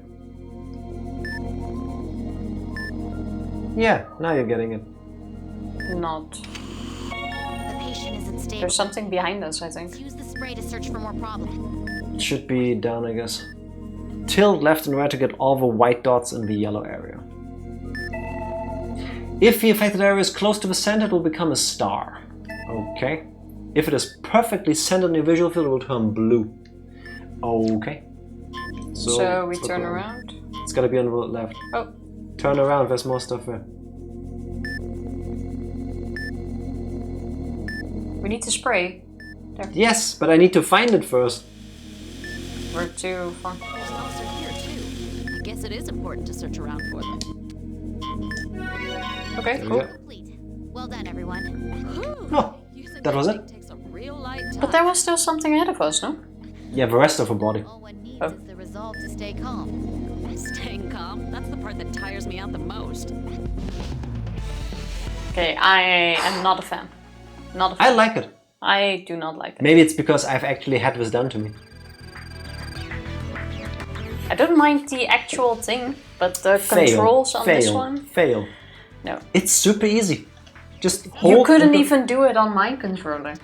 Yeah, now you're getting it. Not. The patient isn't stable. There's something behind us, I think. Let's use the spray to search for more problems. It should be down, I guess. Tilt left and right to get all the white dots in the yellow area. If the affected area is close to the center, it will become a star. Okay. If it is perfectly centered in your visual field, it will turn blue. Okay. So we turn around? It's gotta be on the left. Oh. Turn around, there's more stuff there. We need to spray. There. Yes, but I need to find it first. We're too far. There's an ulcer here too. I guess it is important to search around for them. Okay, There we cool. go. Complete. Well done, everyone. Oh, that was it? Takes a real light touch. But there was still something ahead of us, no? Yeah, the rest of her body. All one needs is the resolve to stay calm. Staying calm? That's the part that tires me out the most. Okay, I am not a fan. Not a fan. I like it. I do not like it. Maybe it's because I've actually had this done to me. I don't mind the actual thing, but the controls on this one... Fail. No. It's super easy. Just hold... You couldn't even do it on my controller.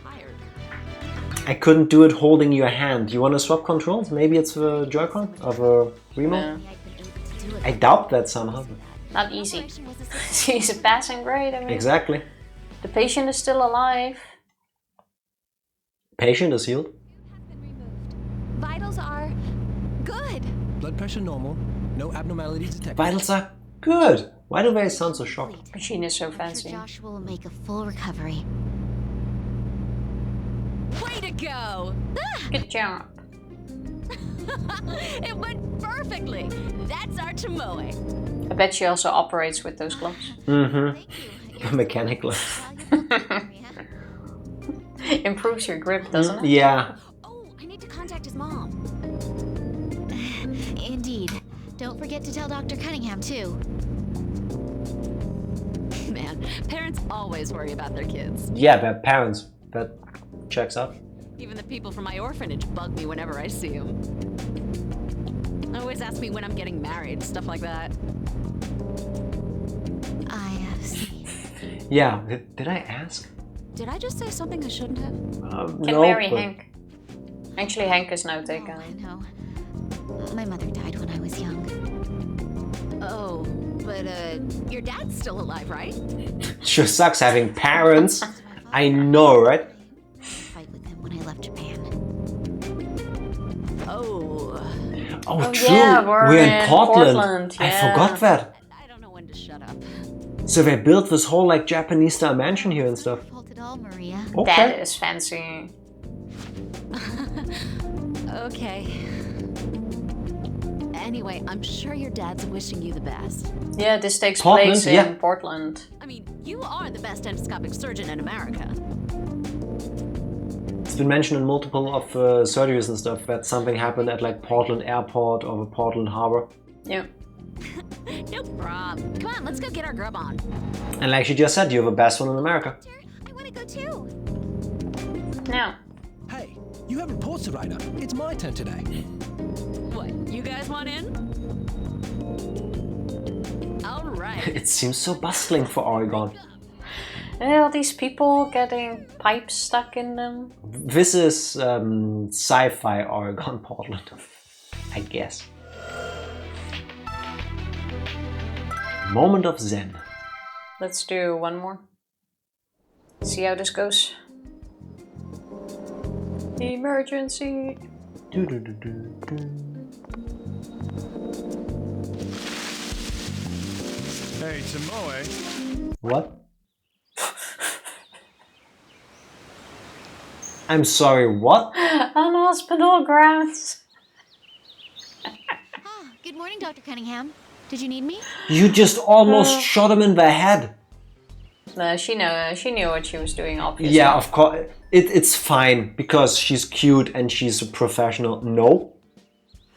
I couldn't do it holding your hand. You want to swap controls? Maybe it's the Joy-Con of a remote? No. I doubt that somehow. Not easy. She's passing grade, I mean. Exactly. The patient is still alive. Patient is healed. Vitals are good. Blood pressure normal. No abnormalities detected. Vitals are good. Why do they sound so shocked? Machine is so fancy. Joshua will make a full recovery. Way to go! Good job. It went perfectly. That's our Tomoe. I bet she also operates with those gloves. Mm-hmm. Mechanic gloves. Improves your grip, doesn't it? Yeah. Oh, I need to contact his mom. Indeed. Don't forget to tell Dr. Cunningham, too. Man, parents always worry about their kids. Yeah, they're parents. That checks out. Even the people from my orphanage bug me whenever I see them. Always ask me when I'm getting married, stuff like that. I see. Yeah, did I ask? Did I just say something I shouldn't have? Can no, marry but... Hank. Actually, Hank is now taken. Oh, I know. My mother died when I was young. Oh, but your dad's still alive, right? Sure sucks having parents. I know, right? Fight with him when I left Japan. Oh. Oh, true. Yeah, we're in Portland. yeah. I forgot that. I don't know when to shut up. So they built this whole like Japanese style mansion here and stuff. Fault at all, Maria. Okay. That is fancy. Okay. Anyway, I'm sure your dad's wishing you the best. Yeah, this takes Portland, place in yeah. Portland. I mean, you are the best endoscopic surgeon in America. It's been mentioned in multiple of surgeries and stuff that something happened at like Portland Airport or the Portland Harbor. Yeah. No problem. Come on, let's go get our grub on. And like she just said, you're the best one in America. I want to go too. Now. Hey, you have reports to write up. It's my turn today. What, you guys want in? All right. It seems so bustling for Oregon. All these people getting pipes stuck in them. This is sci-fi Oregon, Portland, I guess. Moment of Zen. Let's do one more. See how this goes. Emergency. Hey, Tomoe. What? I'm sorry, what? On hospital grounds. Good morning, Dr. Cunningham. Did you need me? You just almost shot him in the head. No, she knew what she was doing, obviously. Yeah, of course. It's fine because she's cute and she's a professional. No.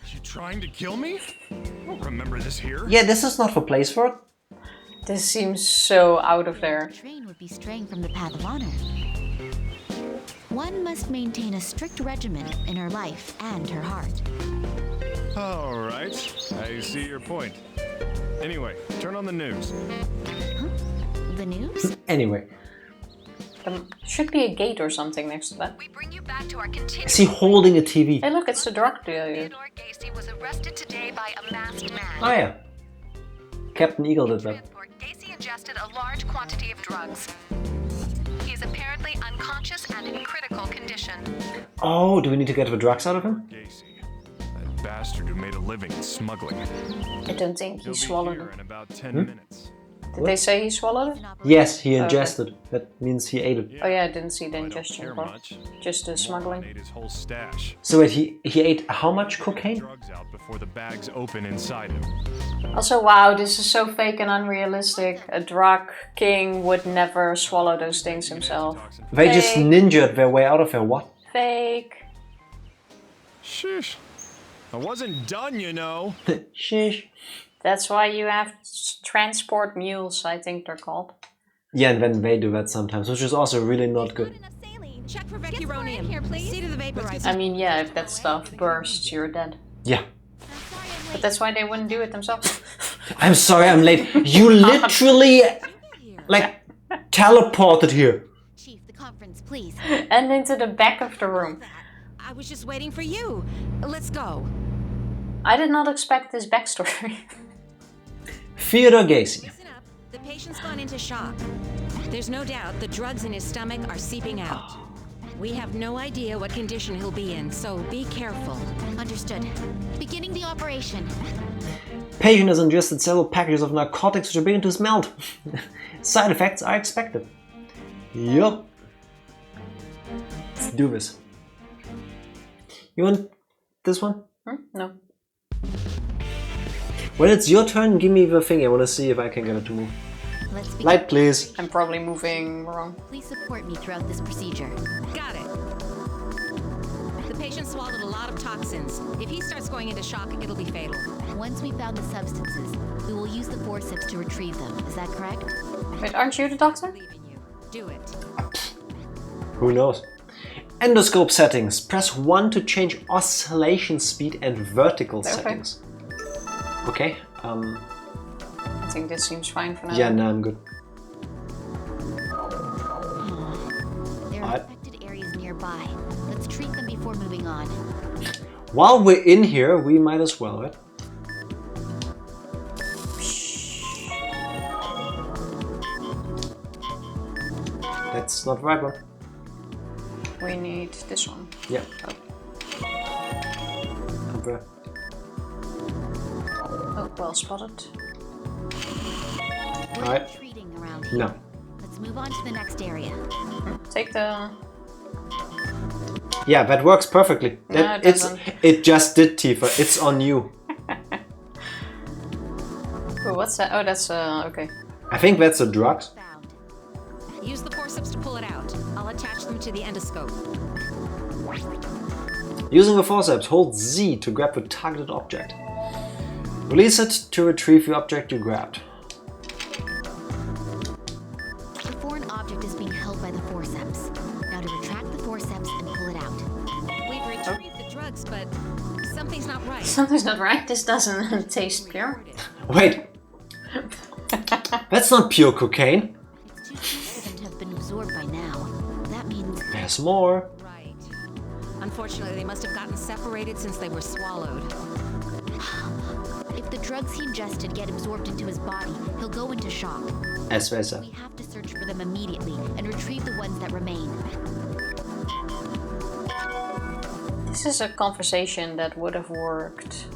You trying to kill me? I don't remember this here. Yeah, this is not the place for it. This seems so out of there. The train would be straying from the path of honor. One must maintain a strict regimen in her life and her heart. All right, I see your point. Anyway, turn on the news. Huh? The news? Anyway. Should be a gate or something next to that. We bring you back to our continuing. Is he holding a TV? Hey, look, it's the drug dealer. Theodore Gacy was arrested today by a masked man. Oh yeah. Captain Eagle did that. Gacy ingested a large quantity of drugs. He is apparently unconscious and in critical condition. Oh, do we need to get the drugs out of him? Gacy, that bastard who made a living in smuggling. I don't think he swallowed it. In about 10 minutes. Did they say he swallowed it? Yes, he ingested. Okay. That means he ate it. Oh yeah, I didn't see the ingestion part. Just the smuggling. Ate his whole stash. So wait, he ate how much cocaine? Drugs out before the bags open inside him. Also, wow, this is so fake and unrealistic. A drug king would never swallow those things himself. They Fake. just ninja'd their way out of there. What? Fake. Shush. I wasn't done, you know. Sheesh. That's why you have transport mules, I think they're called. Yeah, and then they do that sometimes, which is also really not good. Check for vecuronium here, please. See to the vaporizer. I mean, yeah, if that stuff bursts, you're dead. Yeah. But that's why they wouldn't do it themselves. I'm sorry, I'm late. You literally, like, teleported here. Chief, the conference, please. And into the back of the room. I was just waiting for you. Let's go. I did not expect this backstory. Theodore Gacy. Listen up. The patient's gone into shock. There's no doubt the drugs in his stomach are seeping out. We have no idea what condition he'll be in, so be careful. Understood. Beginning the operation. Patient has ingested several packages of narcotics which are beginning to smelt. Side effects are expected. Yup. Let's do this. You want this one? No. When it's your turn, give me the thing. I want to see if I can get it to move. Let's begin. Light, please. I'm probably moving wrong. Please support me throughout this procedure. Got it. The patient swallowed a lot of toxins. If he starts going into shock, it'll be fatal. Once we found the substances, we will use the forceps to retrieve them. Is that correct? Wait, aren't you the doctor? I believe in you. Do it. Who knows? Endoscope settings. Press 1 to change oscillation speed and vertical settings. Okay. I think this seems fine for now. Yeah, no, I'm good. There are affected areas nearby. Let's treat them before moving on. While we're in here, we might as well, right? That's not the right one. We need this one. Yeah. Okay. Oh, well spotted. We're Alright. treating around here. No. Let's move on to the next area. Take the... Yeah, that works perfectly. No, it doesn't. It just did, Tifa. It's on you. Oh, what's that? Oh, that's okay. I think that's the drugs. Found. Use the forceps to pull it out. I'll attach them to the endoscope. Using the forceps, hold Z to grab the targeted object. Release it to retrieve the object you grabbed. The foreign object is being held by the forceps. Now to retract the forceps and pull it out. We've retrieved the drugs, but something's not right. Something's not right. This doesn't taste pure. Wait. That's not pure cocaine. It's too soon for them to have been absorbed by now. That means There's more. Right. Unfortunately, they must have gotten separated since they were swallowed. if the drugs he ingested get absorbed into his body, he'll go into shock. As they said. We have to search for them immediately and retrieve the ones that remain. This is a conversation that would have worked.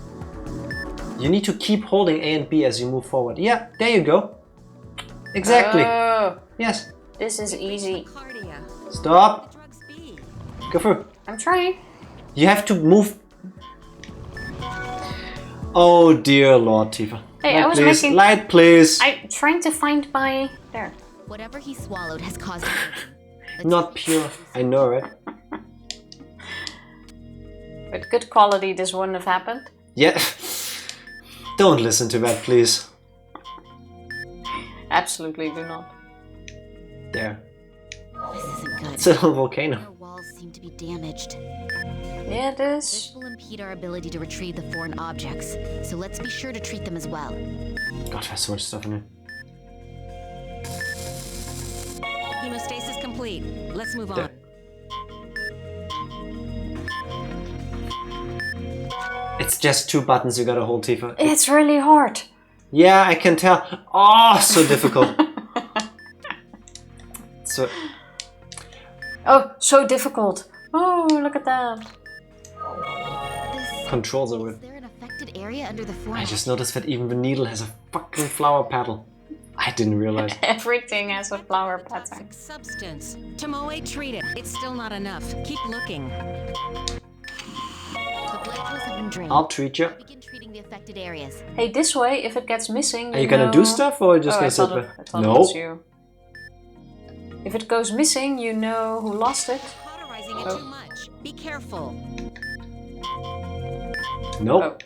You need to keep holding A and B as you move forward. Yeah, there you go. Exactly. Oh, Yes. this is easy. Stop. Go through. I'm trying. You have to move. Oh dear Lord, Tifa. Hey, Light, I was please. making... Light, please. I'm trying to find my... There. Whatever he swallowed has caused Not pure. I know, right? With good quality, this wouldn't have happened. Yeah. Don't listen to that, please. Absolutely do not. There. This isn't good. It's a little volcano. Our walls seem to be damaged. Yeah, it is. This will impede our ability to retrieve the foreign objects, so let's be sure to treat them as well. God, there's so much stuff in here. Hemostasis complete. Let's move on. There. It's just 2 buttons you gotta hold, Tifa. It's really hard. Yeah, I can tell. Oh, so difficult. So. Oh, so difficult. Oh, look at that. Controls are weird. Is there an affected area under the forearm? I just noticed that even the needle has a fucking flower petal. I didn't realize. Everything has a flower pattern. Substance. Tomoe, treat it. It's still not enough. Keep looking. The blood flows have been drained. I'll treat you. Begin treating the affected areas. Hey, this way, if it gets missing, Are you gonna do stuff or are you just gonna sit there? I thought No. it was you. If it goes missing, you know who lost it. Cauterizing it too much. Be careful. Nope.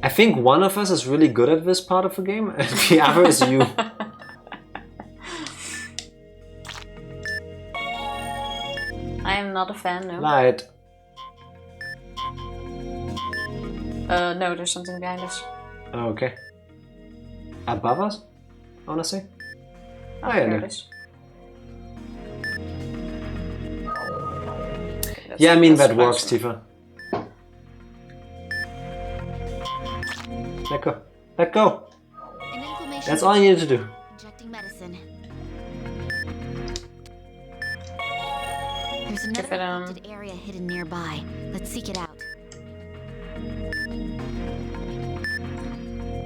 I think one of us is really good at this part of the game, and the other is you. I am not a fan, no. Light. No, there's something behind us. Okay. Above us? I wanna say? Oh, yeah, there no. it is. Okay, Yeah, I mean that's that works, fine. Tifa. Let go. Let go. An inflammation. That's all you needed to do. Injecting medicine. There's another Give it, affected area hidden nearby. Let's seek it out.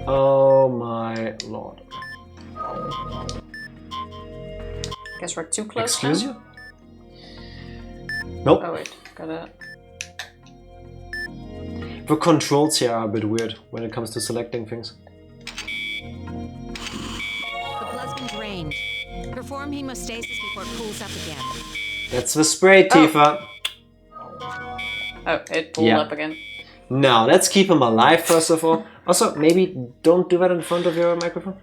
Oh my lord. Guess we're too close. Excuse now? you? Nope. Oh wait, gotta... The controls here are a bit weird when it comes to selecting things. The blood's been drained. Perform hemostasis before it cools up again. That's the spray, Tifa. Oh, it pulled Yeah. up again. Now, let's keep him alive first of all. Also, maybe don't do that in front of your microphone.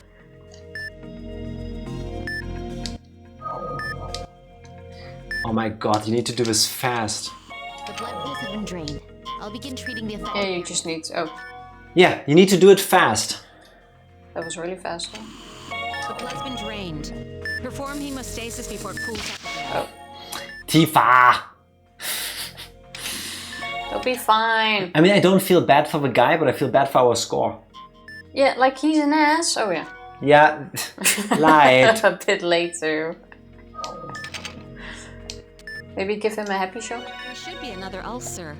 Oh my god, you need to do this fast. The blood flows have been drained. I'll begin treating the affected Yeah, you area. just need to... Oh, Yeah, you need to do it fast. that was really fast though. The blood's been drained. Perform hemostasis before it cools up again. Oh, Tifa! it'll be fine. I mean, I don't feel bad for the guy, but I feel bad for our score. Yeah, like he's an ass. Oh yeah. Yeah, light. A bit late too. Maybe give him a happy shot. There should be another ulcer.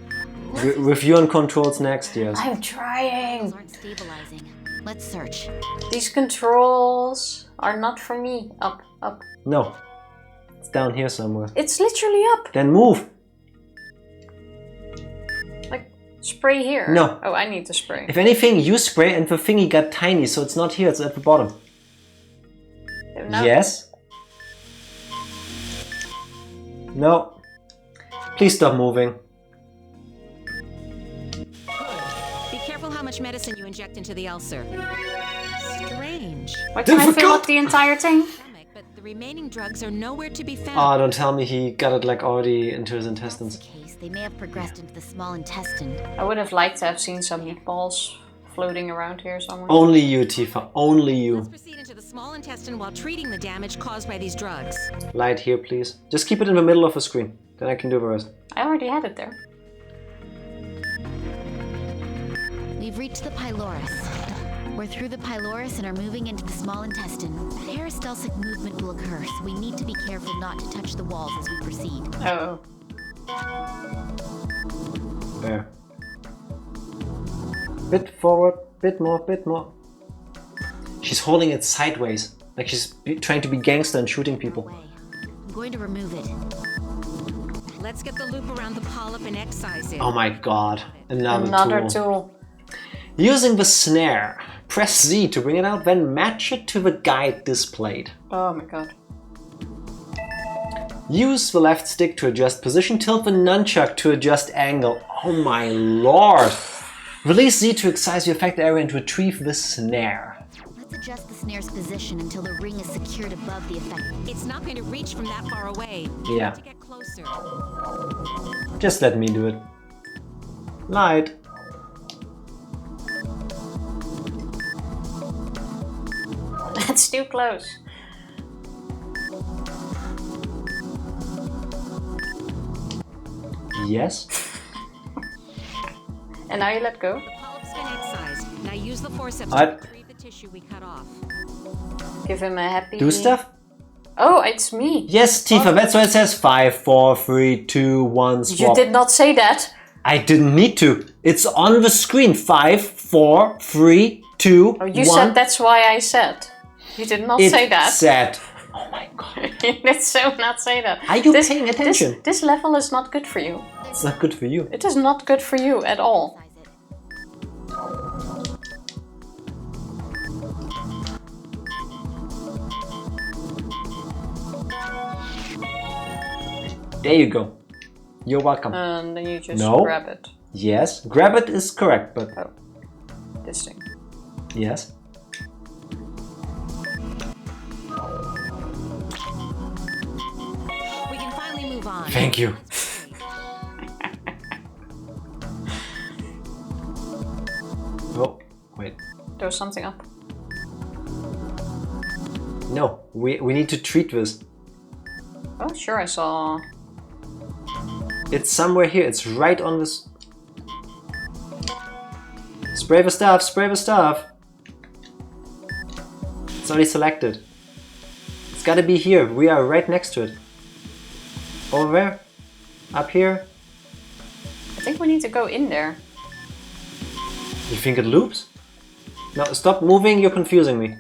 With you on controls next, yes. I'm trying. Aren't stabilizing. Let's search. These controls are not for me. Up, up. No. It's down here somewhere. It's literally up. Then move! Like, spray here. No. Oh, I need to spray. If anything, you spray and the thingy got tiny, so it's not here, it's at the bottom. No. Yes? No. Please stop moving. Be careful how much medicine you inject into the ulcer. Strange. Why can't I fill up the entire thing? But the remaining drugs are nowhere to be found. Oh, don't tell me he got it like already into his intestines. Case, they may have progressed into the small intestine. I would have liked to have seen some meatballs floating around here somewhere. Only you, Tifa. Only you. Proceed into the small intestine while treating the damage caused by these drugs. Light here, please. Just keep it in the middle of the screen. Then I can do the rest. I already had it there. We've reached the pylorus. We're through the pylorus and are moving into the small intestine. Peristaltic movement will occur, so we need to be careful not to touch the walls as we proceed. Oh. There. Bit forward, bit more. She's holding it sideways, like she's trying to be gangster and shooting people. I'm going to remove it. Let's get the loop around the polyp and excise it. Oh my god, Another tool. Using the snare, press Z to bring it out, then match it to the guide displayed. Oh my god. Use the left stick to adjust position, tilt the nunchuck to adjust angle. Oh my lord! Release Z to excise the affected area and retrieve the snare. Let's adjust the snare's position until the ring is secured above the effect. It's not going to reach from that far away. Yeah. To get closer. Just let me do it. Light. That's too close. Yes. And now you let go. The polyp's been excised. Now use the forceps to retrieve the tissue we cut off. Give him a happy... Do stuff? Oh, it's me. Yes, Tifa, that's why it says 5, 4, 3, 2, 1, swap. You did not say that. I didn't need to. It's on the screen. 5, 4, 3, 2, Oh, you 1. said that's why I said. You did not say that. It said. Oh my god. You did so not say that. Are you paying attention? This level is not good for you. It's not good for you. It is not good for you at all. There you go. You're welcome. And then you just No. grab it. Yes, grab it is correct, but... Oh, this thing. Yes. We can finally move on. Thank you. Oh, wait. There's something up. No, we need to treat this. Oh, sure, I saw... It's somewhere here. It's right on this. Spray the stuff. Spray the stuff. It's already selected. It's gotta be here. We are right next to it. Over there. Up here. I think we need to go in there. You think it loops? No, stop moving. You're confusing me.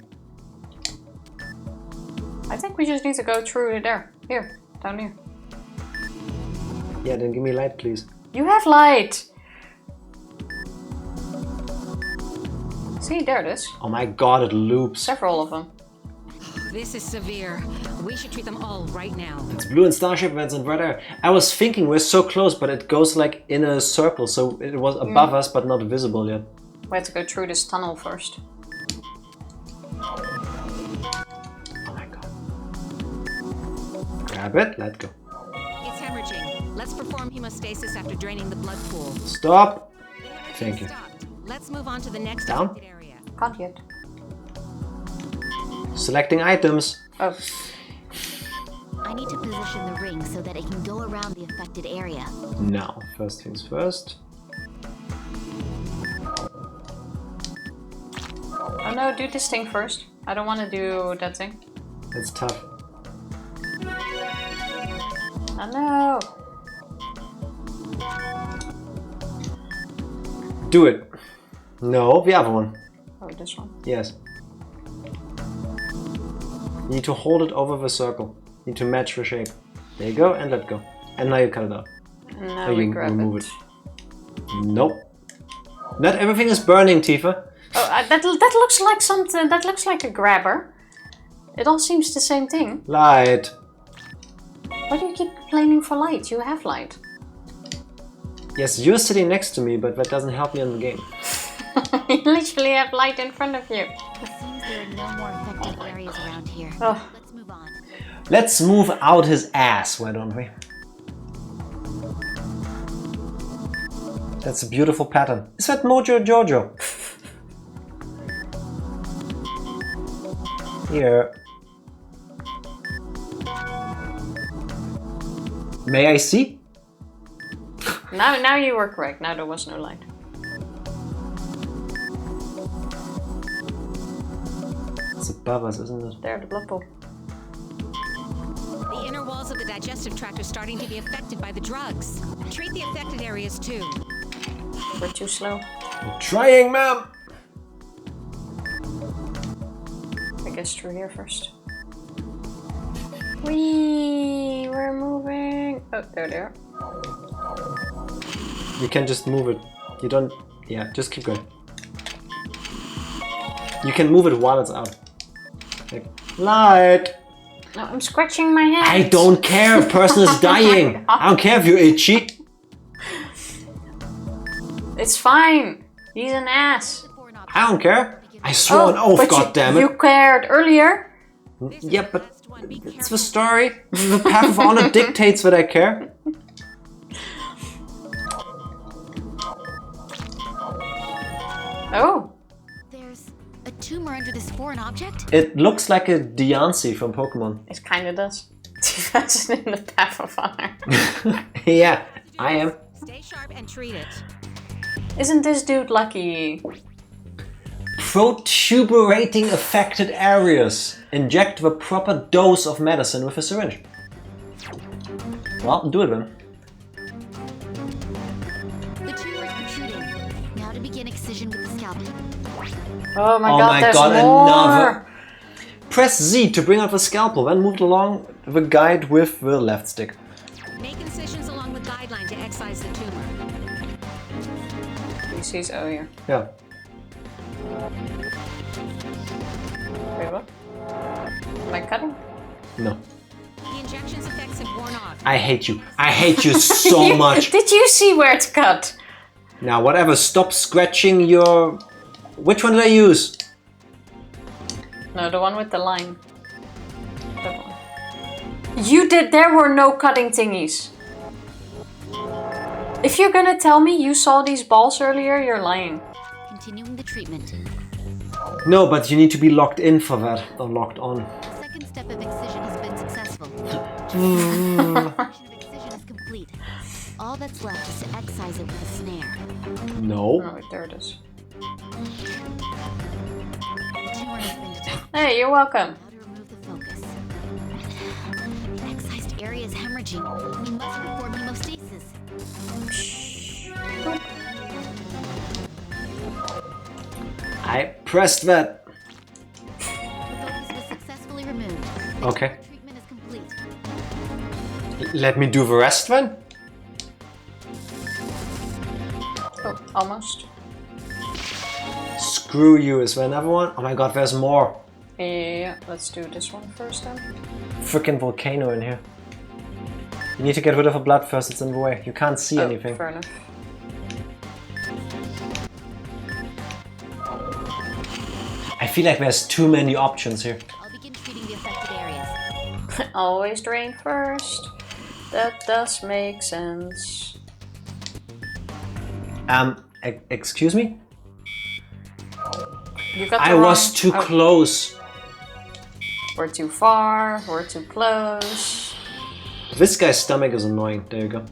I think we just need to go through there. Here, down here. Yeah, then give me light, please. You have light! See, there it is. Oh my god, it loops. Several of them. This is severe. We should treat them all right now. It's blue in Starship, that's in red air. I was thinking we're so close, but it goes like in a circle, so it was above us, but not visible yet. We have to go through this tunnel first. Oh my god. Grab it, let go. It's hemorrhaging. Let's perform hemostasis after draining the blood pool. Stop! Thank you. Stopped. Let's move on to the next Down? affected area. Can't yet. Selecting items. Oh. I need to position the ring so that it can go around the affected area. Now, first things first. Oh no, do this thing first. I don't want to do that thing. That's tough. Oh no! Do it. No, the other one. Oh, this one. Yes. You need to hold it over the circle. You need to match the shape. There you go, and let go. And now you cut it out. And now we grab remove it. Nope. Not everything is burning, Tifa. Oh, that looks like something. That looks like a grabber. It all seems the same thing. Light. Why do you keep complaining for light? You have light. Yes, you're sitting next to me, but that doesn't help me in the game. You literally have light in front of you. It seems there are no more affected areas around here. Oh. Let's move on. Let's move out his ass, why don't we? That's a beautiful pattern. Is that Mojo Jojo? Here. May I see? Now you were correct. Now there was no light. above us, isn't it? There, the blood pool. The inner walls of the digestive tract are starting to be affected by the drugs. Treat the affected areas too. We're too slow. I'm trying, ma'am! I guess through here first. Whee! We're moving. Oh, there they are. You can just move it. You don't... Yeah, just keep going. You can move it while it's out. Like, light! No, I'm scratching my head. I don't care. A person is dying. I don't care if you're itchy. It's fine. He's an ass. I don't care. I swore an oath, but goddammit. You cared earlier. Yeah, but it's the story. The path of honor dictates that I care. Oh. There's a tumor under this foreign object? It looks like a Diancie from Pokemon. It kinda does. That's in the path of honor. Yeah, I am. Stay sharp and treat it. Isn't this dude lucky? Protuberating affected areas. Inject the proper dose of medicine with a syringe. Well, do it then. The tumor is protruding. Now to begin excision with the scalpel. Oh my god, there's more! Another. Press Z to bring out the scalpel, then move it along the guide with the left stick. Make incisions along the guideline to excise the tumor. He sees, oh here. Yeah. Wait, what? Am I cutting? No. The injection's effects have worn off. I hate you. I hate you so much. Did you see where it's cut? Now, whatever. Stop scratching your... Which one did I use? No, the one with the line. That one. You did. There were no cutting thingies. If you're gonna tell me you saw these balls earlier, you're lying. Continuing the treatment. No, but you need to be locked in for that. Or locked on. The second step of excision has been successful. The excision is complete. All that's left is to excise it with a snare. No. Oh, wait, there it is. The tumor has been detected. Hey, you're welcome. Now to remove the focus. The excised area is hemorrhaging. We must perform hemostasis. I pressed that. The focus was successfully removed. Okay. The treatment is complete. Let me do the rest then. Oh, almost. Screw you. Is there another one? Oh my god, there's more. Yeah, let's do this one first then. Freaking volcano in here. You need to get rid of the blood first, it's in the way. You can't see anything. Fair enough. I feel like there's too many options here. I'll begin treating the affected areas. Always drain first. That does make sense. Excuse me? You got the I was too wrong- close. We're too far, we're too close. This guy's stomach is annoying. There you go.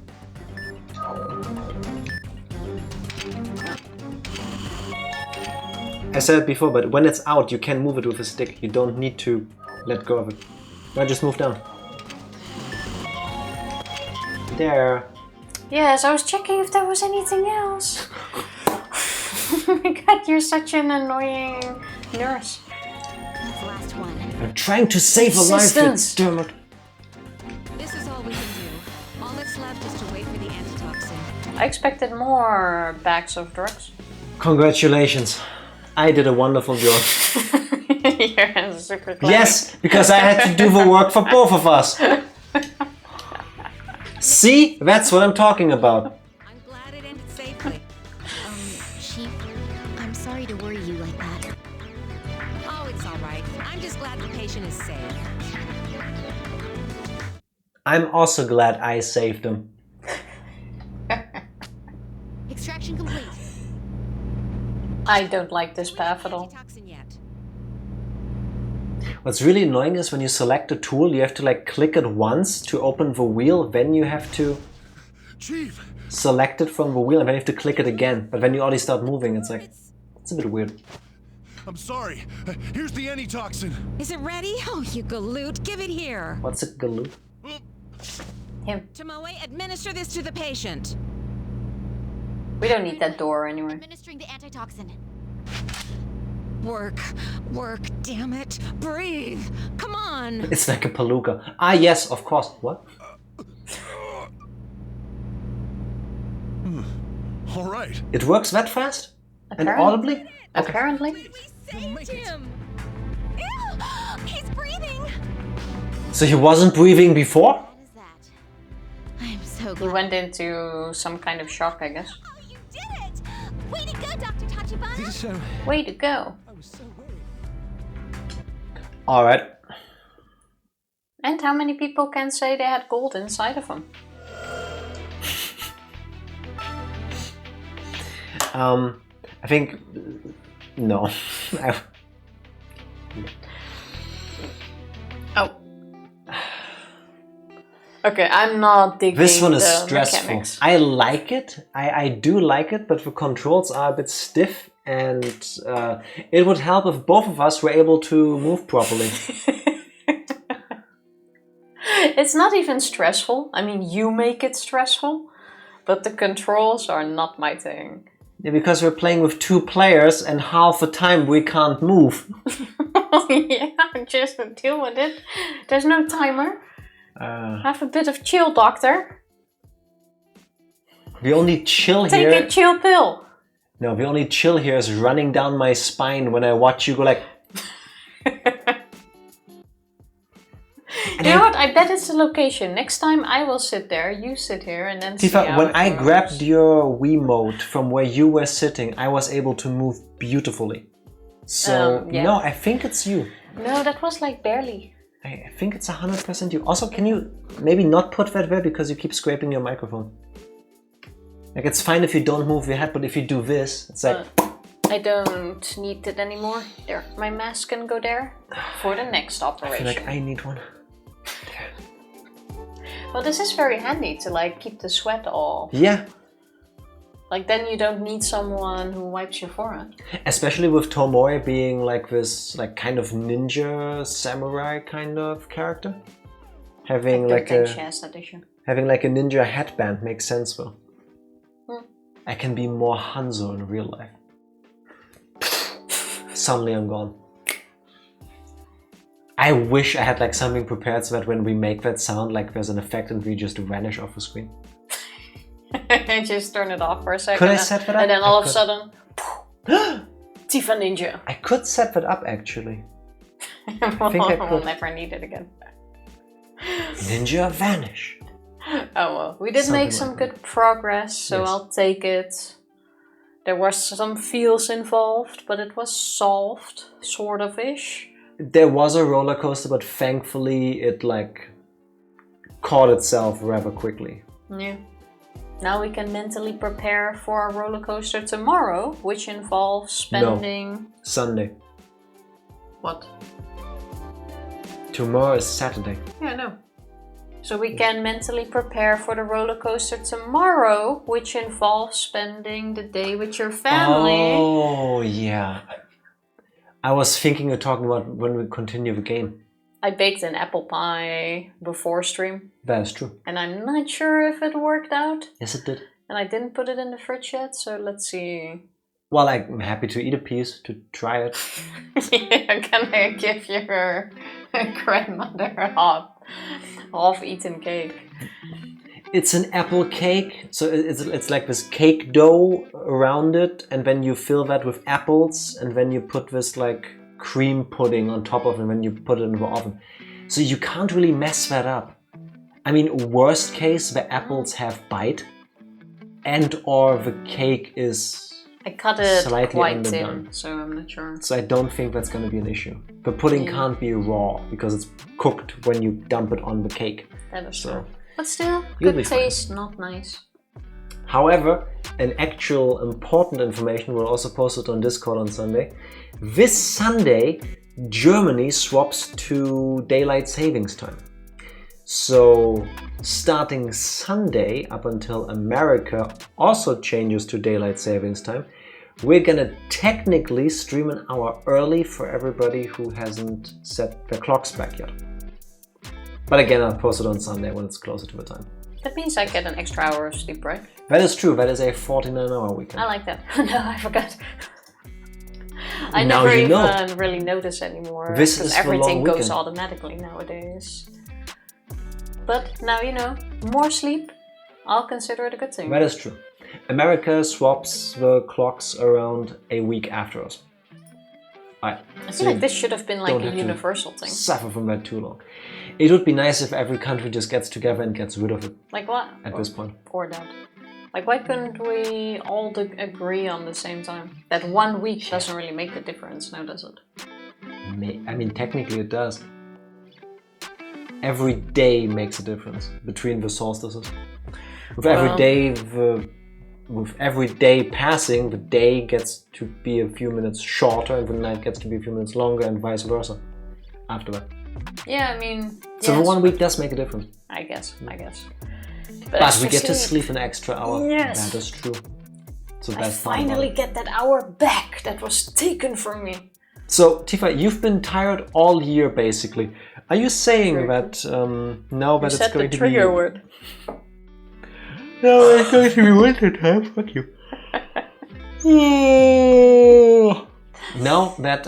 I said it before, but when it's out, you can move it with a stick. You don't need to let go of it. Now just move down. There. Yes, I was checking if there was anything else. Oh my god, you're such an annoying nurse. That's the last one. I'm trying to save a life, damn it. This is all we can do. All that's left is to wait for the antitoxin. I expected more bags of drugs. Congratulations. I did a wonderful job. You're super clever. Yes, because I had to do the work for both of us. See? That's what I'm talking about. I'm glad it ended safely. Chief, I'm sorry to worry you like that. Oh, it's all right. I'm just glad the patient is safe. I'm also glad I saved him. Extraction complete. I don't like this path at all. What's really annoying is when you select a tool, you have to like click it once to open the wheel, then you have to select it from the wheel and then you have to click it again. But when you already start moving, it's like, it's a bit weird. I'm sorry. Here's the antitoxin. Is it ready? Oh, you galoot. Give it here. What's a galoot? Him. Tomoe, administer this to the patient. We don't need that door anyway. Administering the antitoxin. Work, damn it. Breathe. Come on. It's like a palooka. Ah, yes, of course. What? All right. It works that fast? And audibly? Apparently. Saved him. Ew, he's breathing. So he wasn't breathing before? I'm so He went into some kind of shock, I guess. Oh, you did it! Way to go, Dr. Tachibana. Way to go. Alright. And how many people can say they had gold inside of them? I think... No. Oh. Okay, I'm not digging This one is the stressful. mechanics. I like it. I do like it, but the controls are a bit stiff, and it would help if both of us were able to move properly. It's not even stressful. I mean, you make it stressful, but the controls are not my thing. Yeah, because we're playing with 2 players, and half the time we can't move. Yeah, just deal with it. There's no timer. Have a bit of chill, doctor. The only chill Take here... a chill pill. No, the only chill here is running down my spine when I watch you go like... You know what? I bet it's the location. Next time I will sit there, you sit here, and then see Tifa, how when it I goes. grabbed your Wiimote from where you were sitting, I was able to move beautifully. So, Yeah. no, I think it's you. No, that was like barely. I think it's 100% you. Also, can you maybe not put that there because you keep scraping your microphone? Like, it's fine if you don't move your head, but if you do this, it's like... I don't need it anymore. There, my mask can go there for the next I operation. feel like I need one. Well, this is very handy to like keep the sweat off. Yeah. Like then you don't need someone who wipes your forehead. Especially with Tomoe being like this, like kind of ninja samurai kind of character. Having I don't like think a she has that issue. having like a ninja headband makes sense though. Hmm. I can be more Hanzo in real life. Suddenly I'm gone. I wish I had like something prepared so that when we make that sound, like there's an effect and we just vanish off the screen. Just turn it off for a second. Could I set that up? And then all of a could. sudden, Tifa Ninja. I could set that up actually. I think I We'll could. never need it again. Ninja vanish. Oh well, we did Something make some like good progress, so Yes. I'll take it. There was some feels involved, but it was solved, sort of-ish. There was a roller coaster, but thankfully it like caught itself rather quickly. Yeah. Now we can mentally prepare for our roller coaster tomorrow, which involves spending... Sunday. What? Tomorrow is Saturday. Yeah, no. So we can mentally prepare for the roller coaster tomorrow, which involves spending the day with your family. Oh, yeah. I was thinking of talking about when we continue the game. I baked an apple pie before stream, That is true. and I'm not sure if it worked out. Yes, it did. And I didn't put it in the fridge yet, so let's see. Well, I'm happy to eat a piece, to try it. Yeah, can I give your grandmother half-eaten cake? It's an apple cake, so it's like this cake dough around it, and then you fill that with apples, and then you put this like cream pudding on top of it, and then you put it in the oven. So you can't really mess that up. I mean, worst case, the apples have bite, and or the cake is I cut it slightly quite underdone. thin, so I'm not sure. So I don't think that's going to be an issue. The pudding Yeah. can't be raw because it's cooked when you dump it on the cake. That is So, true. But still, You'll good be fine. taste, not nice. however, an actual important information we'll also post it on Discord on Sunday. This Sunday, Germany swaps to daylight savings time. So starting Sunday up until America also changes to daylight savings time, we're gonna technically stream an hour early for everybody who hasn't set their clocks back yet. But again, I'll post it on Sunday when it's closer to the time. That means I get an extra hour of sleep, right? That is true, that is a 49-hour weekend. I like that. No, I forgot. I Now never you even know. really notice anymore. This because is the everything long goes weekend. automatically nowadays. But now you know, more sleep, I'll consider it a good thing. That is true. America swaps the clocks around a week after us. I feel like this should have been like a universal thing. Suffer from that too long. It would be nice if every country just gets together and gets rid of it. Like what? At this point. Or that. Like why couldn't we all agree on the same time? That 1 week doesn't really make a difference now, does it? I mean, technically it does. Every day makes a difference between the solstices. With every day passing, the day gets to be a few minutes shorter and the night gets to be a few minutes longer and vice versa after that. Yeah, I mean... So yes, the 1 week does make a difference. I guess. But we get to sleep an extra hour. Yes. That is true. So I that's finally get that hour back that was taken from me. So, Tifa, you've been tired all year, basically. Are you saying that now that it's going to be... trigger word. Now it's going to be winter time. Fuck you. Now that...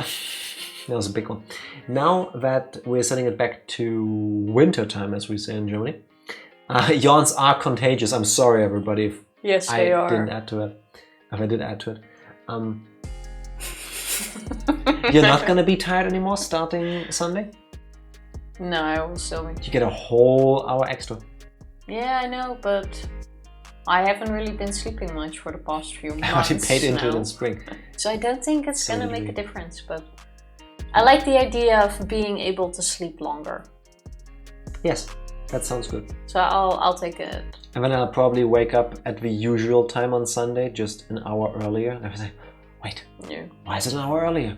That was a big one. Now that we're setting it back to winter time, as we say in Germany, yawns are contagious. I'm sorry, everybody, if yes, I they are. didn't add to it. If I did add to it. You're not gonna be tired anymore starting Sunday? No, I will still be. You get a whole hour extra. Yeah, I know, but I haven't really been sleeping much for the past few months. I already paid into it now. in spring. So I don't think it's So gonna did make we. a difference, but I like the idea of being able to sleep longer. Yes, that sounds good. So I'll take it. And then I'll probably wake up at the usual time on Sunday, just an hour earlier. And I was like, wait, Yeah. why is it an hour earlier?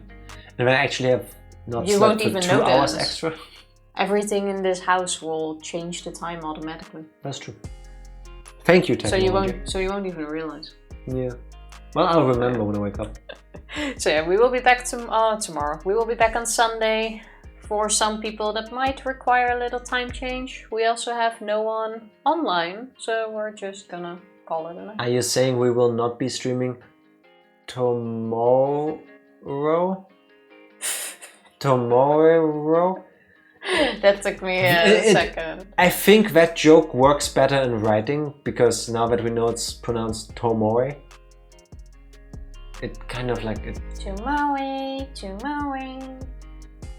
And then I actually have not You slept won't for even 2 notice. hours extra. Everything in this house will change the time automatically. That's true. Thank you, So technology. you won't even realize. Yeah. Well, I'll remember when I wake up. So yeah, we will be back tomorrow. We will be back on Sunday. For some people that might require a little time change. We also have no one online, so we're just gonna call it a night. Are you saying we will not be streaming tomorrow? Tomorrow? That took me a second. I think that joke works better in writing, because now that we know it's pronounced tomorrow, it kind of like it. Tomorrow.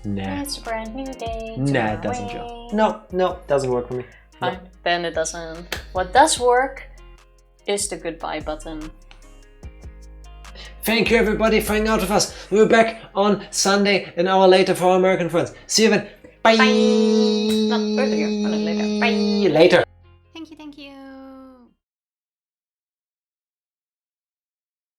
Nah. It's a brand new day. Nah, it doesn't joke. No, doesn't work for me. Fine, then it doesn't. What does work is the goodbye button. Thank you everybody for hanging out with us. We'll be back on Sunday, an hour later for our American friends. See you then. Bye. Not earlier, but later. Bye. Later. Thank you.